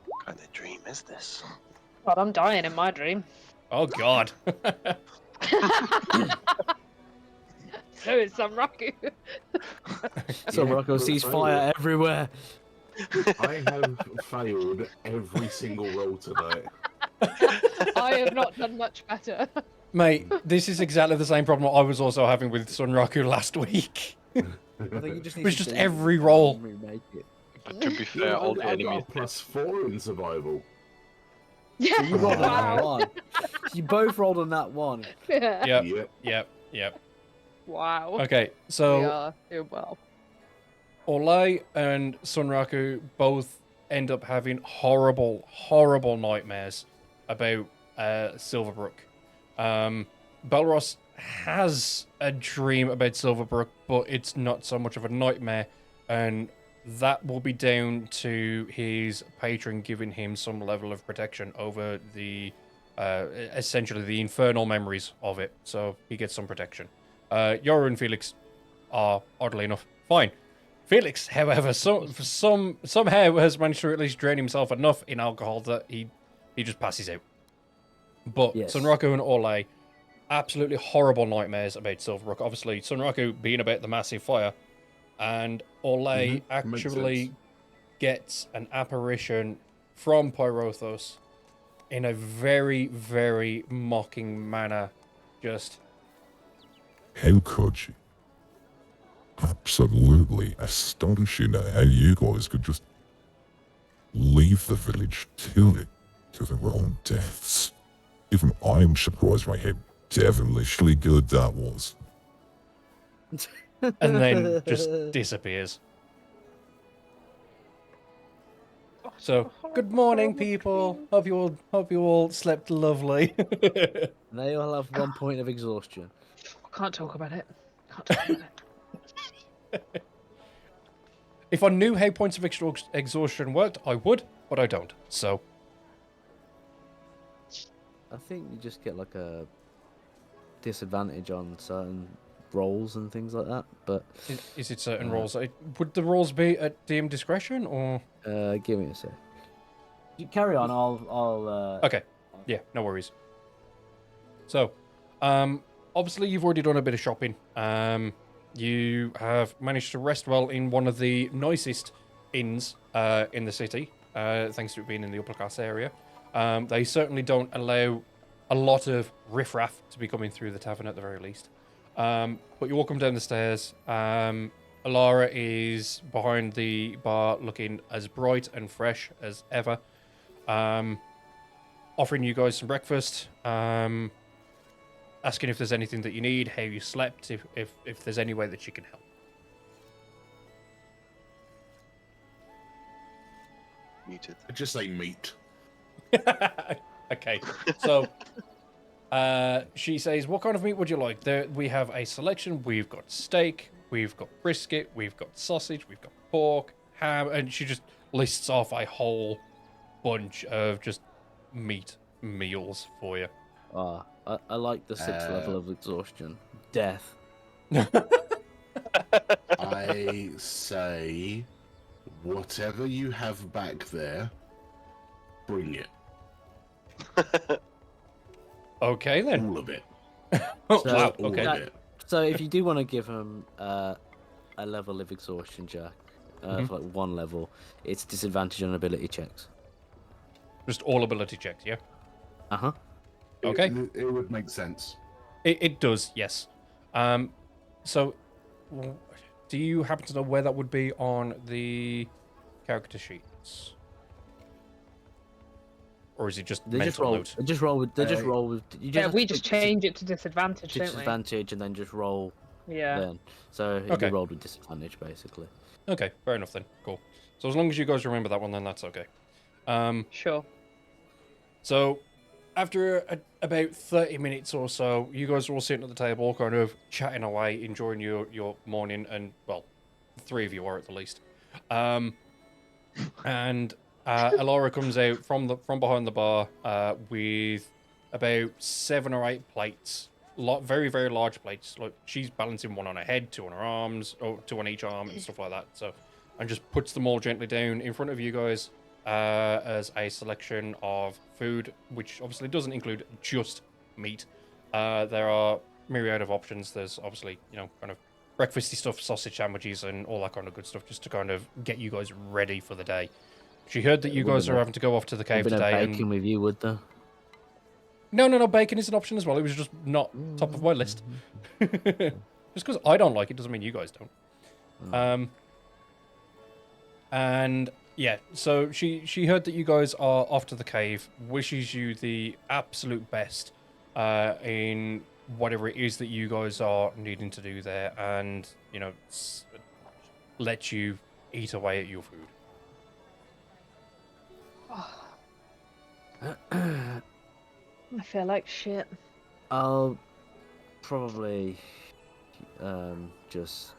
What kind of dream is this? God, I'm dying in my dream. Oh God. So is Sunraku. So Yeah, Rocco but sees so- fire everywhere. I have failed every single roll tonight. I have not done much better. Mate, this is exactly the same problem I was also having with Sunraku last week. I think you just It was just every roll. Remake it. But to be fair, Yeah, all the I've got a enemies. +4 in survival. Yeah. So you rolled on that Wow. one. You both rolled on that one. Yeah. Yep. Wow. Okay, We so are doing well. Olay and Sunraku both end up having horrible, horrible nightmares about Silverbrook. Belros has a dream about Silverbrook, but it's not so much of a nightmare, and that will be down to his patron giving him some level of protection over the essentially the infernal memories of it, so he gets some protection. Yoru and Felix are, oddly enough, fine. Felix, however, somehow has managed to at least drain himself enough in alcohol that he just passes out. But Yes. Sunraku and Olay, absolutely horrible nightmares about Silverbrook. Obviously, Sunraku being about the massive fire, and Olay makes actually sense. gets an apparition from Pyrothos in a very, very mocking manner. Just, How could you? Absolutely astonishing how you guys could just leave the village to their own deaths. Even I'm surprised by how devilishly good that was. and then just disappears. So, good morning, people. Hope you all slept lovely. Now you'll have 1 point of exhaustion. I can't talk about it. Can't talk about it. If I knew how points of exhaustion worked, I would, but I don't. So, I think you just get like a disadvantage on certain rolls and things like that. But is it certain roles? Would the roles be at DM discretion, or? give me a sec. You carry on. I'll. Okay. Yeah, no worries. So, obviously you've already done a bit of shopping. You have managed to rest well in one of the nicest inns in the city, thanks to it being in the upper class area. They certainly don't allow a lot of riffraff to be coming through the tavern at the very least. But you all come down the stairs. Alara is behind the bar looking as bright and fresh as ever. Offering you guys some breakfast. Asking if there's anything that you need, how you slept, if there's any way that she can help. Muted. I just say meat. Okay, so she says, what kind of meat would you like? There, we have a selection. We've got steak, we've got brisket, we've got sausage, we've got pork, ham, and she just lists off a whole bunch of just meat meals for you. I like the 6th level of exhaustion. Death. I say Whatever you have back there, bring it. Okay then. All of it. Oh, So- wow. All Okay. of it. So if you do want to give him a level of exhaustion, Jack, Mhm. for like 1 level, it's disadvantage on ability checks. Just all ability checks, yeah? Uh-huh. Okay. It would make sense. It does, yes. So, do you happen to know where that would be on the character sheets? Or is it just They just mental roll. note? They just roll with. They just Uh, roll with. You just Yeah, have we to just pick change it to disadvantage, don't we? disadvantage and then just roll. Yeah. Then, so it'd Okay. be rolled with disadvantage basically. Okay, fair enough then. Cool. So as long as you guys remember that one, then that's okay. Sure. So, after about 30 minutes or so, you guys are all sitting at the table, kind of chatting away, enjoying your morning, and, well, 3 of you are at the least. And Alora comes out from behind the bar with about 7 or 8 plates. Very, very large plates. Like, she's balancing one on her head, 2 on her arms, or 2 on each arm, and stuff like that. So, and just puts them all gently down in front of you guys as a selection of food, which obviously doesn't include just meat. There are myriad of options. There's obviously, kind of breakfasty stuff, sausage sandwiches, and all that kind of good stuff, just to kind of get you guys ready for the day. She heard that you Wouldn't guys are there- having to go off to the cave There'd be no today. bacon with you, would there? No, bacon is an option as well. It was just not top of my list. Just because I don't like it doesn't mean you guys don't. And yeah, so she heard that you guys are off to the cave, wishes you the absolute best in whatever it is that you guys are needing to do there, and let you eat away at your food. I feel like shit. I'll probably just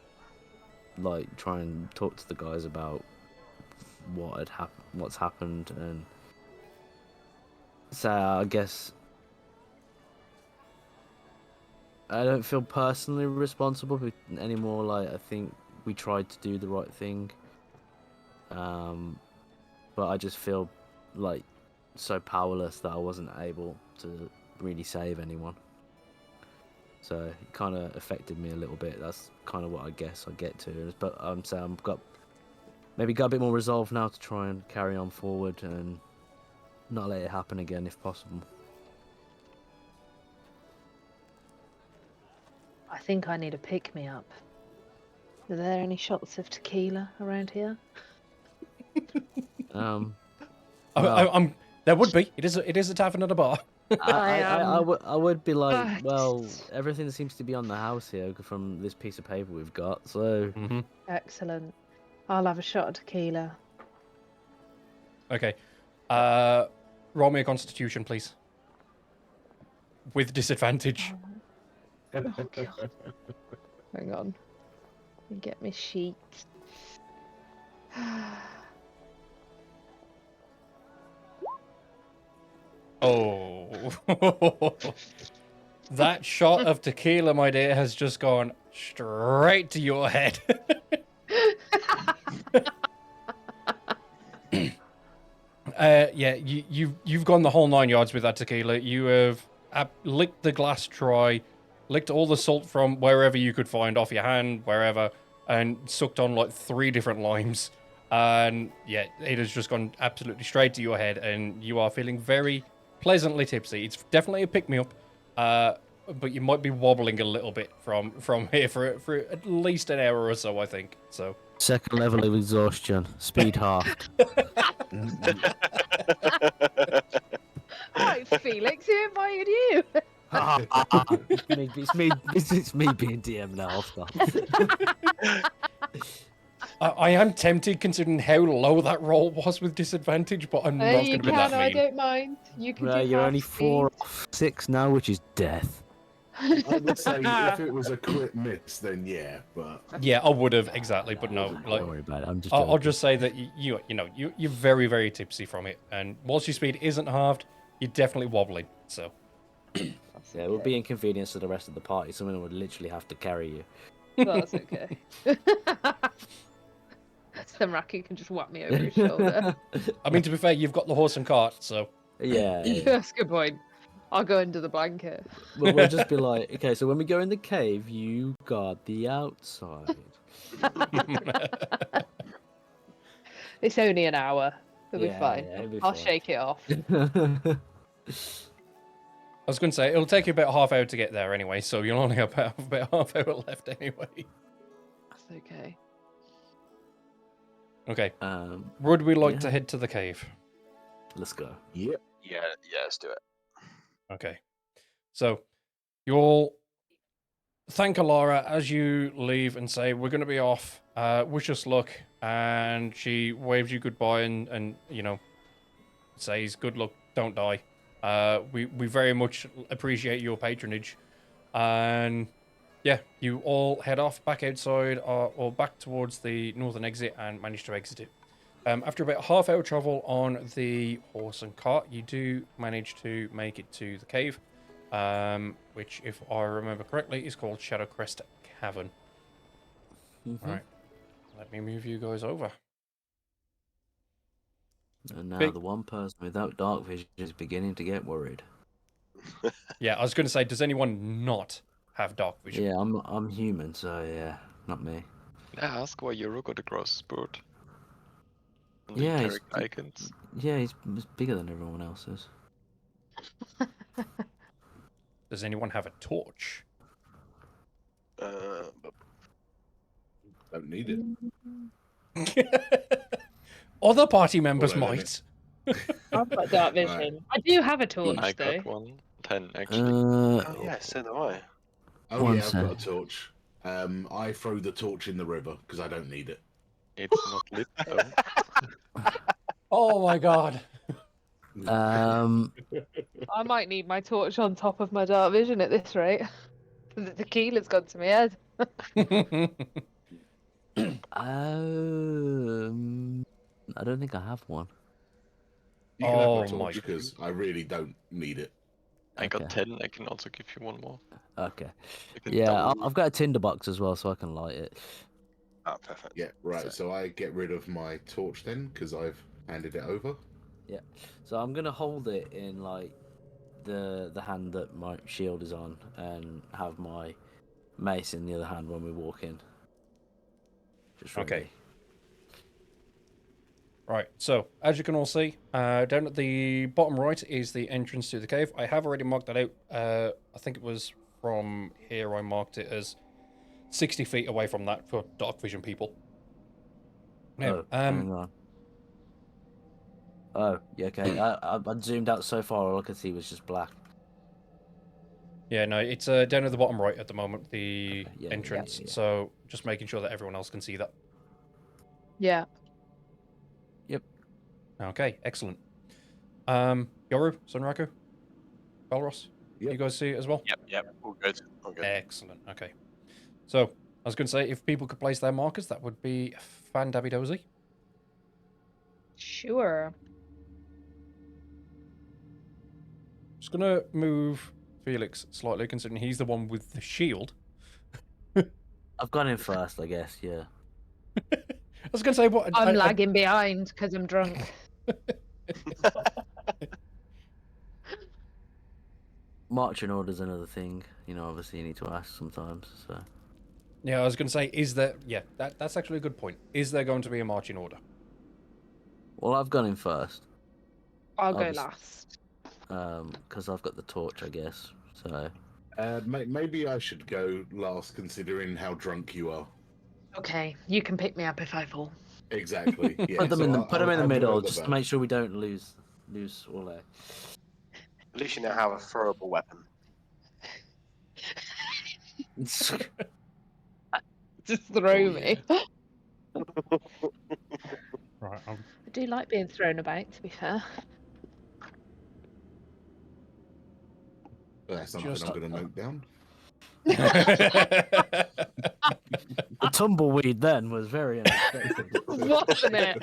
like try and talk to the guys about what's happened, and so I guess I don't feel personally responsible anymore. Like, I think we tried to do the right thing, but I just feel like so powerless that I wasn't able to really save anyone. So it kind of affected me a little bit. That's kind of what I guess I get to. But so I've got a bit more resolve now to try and carry on forward and not let it happen again if possible. I think I need a pick me up. Are there any shots of tequila around here? There would be. It is a tavern at a bar. I would be like, well, just- everything seems to be on the house here from this piece of paper we've got. So Excellent. I'll have a shot of tequila. Okay. Roll me a constitution, please. With disadvantage. Oh, God. Hang on. Let me get my sheet. Oh. That shot of tequila, my dear, has just gone straight to your head. Yeah, you've gone the whole 9 yards with that tequila. You have licked the glass dry, licked all the salt from wherever you could find off your hand, wherever, and sucked on like 3 different limes. And yeah, it has just gone absolutely straight to your head, and you are feeling very pleasantly tipsy. It's definitely a pick-me-up, but you might be wobbling a little bit from here for at least an hour or so, I think. So. second level of exhaustion, speed halved. Right, Felix, who invited you? It's me being DM now. I'll stop. I am tempted, considering how low that roll was with disadvantage, but I'm not going You to be that can, I mean. don't mind. You can Well, do you're half only 4 speed. off 6 now, which is death. I would say if it was a crit miss, then yeah, but Yeah, I would have exactly, but no. Like, Don't worry about it. I'm just. I'll joking. just say that you're very, very tipsy from it, and whilst your speed isn't halved, you're definitely wobbling. So. Yeah, it would be inconvenience to the rest of the party. Someone would literally have to carry you. That's okay. Samraku can just whack me over his shoulder. I mean, to be fair, you've got the horse and cart, so Yeah. That's a good point. I'll go under the blanket. We'll just be like, okay, so when we go in the cave, you guard the outside. It's only an hour. It'll Yeah, be fine. yeah, it'll be I'll fine. shake it off. I was going to say it'll take you about half hour to get there anyway, so you'll only have about half hour left anyway. That's okay. Okay. Um, Would we like yeah. to head to the cave? let's go. Yep. Yeah, let's do it. Okay. So you'll thank Alara as you leave and say, we're going to be off. Wish us luck. And she waves you goodbye and you know, says, good luck, don't die. We very much appreciate your patronage. And yeah, you all head off back outside or back towards the northern exit and manage to exit it. After about half hour travel on the horse and cart, you do manage to make it to the cave, which, if I remember correctly, is called Shadowcrest Cavern. Mhm. All right, let me move you guys over. And now Big- the one person without dark vision is beginning to get worried. Yeah, I was going to say, does anyone not have dark vision? Yeah, I'm human, so yeah, not me. Yeah, ask why Euro got a crossboard. And Yeah, the he's- character icons. Yeah, he's bigger than everyone else's. Does anyone have a torch? Don't need it. Other party members Well, then might. I've got dark Right. vision. I do have a torch, I though. got one. 10, actually. Oh yeah, so do I. Oh One yeah, I've got a sec. torch. I throw the torch in the river because I don't need it. It's not lit, though. Oh my god. Um, I might need my torch on top of my dark vision at this rate. The tequila's gone to my head. I don't think I have one. You can have Oh my my torch because I really don't need it. I got Okay. 10, I can also give you one more. Okay. I can Yeah, double- I've got a tinderbox as well, so I can light it. Oh, perfect. Yeah, right. So- So I get rid of my torch then because I've handed it over. Yeah. So I'm gonna hold it in like the hand that my shield is on, and have my mace in the other hand when we walk in. Just ready. Okay. Right, so as you can all see, down at the bottom right is the entrance to the cave. I have already marked that out. I think it was from here I marked it as 60 feet away from that for dark vision people. Now, Oh, hang on. Oh, yeah, okay. I zoomed out so far, all I could see was just black. yeah, no, it's down at the bottom right at the moment, the Okay, yeah, entrance. yeah. So just making sure that everyone else can see that. Yeah. Okay, excellent. Yoru, Sunraku, Belros, Yep. you guys see it as well? Yep, all good. All good. Excellent. Okay. So I was going to say, if people could place their markers, that would be fan-dabby-dozy. Sure. Just going to move Felix slightly, considering he's the one with the shield. I've gone in first, I guess. Yeah. I was going to say, what? I'm lagging behind because I'm drunk. Marching order's another thing. You know, obviously you need to ask sometimes. So. Yeah, I was going to say, is there... Yeah, that's actually a good point. Is there going to be a marching order? Well, I've gone in first. I'll go Obviously. last. Because I've got the torch, I guess. So. Maybe I should go last, considering how drunk you are. Okay, you can pick me up if I fall. Exactly. Yeah. Put them so in the I'll- put them in the I'll do it middle, at the just to back. make sure we don't lose all there. At least you now have a throwable weapon. Just throw Oh, me. Right. I do like being thrown about, to be fair. That's something Just- I'm going to note down. The tumbleweed then was very unexpected. Wasn't it?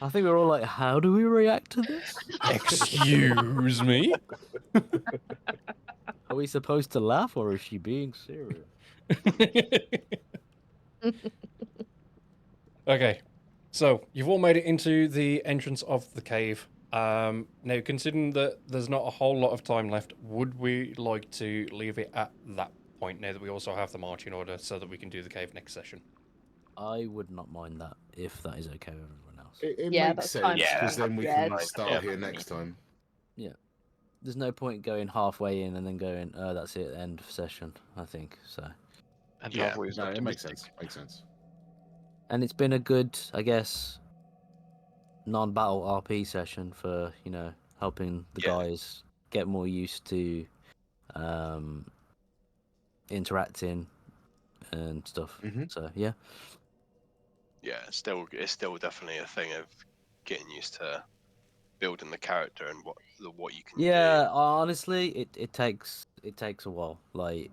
I think we were all like, how do we react to this? Excuse me? Are we supposed to laugh or is she being serious? Okay, so you've all made it into the entrance of the cave. Now, considering that there's not a whole lot of time left, would we like to leave it at that point now that we also have the marching order so that we can do the cave next session? I would not mind that if that is okay with everyone else. It Yeah, makes that's fine. sense Yeah. because then we Yeah. can start Yeah. here next time. There's no point going halfway in and then going, oh, that's it, end of session, I think. So, And Yeah. halfway is No, it makes optimistic. sense. Makes sense. and it's been a good, I guess, non-battle RP session for, helping the Yeah. guys get more used to interacting and stuff. Mhm. So, yeah. Yeah, it's still definitely a thing of getting used to building the character and what you can Yeah, honestly, it takes a while. Like,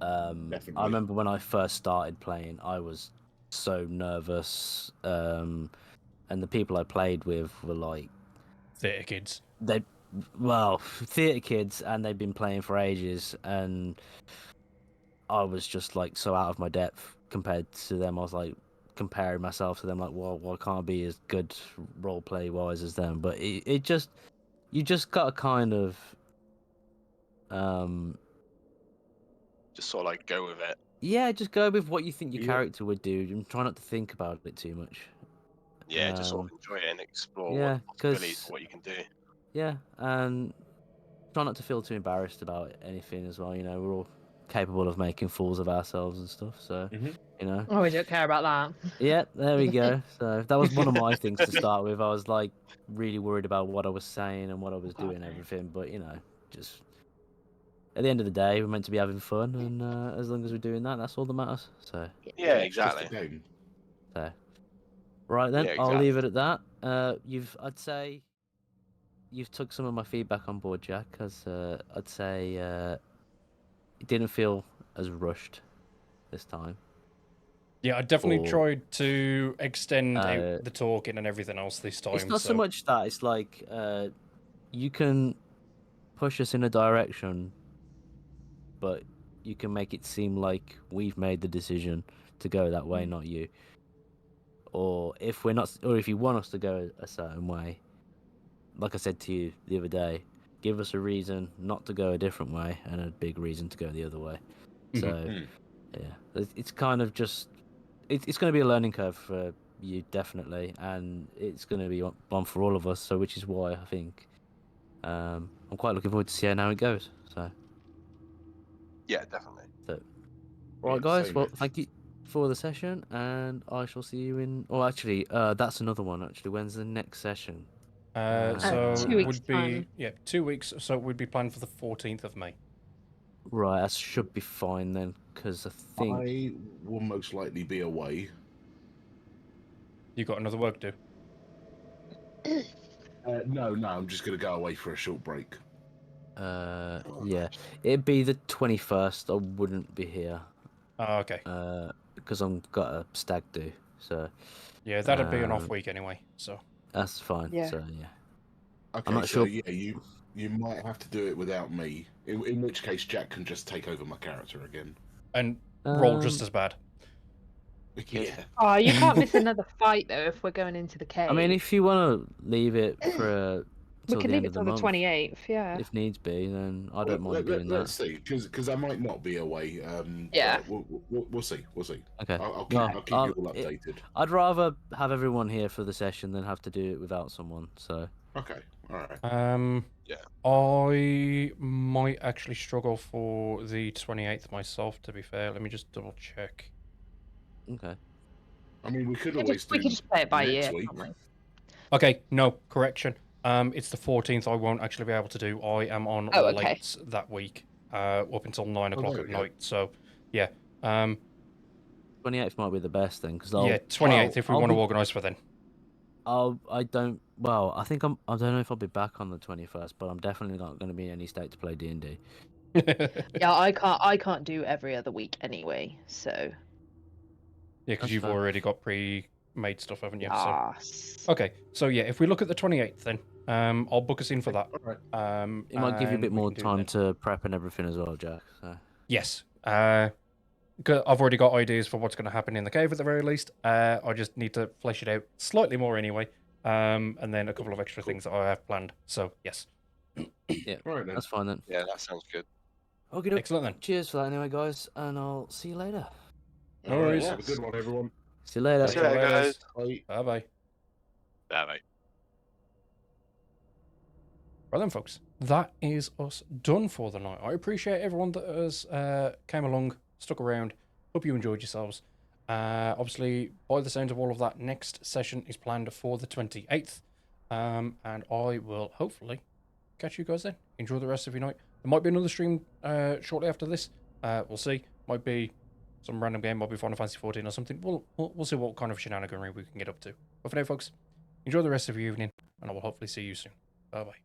I Definitely. remember when I first started playing, I was so nervous, and the people I played with were like Theatre kids. theatre kids, and they'd been playing for ages, and I was just like so out of my depth compared to them. I was like comparing myself to them, like, well, why can't I be as good role play wise as them? But it just you just gotta kind of just sort of like go with it. yeah, just go with what you think your Yeah. character would do, and try not to think about it too much. Yeah, just sort of enjoy it and explore yeah, what possibilities, 'cause- what you can do. Yeah, and try not to feel too embarrassed about anything as well. We're all capable of making fools of ourselves and stuff. So, Mhm. Oh, we don't care about that. Yeah, there we go. So that was one of my things to start with. I was like really worried about what I was saying and what I was doing and everything. But just at the end of the day, we're meant to be having fun, and as long as we're doing that, that's all that matters. So, Yeah, It's just a exactly. game. so right then, Yeah, I'll leave exactly. it at that. I'd say you've took some of my feedback on board, Jack, because I'd say it didn't feel as rushed this time. Yeah, I definitely Or- tried to extend Uh, out the talking and everything else this time. It's not so much that. It's like you can push us in a direction, but you can make it seem like we've made the decision to go that way, not you. Or if we're not, or if you want us to go a certain way, like I said to you the other day, give us a reason not to go a different way and a big reason to go the other way. So, Mhm. yeah, it's kind of just it's going to be a learning curve for you definitely, and it's going to be one for all of us. So, which is why I think I'm quite looking forward to seeing how it goes. So, Yeah, definitely. all right, Yeah, guys. same Well, here. thank you for the session, and I shall see you in. Oh, actually, that's another one. Actually, when's the next session? So 2 weeks' would be 2 weeks. So it would be planned for the 14th of May. Right, that should be fine then, because I think I will most likely be away. You got another work to do. No, I'm just going to go away for a short break. yeah, it'd be the 21st. I wouldn't be here. Oh, okay. Because I've got a stag do. So Yeah, that'd be an off week anyway. So that's fine. Yeah. So yeah. Okay, not so sure- yeah, you might have to do it without me. In which case, Jack can just take over my character again. and roll just as bad. Yeah. Oh, you can't miss another fight though if we're going into the cave. I mean, if you want to leave it for we till could the leave end it of the till the month, 28th. Yeah. if needs be, then I don't mind doing Let's that. see, because I might not be away. Yeah. but we'll see. We'll see. Okay. I'll No, keep you all updated. I'd rather have everyone here for the session than have to do it without someone. So Okay. All right. Yeah. I might actually struggle for the 28th myself. To be fair, let me just double check. okay. I mean, we could We always could do just play it by next ear. week. can't we? Okay, no correction. It's the 14th. I won't actually be able to do. I am on Oh, okay. late that week, up until 9 o'clock there at we go. night. So, yeah, 28th might be the best thing because yeah, 28th if we I'll want to be- organise for then. I don't. Well, I think I don't know if I'll be back on the 21st, but I'm definitely not going to be in any state to play D&D. Yeah, I can't do every other week anyway. So. Yeah, because That's you've fair. already got pre-made stuff, haven't you? So, Yes. okay, so yeah, if we look at the 28th, then I'll book us in for that. All right. It might give you a and bit we more can do time then. to prep and everything as well, Jack. So. Yes. I've already got ideas for what's going to happen in the cave at the very least. I just need to flesh it out slightly more anyway. And then a couple of extra things that I have planned. So, yes. Yeah, All right then. that's fine then. Yeah, that sounds good. Okay, Excellent then. cheers for that anyway, guys, and I'll see you later. No All right, worries. have a good one, everyone. See you later. See you later, guys. Bye. Bye-bye. Bye. Right then, folks. That is us done for the night. I appreciate everyone that has came along, stuck around. Hope you enjoyed yourselves. Obviously, by the sounds of all of that, next session is planned for the 28th. And I will hopefully catch you guys then. Enjoy the rest of your night. There might be another stream shortly after this. We'll see. Might be some random game. Might be Final Fantasy 14 or something. We'll see what kind of shenaniganry we can get up to. But for now, folks, enjoy the rest of your evening, and I will hopefully see you soon. Bye-bye.